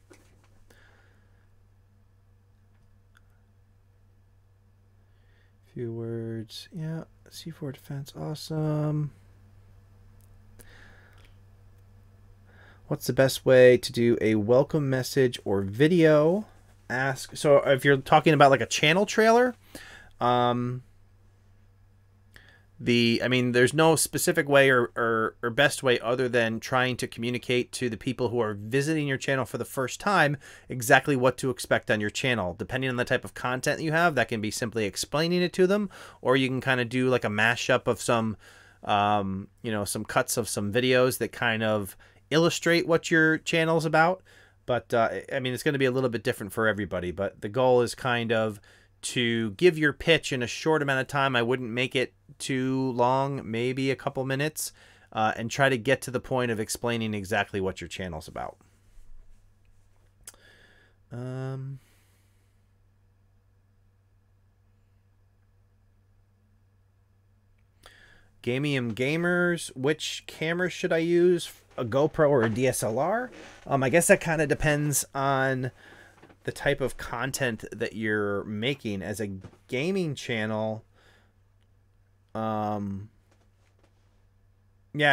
Few words. Yeah. C4 Defense. Awesome. What's the best way to do a welcome message or video? Ask. So if you're talking about like a channel trailer, I mean, there's no specific way or best way other than trying to communicate to the people who are visiting your channel for the first time exactly what to expect on your channel. Depending on the type of content you have, that can be simply explaining it to them, or you can kind of do like a mashup of some, you know, some cuts of some videos that kind of illustrate what your channel's about. But, I mean, it's going to be a little bit different for everybody, but the goal is kind of to give your pitch in a short amount of time. I wouldn't make it too long, maybe a couple minutes, and try to get to the point of explaining exactly what your channel's about. Gamium Gamers, which camera should I use? A GoPro or a DSLR? I guess that kind of depends on the type of content that you're making. As a gaming channel, yeah,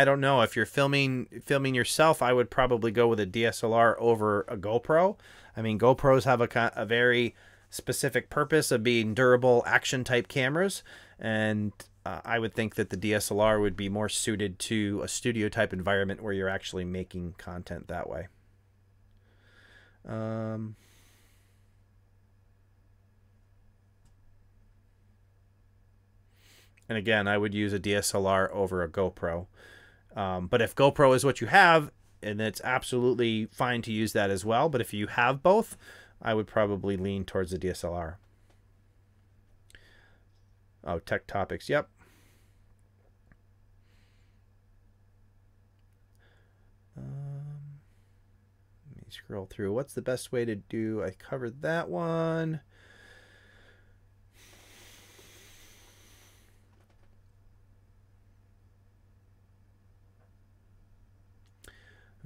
I don't know. If you're filming yourself, I would probably go with a DSLR over a GoPro. I mean, GoPros have a very specific purpose of being durable action type cameras, and I would think that the DSLR would be more suited to a studio type environment where you're actually making content that way. And again, I would use a DSLR over a GoPro. But if GoPro is what you have, and it's absolutely fine to use that as well. But if you have both, I would probably lean towards the DSLR. Oh, Tech Topics. Yep. Let me scroll through. What's the best way to do? I covered that one.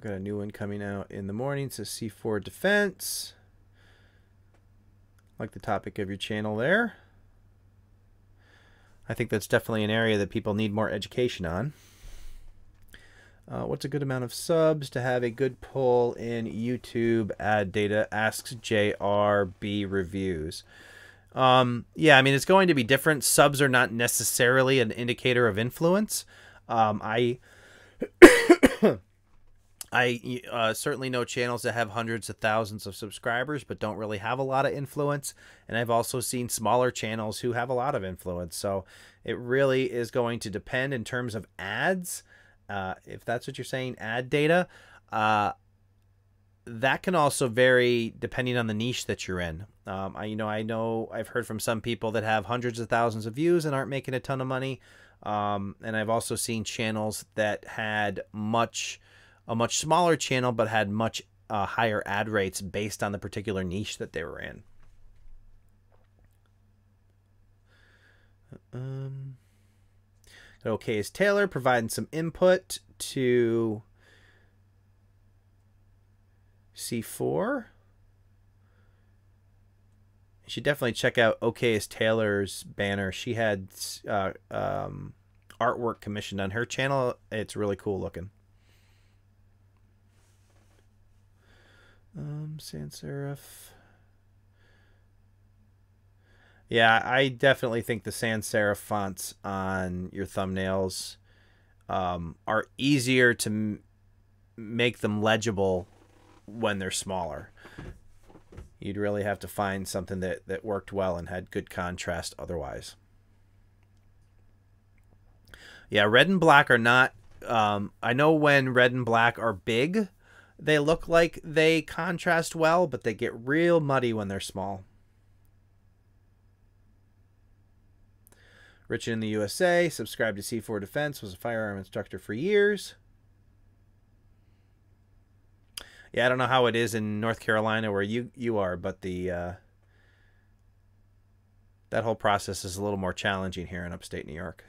Got a new one coming out in the morning. It says C4 Defense. Like the topic of your channel there. I think that's definitely an area that people need more education on. What's a good amount of subs to have a good pull in YouTube ad data? Asks JRB Reviews. Yeah, I mean, it's going to be different. Subs are not necessarily an indicator of influence. I certainly know channels that have hundreds of thousands of subscribers but don't really have a lot of influence. And I've also seen smaller channels who have a lot of influence. So it really is going to depend in terms of ads. If that's what you're saying, ad data, that can also vary depending on the niche that you're in. I know I've heard from some people that have hundreds of thousands of views and aren't making a ton of money. And I've also seen channels that had a much smaller channel but had much higher ad rates based on the particular niche that they were in. Okay, is Taylor providing some input to C4? You should definitely check out OK is Taylor's banner. She had artwork commissioned on her channel. It's really cool looking. Sans serif. Yeah, I definitely think the sans serif fonts on your thumbnails are easier to make them legible when they're smaller. You'd really have to find something that worked well and had good contrast otherwise. Yeah, red and black are not... I know when red and black are big, they look like they contrast well, but they get real muddy when they're small. Richard in the USA, subscribed to C4 Defense, was a firearm instructor for years. Yeah, I don't know how it is in North Carolina where you are, but the that whole process is a little more challenging here in upstate New York.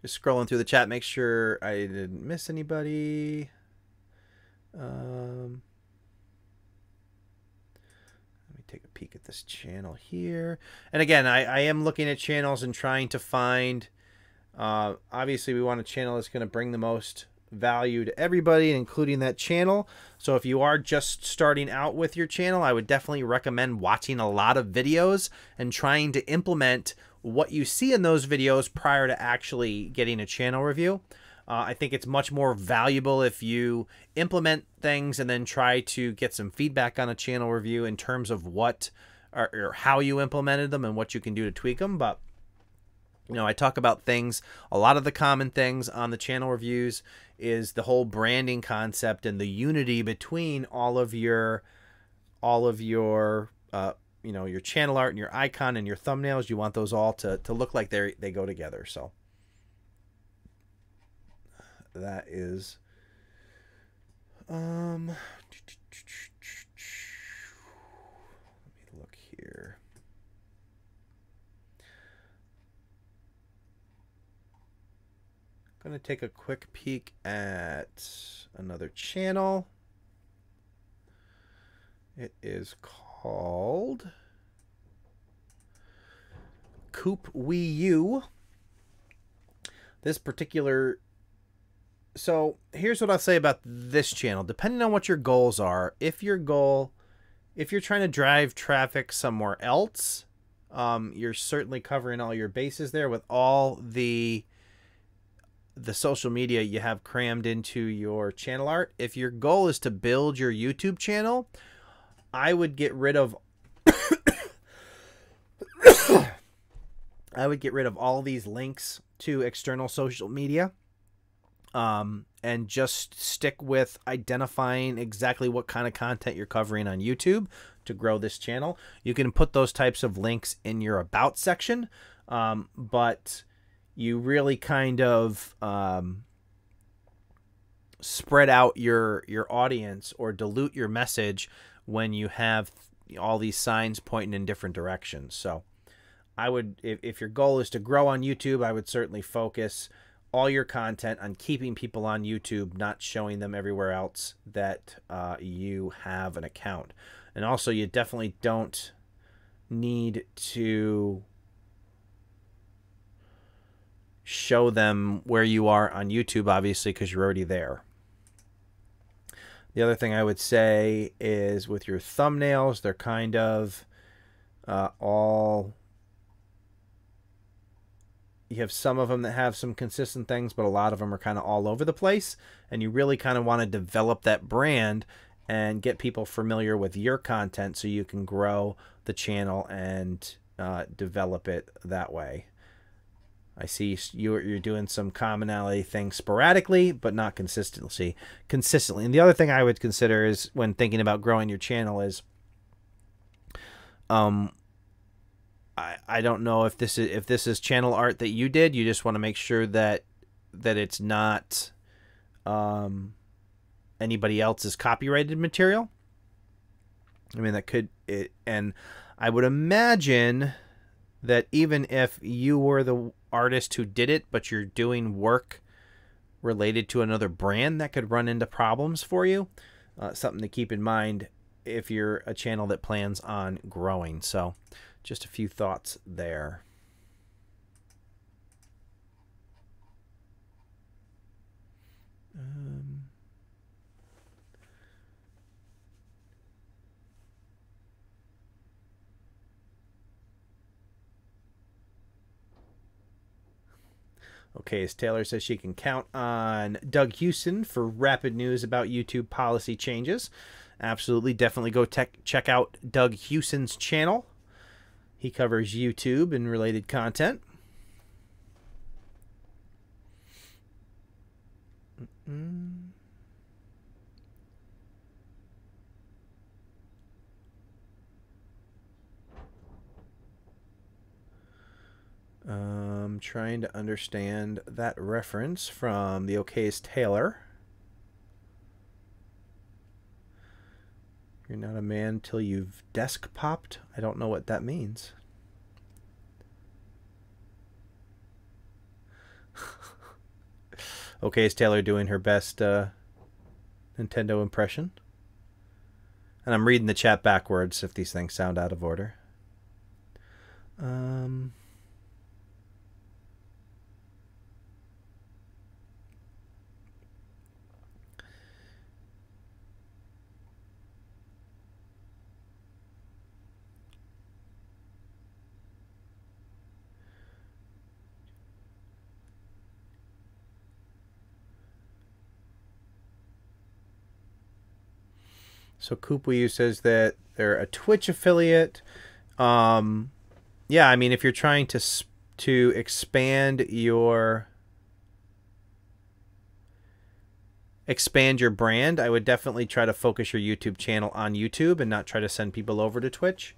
Just scrolling through the chat, make sure I didn't miss anybody. Let me take a peek at this channel here. And again, I am looking at channels and trying to find... obviously, we want a channel that's going to bring the most value to everybody, including that channel. So if you are just starting out with your channel, I would definitely recommend watching a lot of videos and trying to implement what you see in those videos prior to actually getting a channel review. I think it's much more valuable if you implement things and then try to get some feedback on a channel review in terms of what or how you implemented them and what you can do to tweak them. But you know, I talk about things, a lot of the common things on the channel reviews is the whole branding concept and the unity between all of your you know, your channel art and your icon and your thumbnails. You want those all to look like they go together. So that is let me look here. Going to take a quick peek at another channel. It is called Coop Wii U. This particular... So here's what I'll say about this channel. Depending on what your goals are, if you're trying to drive traffic somewhere else, you're certainly covering all your bases there with all the social media you have crammed into your channel art. If your goal is to build your YouTube channel, I would get rid of all these links to external social media, and just stick with identifying exactly what kind of content you're covering on YouTube to grow this channel. You can put those types of links in your About section, but you really kind of spread out your audience or dilute your message when you have all these signs pointing in different directions. So I would, if your goal is to grow on YouTube, I would certainly focus all your content on keeping people on YouTube, not showing them everywhere else that you have an account. And also, you definitely don't need to show them where you are on YouTube, obviously, because you're already there. The other thing I would say is with your thumbnails, they're kind of all... You have some of them that have some consistent things, but a lot of them are kind of all over the place. And you really kind of want to develop that brand and get people familiar with your content so you can grow the channel and develop it that way. I see you're doing some commonality things sporadically, but not consistently. And the other thing I would consider is when thinking about growing your channel is, I don't know if this is channel art that you did. You just want to make sure that it's not anybody else's copyrighted material. I mean, that could and I would imagine that even if you were the artist who did it, but you're doing work related to another brand, that could run into problems for you. Something to keep in mind if you're a channel that plans on growing. So just a few thoughts there. Okay, as Taylor says she can count on Doug Houston for rapid news about YouTube policy changes. Absolutely, definitely go check out Doug Houston's channel. He covers YouTube and related content. Trying to understand that reference from the OK's Taylor. You're not a man till you've desk popped. I don't know what that means. OK's Taylor doing her best Nintendo impression. And I'm reading the chat backwards if these things sound out of order. So Koopu says that they're a Twitch affiliate. Yeah, I mean, if you're trying to expand your brand, I would definitely try to focus your YouTube channel on YouTube and not try to send people over to Twitch.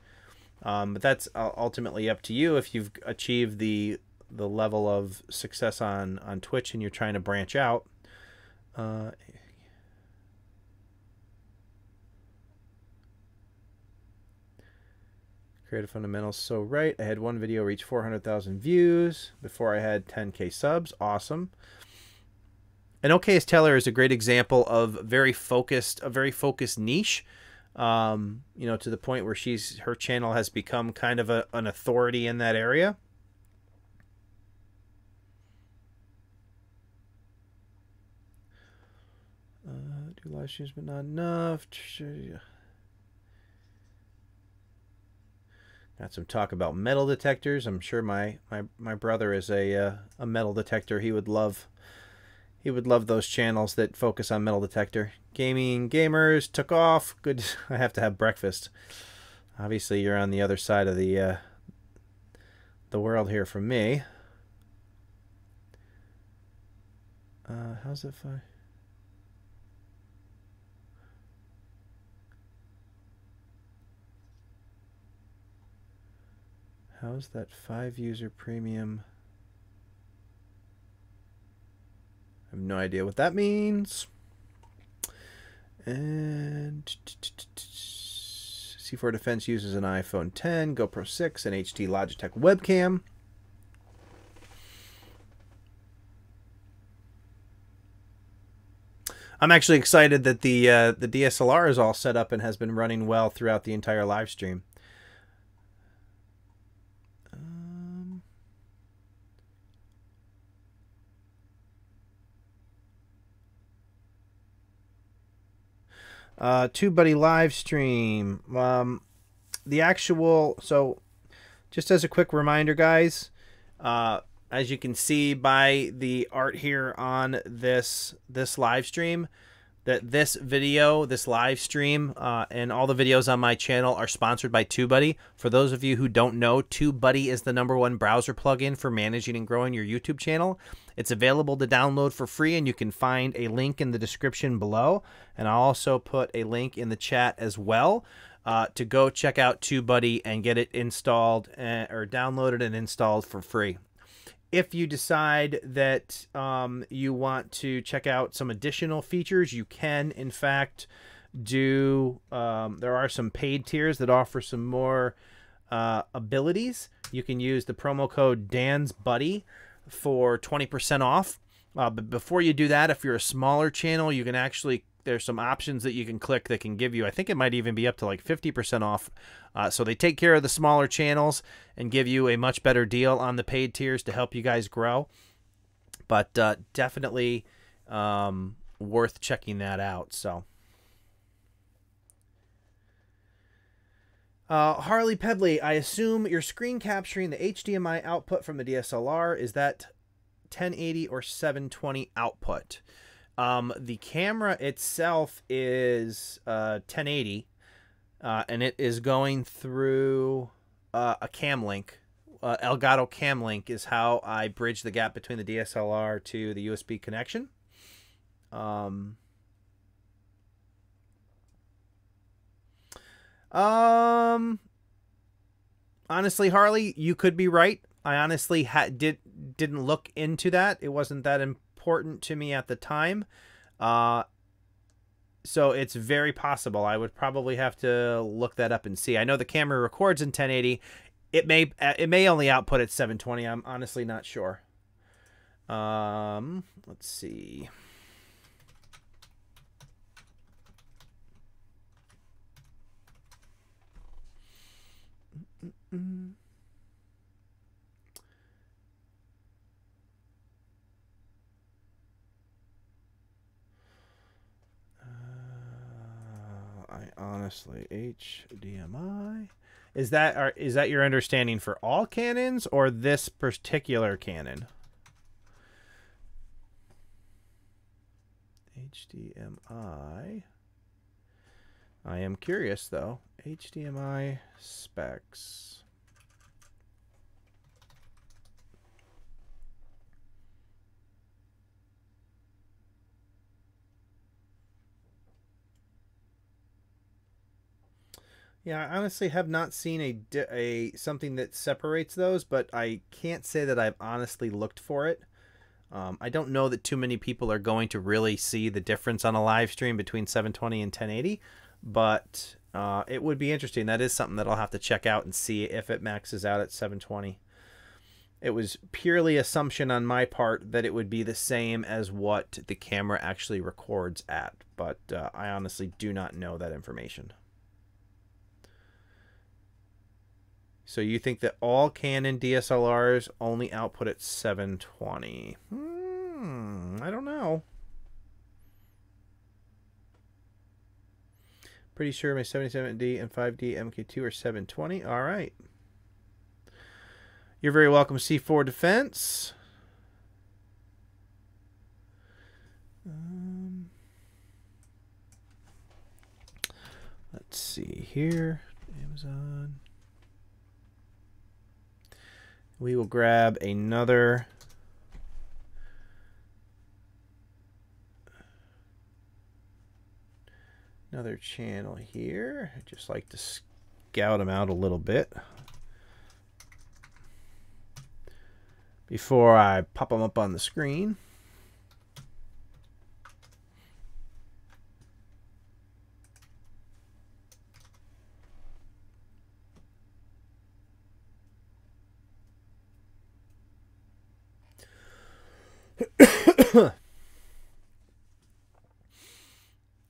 But that's ultimately up to you. If you've achieved the level of success on Twitch and you're trying to branch out. Creative Fundamentals so right. I had one video reach 400,000 views before I had 10K subs. Awesome. And OK's Taylor is a great example of a very focused niche. You know, to the point where her channel has become kind of an authority in that area. Do live streams, but not enough. Got some talk about metal detectors. I'm sure my brother is a metal detector. He would love those channels that focus on metal detector. Gaming gamers took off. Good. I have to have breakfast. Obviously, you're on the other side of the world here from me. How's it fine? How's that 5-user premium? I have no idea what that means. And C4 Defense uses an iPhone 10, GoPro 6, and HD Logitech webcam. I'm actually excited that the DSLR is all set up and has been running well throughout the entire live stream. TubeBuddy Live Stream. The actual, so just as a quick reminder, guys, as you can see by the art here on this live stream, that this video, this live stream, and all the videos on my channel are sponsored by TubeBuddy. For those of you who don't know, TubeBuddy is the #1 browser plugin for managing and growing your YouTube channel. It's available to download for free, and you can find a link in the description below. And I'll also put a link in the chat as well to go check out TubeBuddy and get it installed or downloaded and installed for free. If you decide that you want to check out some additional features, you can, in fact, do. There are some paid tiers that offer some more abilities. You can use the promo code DansBuddy for 20% off. But before you do that, if you're a smaller channel, you can actually, there's some options that you can click that can give you, I think it might even be up to like 50% off. So they take care of the smaller channels and give you a much better deal on the paid tiers to help you guys grow. But definitely worth checking that out. So Harley Pedley, I assume you're screen capturing the HDMI output from the DSLR. Is that 1080 or 720 output? The camera itself is 1080, and it is going through a cam link. Elgato cam link is how I bridge the gap between the DSLR to the USB connection. Honestly, Harley, you could be right. I honestly didn't look into that. It wasn't that important to me at the time. So it's very possible. I would probably have to look that up and see. I know the camera records in 1080. It may only output at 720. I'm honestly not sure. Let's see. I honestly HDMI. Is that your understanding for all Canons or this particular Canon? HDMI. I am curious though. HDMI specs. Yeah, I honestly have not seen a something that separates those, but I can't say that I've honestly looked for it. I don't know that too many people are going to really see the difference on a live stream between 720 and 1080, but it would be interesting. That is something that I'll have to check out and see if it maxes out at 720. It was purely assumption on my part that it would be the same as what the camera actually records at, but I honestly do not know that information. So you think that all Canon DSLRs only output at 720? I don't know. Pretty sure my 77D and 5D MK2 are 720. All right. You're very welcome, C4 Defense. Let's see here. Amazon. We will grab another channel here. I just like to scout them out a little bit before I pop them up on the screen.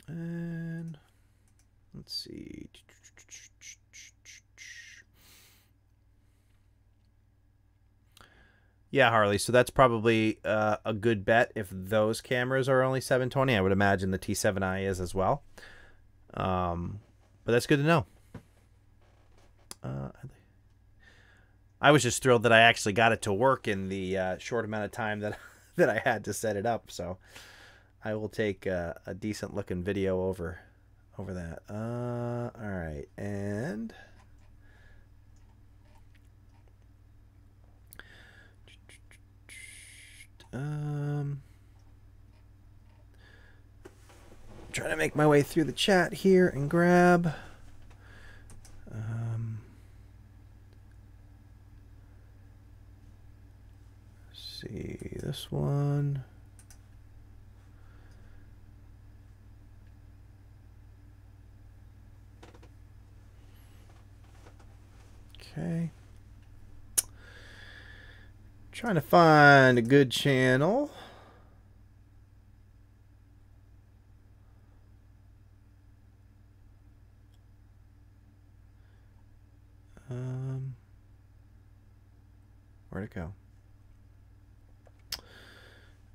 And let's see. Yeah, Harley. So that's probably a good bet if those cameras are only 720. I would imagine the T7i is as well. But that's good to know. I was just thrilled that I actually got it to work in the short amount of time that I had to set it up. So I will take a decent looking video over that. All right, and trying to make my way through the chat here and grab. See this one. Okay. Trying to find a good channel. Where'd it go?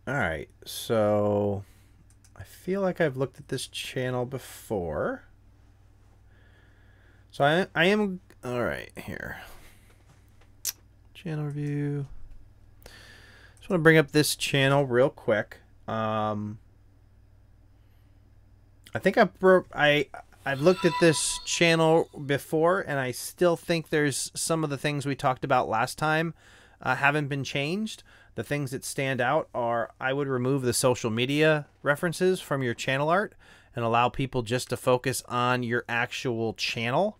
All right, so I feel like I've looked at this channel before. So I am, all right, here. Channel review. Just want to bring up this channel real quick. I think I've looked at this channel before, and I still think there's some of the things we talked about last time haven't been changed. The things that stand out are I would remove the social media references from your channel art and allow people just to focus on your actual channel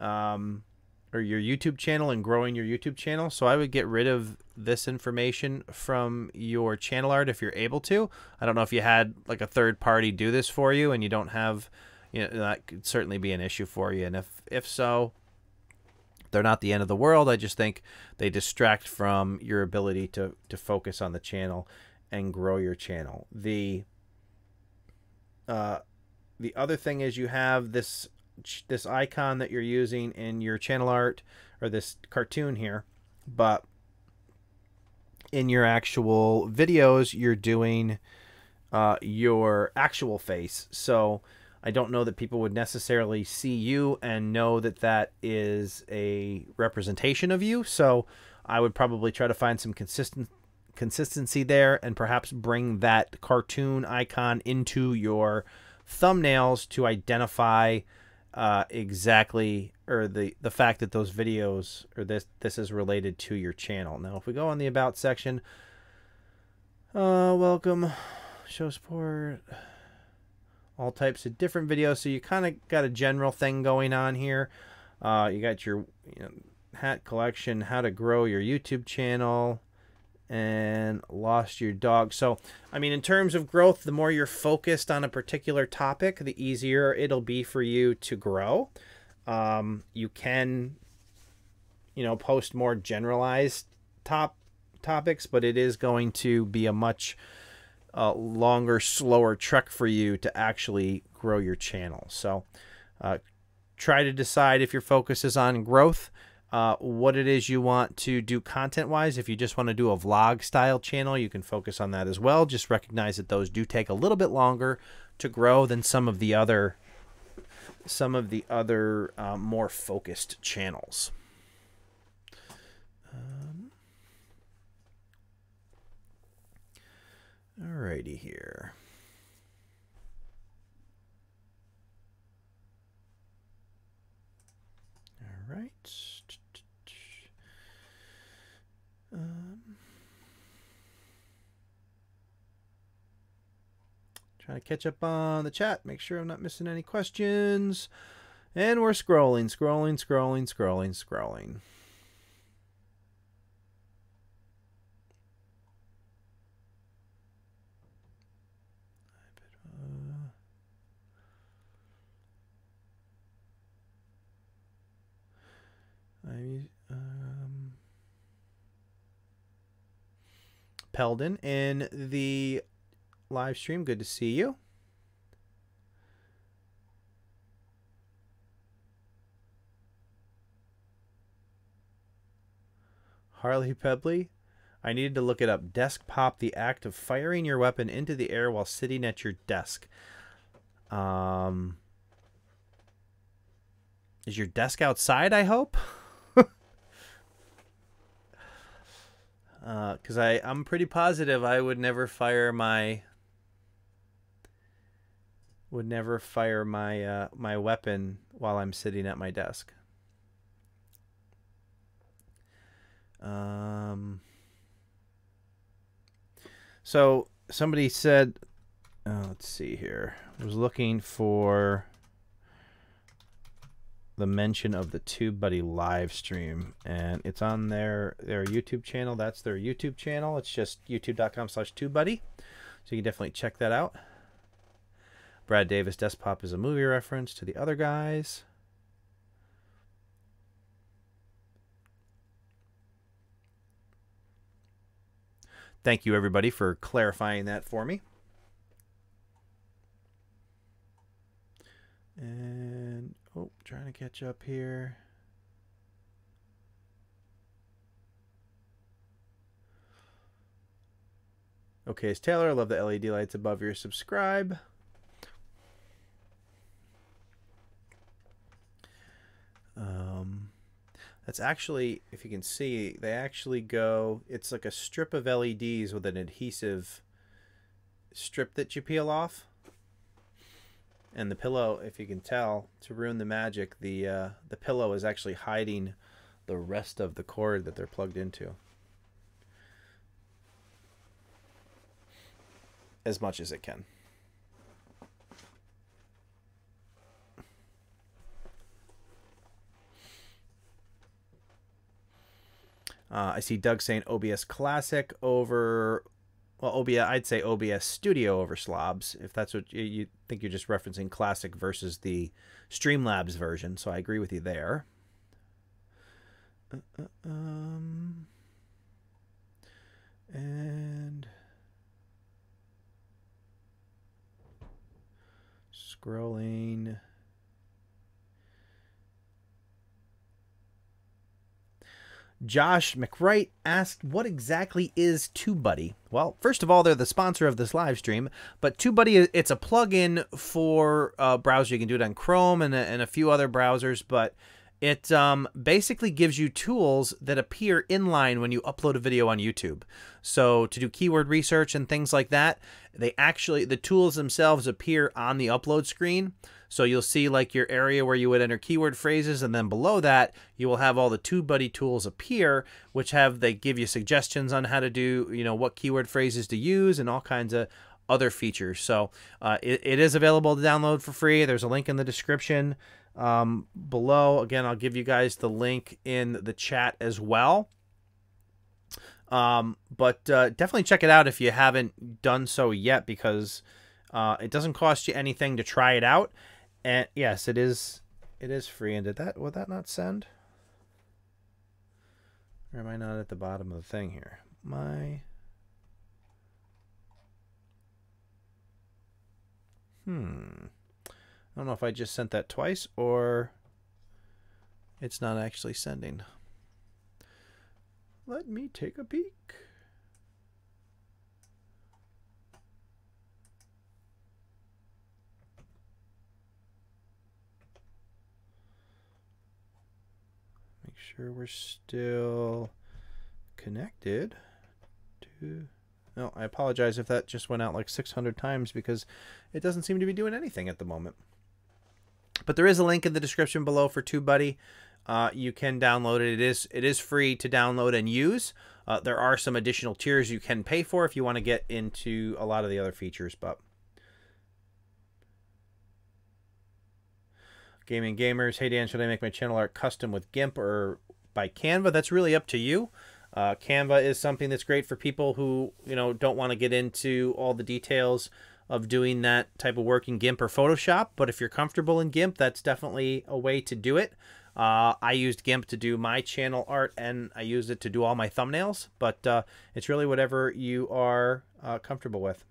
or your YouTube channel and growing your YouTube channel. So I would get rid of this information from your channel art if you're able to. I don't know if you had like a third party do this for you and you don't have, you know, that could certainly be an issue for you. And if so, they're not the end of the world. I just think they distract from your ability to focus on the channel and grow your channel. The other thing is you have this icon that you're using in your channel art, or this cartoon here, but in your actual videos you're doing your actual face. So I don't know that people would necessarily see you and know that that is a representation of you. So I would probably try to find some consistency there and perhaps bring that cartoon icon into your thumbnails to identify exactly, or the fact that those videos, or this is related to your channel. Now if we go on the about section, welcome, show support, all types of different videos. So you kind of got a general thing going on here. You got your hat collection, how to grow your YouTube channel, and lost your dog. So I mean, in terms of growth, the more you're focused on a particular topic, the easier it'll be for you to grow. You can, you know, post more generalized topics, but it is going to be a much longer, slower trek for you to actually grow your channel. So try to decide if your focus is on growth, what it is you want to do content wise. If you just want to do a vlog style channel, you can focus on that as well. Just recognize that those do take a little bit longer to grow than some of the other more focused channels. Alrighty here. All right. Trying to catch up on the chat, make sure I'm not missing any questions. And we're scrolling. Peldon in the live stream, good to see you. Harley Pebley, I needed to look it up. Desk pop, the act of firing your weapon into the air while sitting at your desk. Is your desk outside, I hope? Because I'm pretty positive I would never fire my my weapon while I'm sitting at my desk. So somebody said, let's see here. I was looking for the mention of the TubeBuddy live stream, and it's on their YouTube channel. That's their YouTube channel. It's just youtube.com/TubeBuddy. So you can definitely check that out. Brad Davis, Desk Pop is a movie reference to the other guys. Thank you, everybody, for clarifying that for me. And, oh, trying to catch up here. Okay, it's Taylor. I love the LED lights above your subscribe. That's actually, if you can see, they actually go, it's like a strip of LEDs with an adhesive strip that you peel off. And the pillow, if you can tell, to ruin the magic, the pillow is actually hiding the rest of the cord that they're plugged into. As much as it can. I see Doug saying OBS Classic over, well, OBS, I'd say OBS Studio over Slobs, if that's what you think. You're just referencing Classic versus the Streamlabs version, so I agree with you there. And scrolling. Josh McWright asked, what exactly is TubeBuddy? Well, first of all, they're the sponsor of this live stream, but TubeBuddy, it's a plugin for a browser. You can do it on Chrome and a few other browsers, but it basically gives you tools that appear inline when you upload a video on YouTube. So to do keyword research and things like that, the tools themselves appear on the upload screen. So you'll see like your area where you would enter keyword phrases, and then below that you will have all the TubeBuddy tools appear, which they give you suggestions on how to do, what keyword phrases to use and all kinds of other features. So it is available to download for free. There's a link in the description below. Again, I'll give you guys the link in the chat as well. But definitely check it out if you haven't done so yet, because it doesn't cost you anything to try it out. And yes, it is free. And would that not send? Or am I not at the bottom of the thing here? I don't know if I just sent that twice or it's not actually sending. Let me take a peek. Make sure we're still connected to... No, I apologize if that just went out like 600 times, because it doesn't seem to be doing anything at the moment. But there is a link in the description below for TubeBuddy. You can download it. It is free to download and use. There are some additional tiers you can pay for if you want to get into a lot of the other features. But Gaming Gamers, hey Dan, should I make my channel art custom with GIMP or by Canva? That's really up to you. Canva is something that's great for people who, don't want to get into all the details of doing that type of work in GIMP or Photoshop. But if you're comfortable in GIMP, that's definitely a way to do it. I used GIMP to do my channel art, and I used it to do all my thumbnails. But it's really whatever you are comfortable with.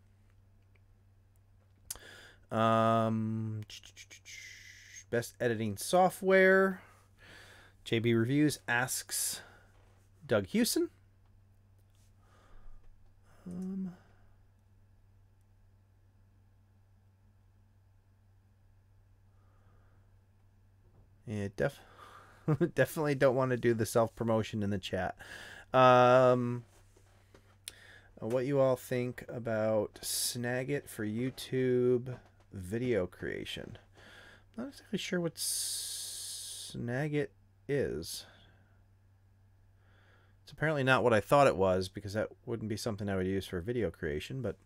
Best editing software. JB Reviews asks Doug Hewson. Yeah, definitely don't want to do the self-promotion in the chat. What you all think about Snagit for YouTube video creation? I'm not exactly sure what Snagit is. It's apparently not what I thought it was, because that wouldn't be something I would use for video creation, but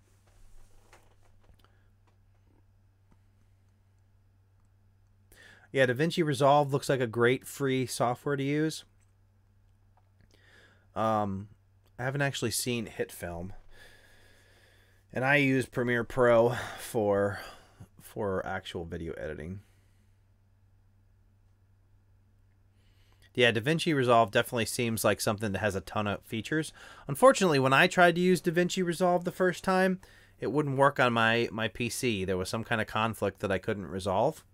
yeah, DaVinci Resolve looks like a great free software to use. I haven't actually seen HitFilm, and I use Premiere Pro for actual video editing. Yeah, DaVinci Resolve definitely seems like something that has a ton of features. Unfortunately, when I tried to use DaVinci Resolve the first time, it wouldn't work on my PC. There was some kind of conflict that I couldn't resolve.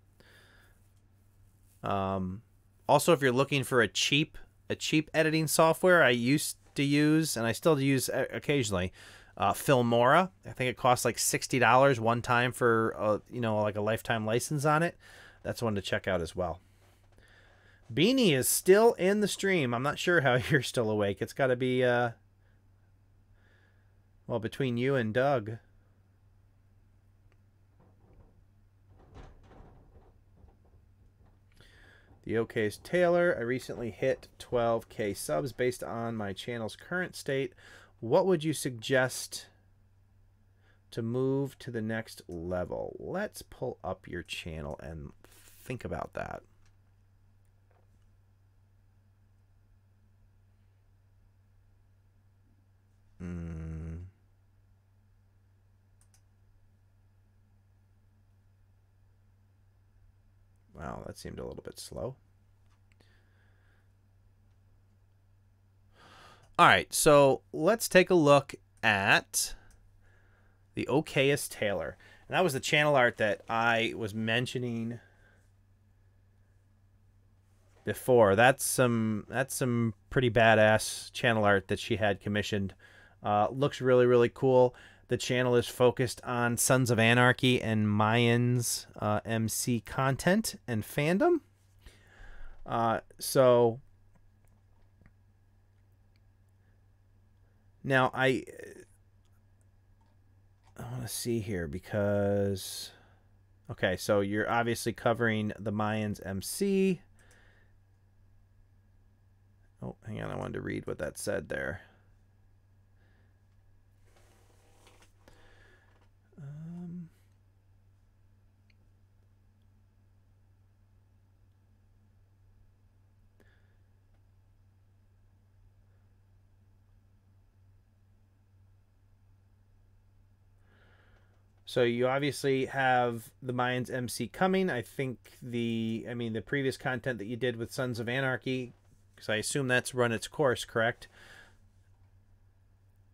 Also, if you're looking for a cheap editing software, I used to use, and I still use occasionally, Filmora. I think it costs like $60 one time for like a lifetime license on it. That's one to check out as well. Beanie is still in the stream. I'm not sure how you're still awake. It's got to be well, between you and Doug. The OK's Taylor. I recently hit 12K subs based on my channel's current state. What would you suggest to move to the next level? Let's pull up your channel and think about that. Wow, that seemed a little bit slow. All right, so let's take a look at the okayest Taylor. And that was the channel art that I was mentioning before. That's some pretty badass channel art that she had commissioned. Looks really, really cool. The channel is focused on Sons of Anarchy and Mayans MC content and fandom. So now I want to see here because, okay, so you're obviously covering the Mayans MC. Oh, hang on, I wanted to read what that said there. So you obviously have the Mayans MC coming. I think the previous content that you did with Sons of Anarchy, because I assume that's run its course, correct?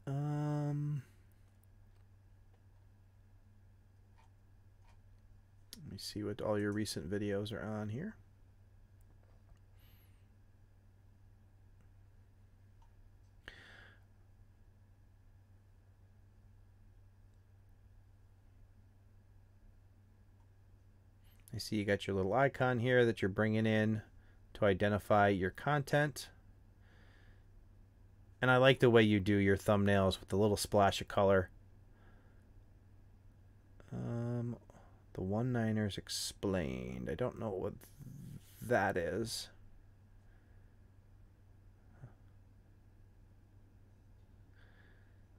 Let me see what all your recent videos are on here. I see you got your little icon here that you're bringing in to identify your content. And I like the way you do your thumbnails with the little splash of color. The one-niners explained. I don't know what that is.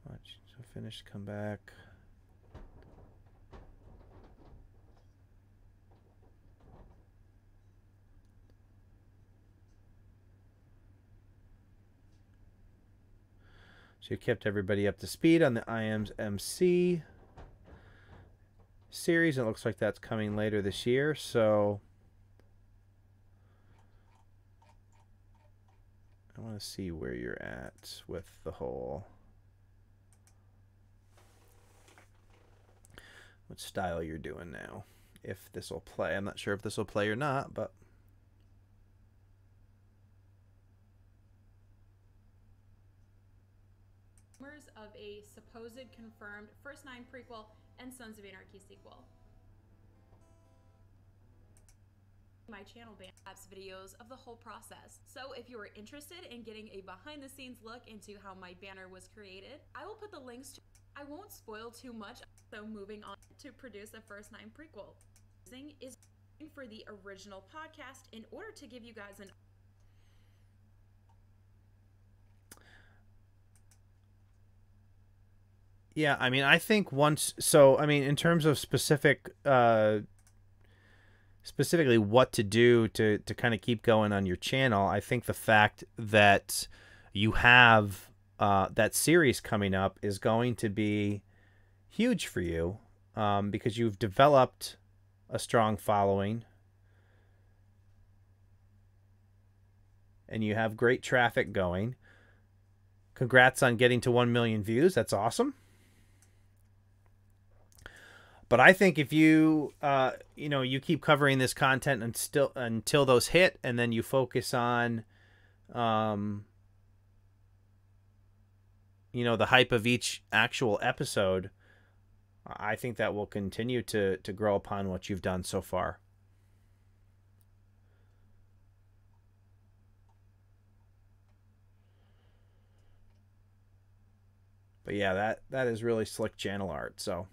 Watch. So finish, come back. So you kept everybody up to speed on the IAMS MC series. It looks like that's coming later this year. So I want to see where you're at with the whole, what style you're doing now. If this will play. I'm not sure if this will play or not, but of a supposed confirmed First Nine prequel and Sons of Anarchy sequel. My channel apps videos of the whole process. So if you are interested in getting a behind the scenes look into how my banner was created, I will put the links to. I won't spoil too much. So moving on to produce a First Nine prequel. Is for the original podcast in order to give you guys an yeah, I mean, I think once, so, I mean, in terms of specifically what to do to kind of keep going on your channel, I think the fact that you have that series coming up is going to be huge for you because you've developed a strong following and you have great traffic going. Congrats on getting to 1 million views. That's awesome. But I think if you, you keep covering this content until those hit, and then you focus on, you know, the hype of each actual episode, I think that will continue to grow upon what you've done so far. But yeah, that is really slick channel art. So,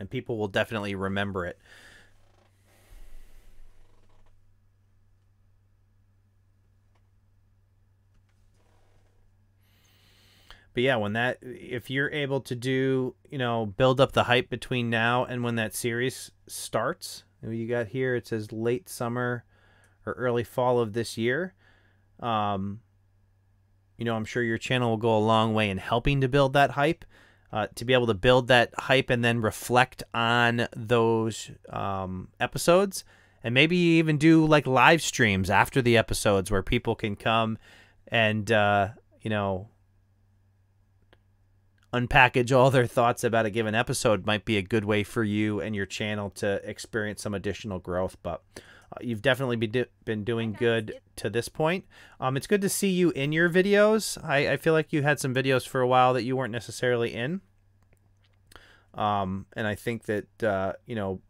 and people will definitely remember it. But yeah, if you're able to do, you know, build up the hype between now and when that series starts, you got here, it says late summer or early fall of this year. You know, I'm sure your channel will go a long way in helping to build that hype, to be able to build that hype and then reflect on those episodes, and maybe even do like live streams after the episodes where people can come and, you know, unpackage all their thoughts about a given episode. Might be a good way for you and your channel to experience some additional growth. But you've definitely been doing good to this point. It's good to see you in your videos. I feel like you had some videos for a while that you weren't necessarily in. And I think that, you know,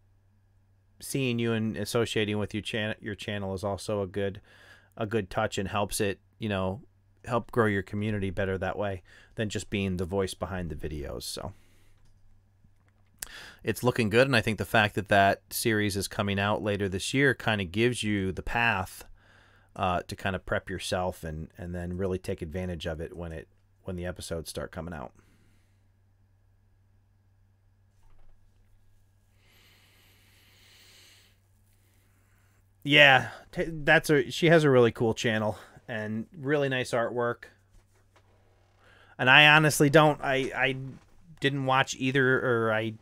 seeing you and associating with your channel is also a good touch, and helps it, you know, help grow your community better that way than just being the voice behind the videos. So it's looking good, and I think the fact that that series is coming out later this year kind of gives you the path to kind of prep yourself and then really take advantage of it when the episodes start coming out. Yeah, she has a really cool channel and really nice artwork. And I honestly I didn't watch either, or I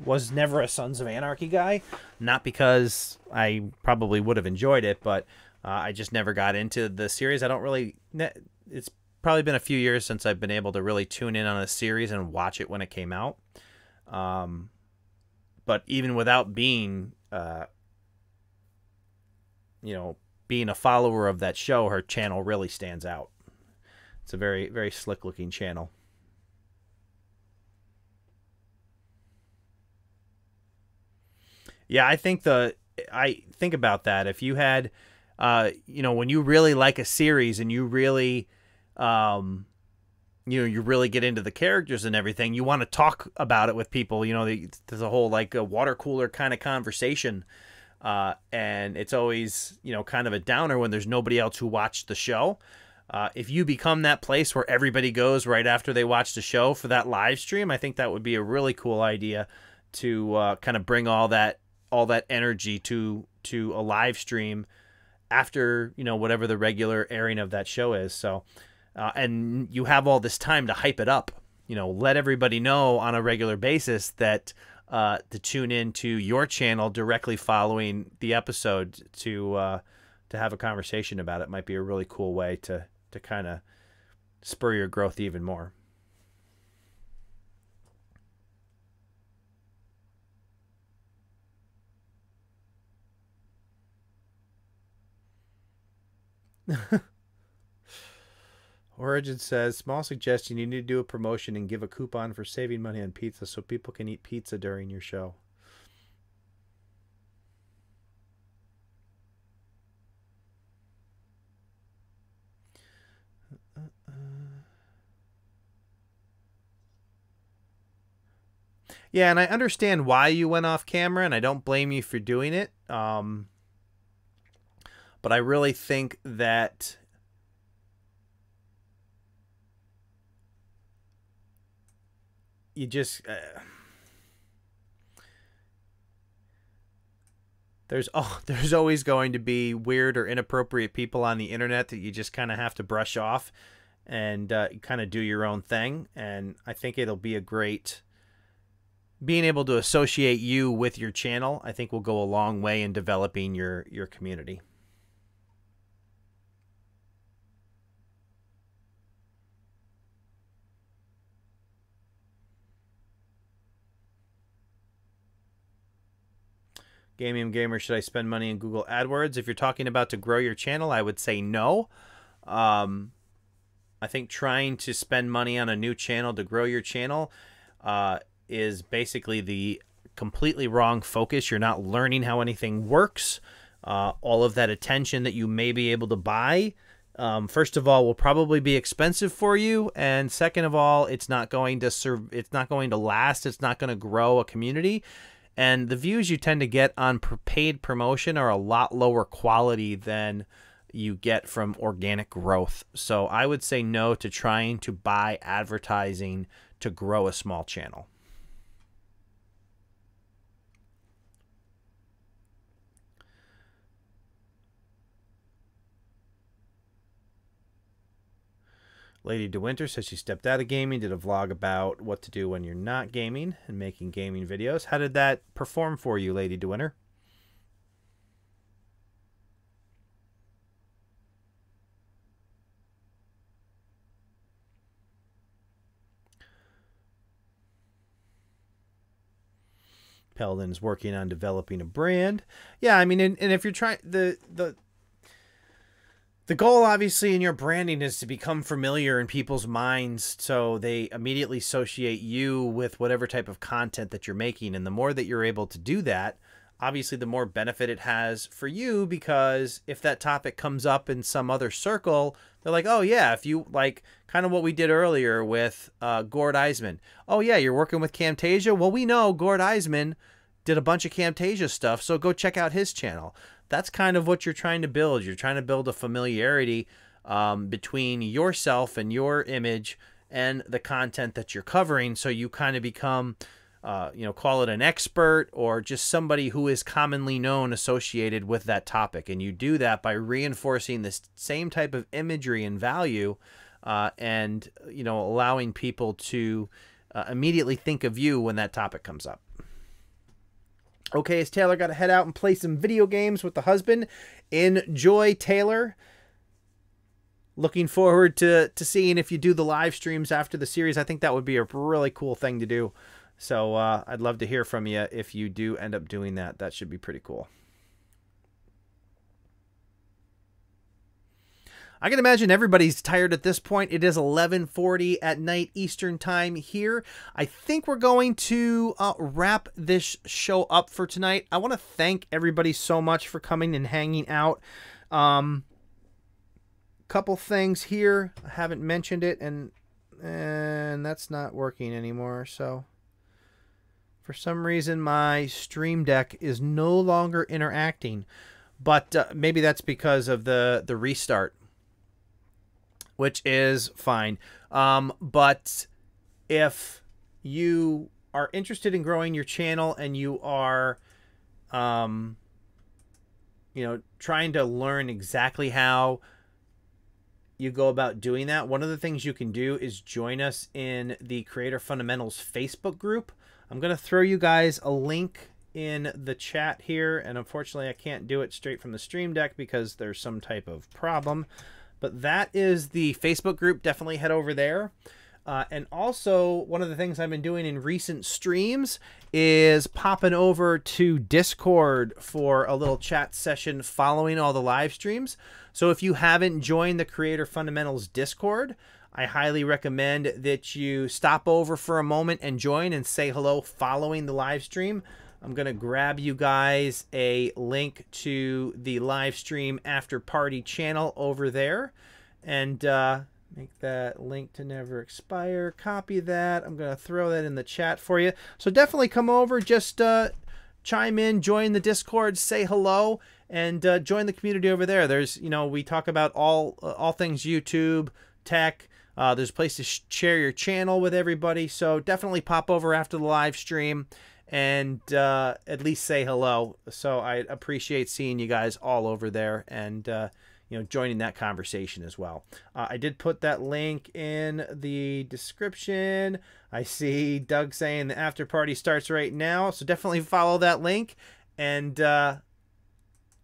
was never a Sons of Anarchy guy. Not because I probably would have enjoyed it, but I just never got into the series. I don't really... It's probably been a few years since I've been able to really tune in on a series and watch it when it came out. But even without being... you know, being a follower of that show, her channel really stands out. It's a very, very slick looking channel. Yeah, I think about that. If you had, you know, when you really like a series and you really, you know, you really get into the characters and everything, you want to talk about it with people. You know, there's a whole like a water cooler kind of conversation. And it's always, you know, kind of a downer when there's nobody else who watched the show. If you become that place where everybody goes right after they watch the show for that live stream, I think that would be a really cool idea to kind of bring all that energy to a live stream after, you know, whatever the regular airing of that show is. So, and you have all this time to hype it up, you know, let everybody know on a regular basis that to tune in to your channel directly following the episode to have a conversation about it. Might be a really cool way to kind of spur your growth even more. Origin says, small suggestion, you need to do a promotion and give a coupon for saving money on pizza so people can eat pizza during your show. Yeah, and I understand why you went off camera, and I don't blame you for doing it. But I really think that you just there's always going to be weird or inappropriate people on the internet that you just kind of have to brush off and kind of do your own thing. And I think it'll be a great... Being able to associate you with your channel, I think will go a long way in developing your community. Gaming Gamer, should I spend money in Google AdWords? If you're talking about to grow your channel, I would say no. I I think trying to spend money on a new channel to grow your channel is basically the completely wrong focus. You're not learning how anything works. All of that attention that you may be able to buy, first of all, will probably be expensive for you, and second of all, it's not going to it's not going to last. It's not going to grow a community, and the views you tend to get on paid promotion are a lot lower quality than you get from organic growth. So I would say no to trying to buy advertising to grow a small channel. Lady DeWinter says she stepped out of gaming, did a vlog about what to do when you're not gaming and making gaming videos. How did that perform for you, Lady DeWinter? Peldon's working on developing a brand. Yeah, I mean, and if you're trying, the goal, obviously, in your branding is to become familiar in people's minds so they immediately associate you with whatever type of content that you're making. And the more that you're able to do that, obviously, the more benefit it has for you, because if that topic comes up in some other circle, they're like, oh, yeah, if you like kind of what we did earlier with Gord Eisman. Oh, yeah, you're working with Camtasia? Well, we know Gord Eisman did a bunch of Camtasia stuff, so go check out his channel. That's kind of what you're trying to build. You're trying to build a familiarity between yourself and your image and the content that you're covering, so you kind of become, call it an expert or just somebody who is commonly known associated with that topic. And you do that by reinforcing this same type of imagery and value and, allowing people to immediately think of you when that topic comes up. Okay, as Taylor got to head out and play some video games with the husband. Enjoy, Taylor. Looking forward to seeing if you do the live streams after the series. I think that would be a really cool thing to do. So I'd love to hear from you if you do end up doing that. That should be pretty cool. I can imagine everybody's tired at this point. It is 11:40 at night Eastern time here. I think we're going to wrap this show up for tonight. I want to thank everybody so much for coming and hanging out. Couple things here. I haven't mentioned it, and that's not working anymore. So for some reason, my Stream Deck is no longer interacting, but maybe that's because of the restart, which is fine. But if you are interested in growing your channel and you are, trying to learn exactly how you go about doing that, one of the things you can do is join us in the Creator Fundamentals Facebook group. I'm going to throw you guys a link in the chat here, and unfortunately I can't do it straight from the Stream Deck because there's some type of problem. But that is the Facebook group. Definitely head over there. And also, one of the things I've been doing in recent streams is popping over to Discord for a little chat session following all the live streams. So if you haven't joined the Creator Fundamentals Discord, I highly recommend that you stop over for a moment and join and say hello following the live stream. I'm going to grab you guys a link to the live stream after party channel over there and make that link to never expire. Copy that. I'm going to throw that in the chat for you. So definitely come over, just chime in, join the Discord, say hello, and join the community over there. There's, we talk about all things YouTube, tech. There's a place to share your channel with everybody. So definitely pop over after the live stream and at least say hello. So I appreciate seeing you guys all over there and joining that conversation as well. I did put that link in the description. I see Doug saying the after party starts right now, so definitely follow that link, and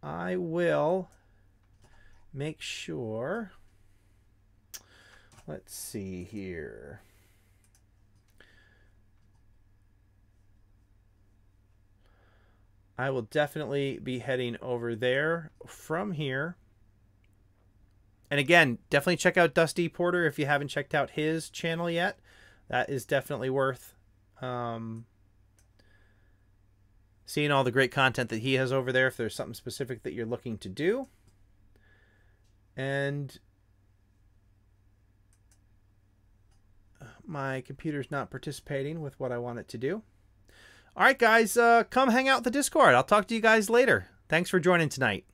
I will make sure. Let's see here. I will definitely be heading over there from here And again, definitely check out Dusty Porter if you haven't checked out his channel yet. That is definitely worth seeing all the great content that he has over there if there's something specific that you're looking to do. And my computer's not participating with what I want it to do. All right, guys, come hang out in the Discord. I'll talk to you guys later. Thanks for joining tonight.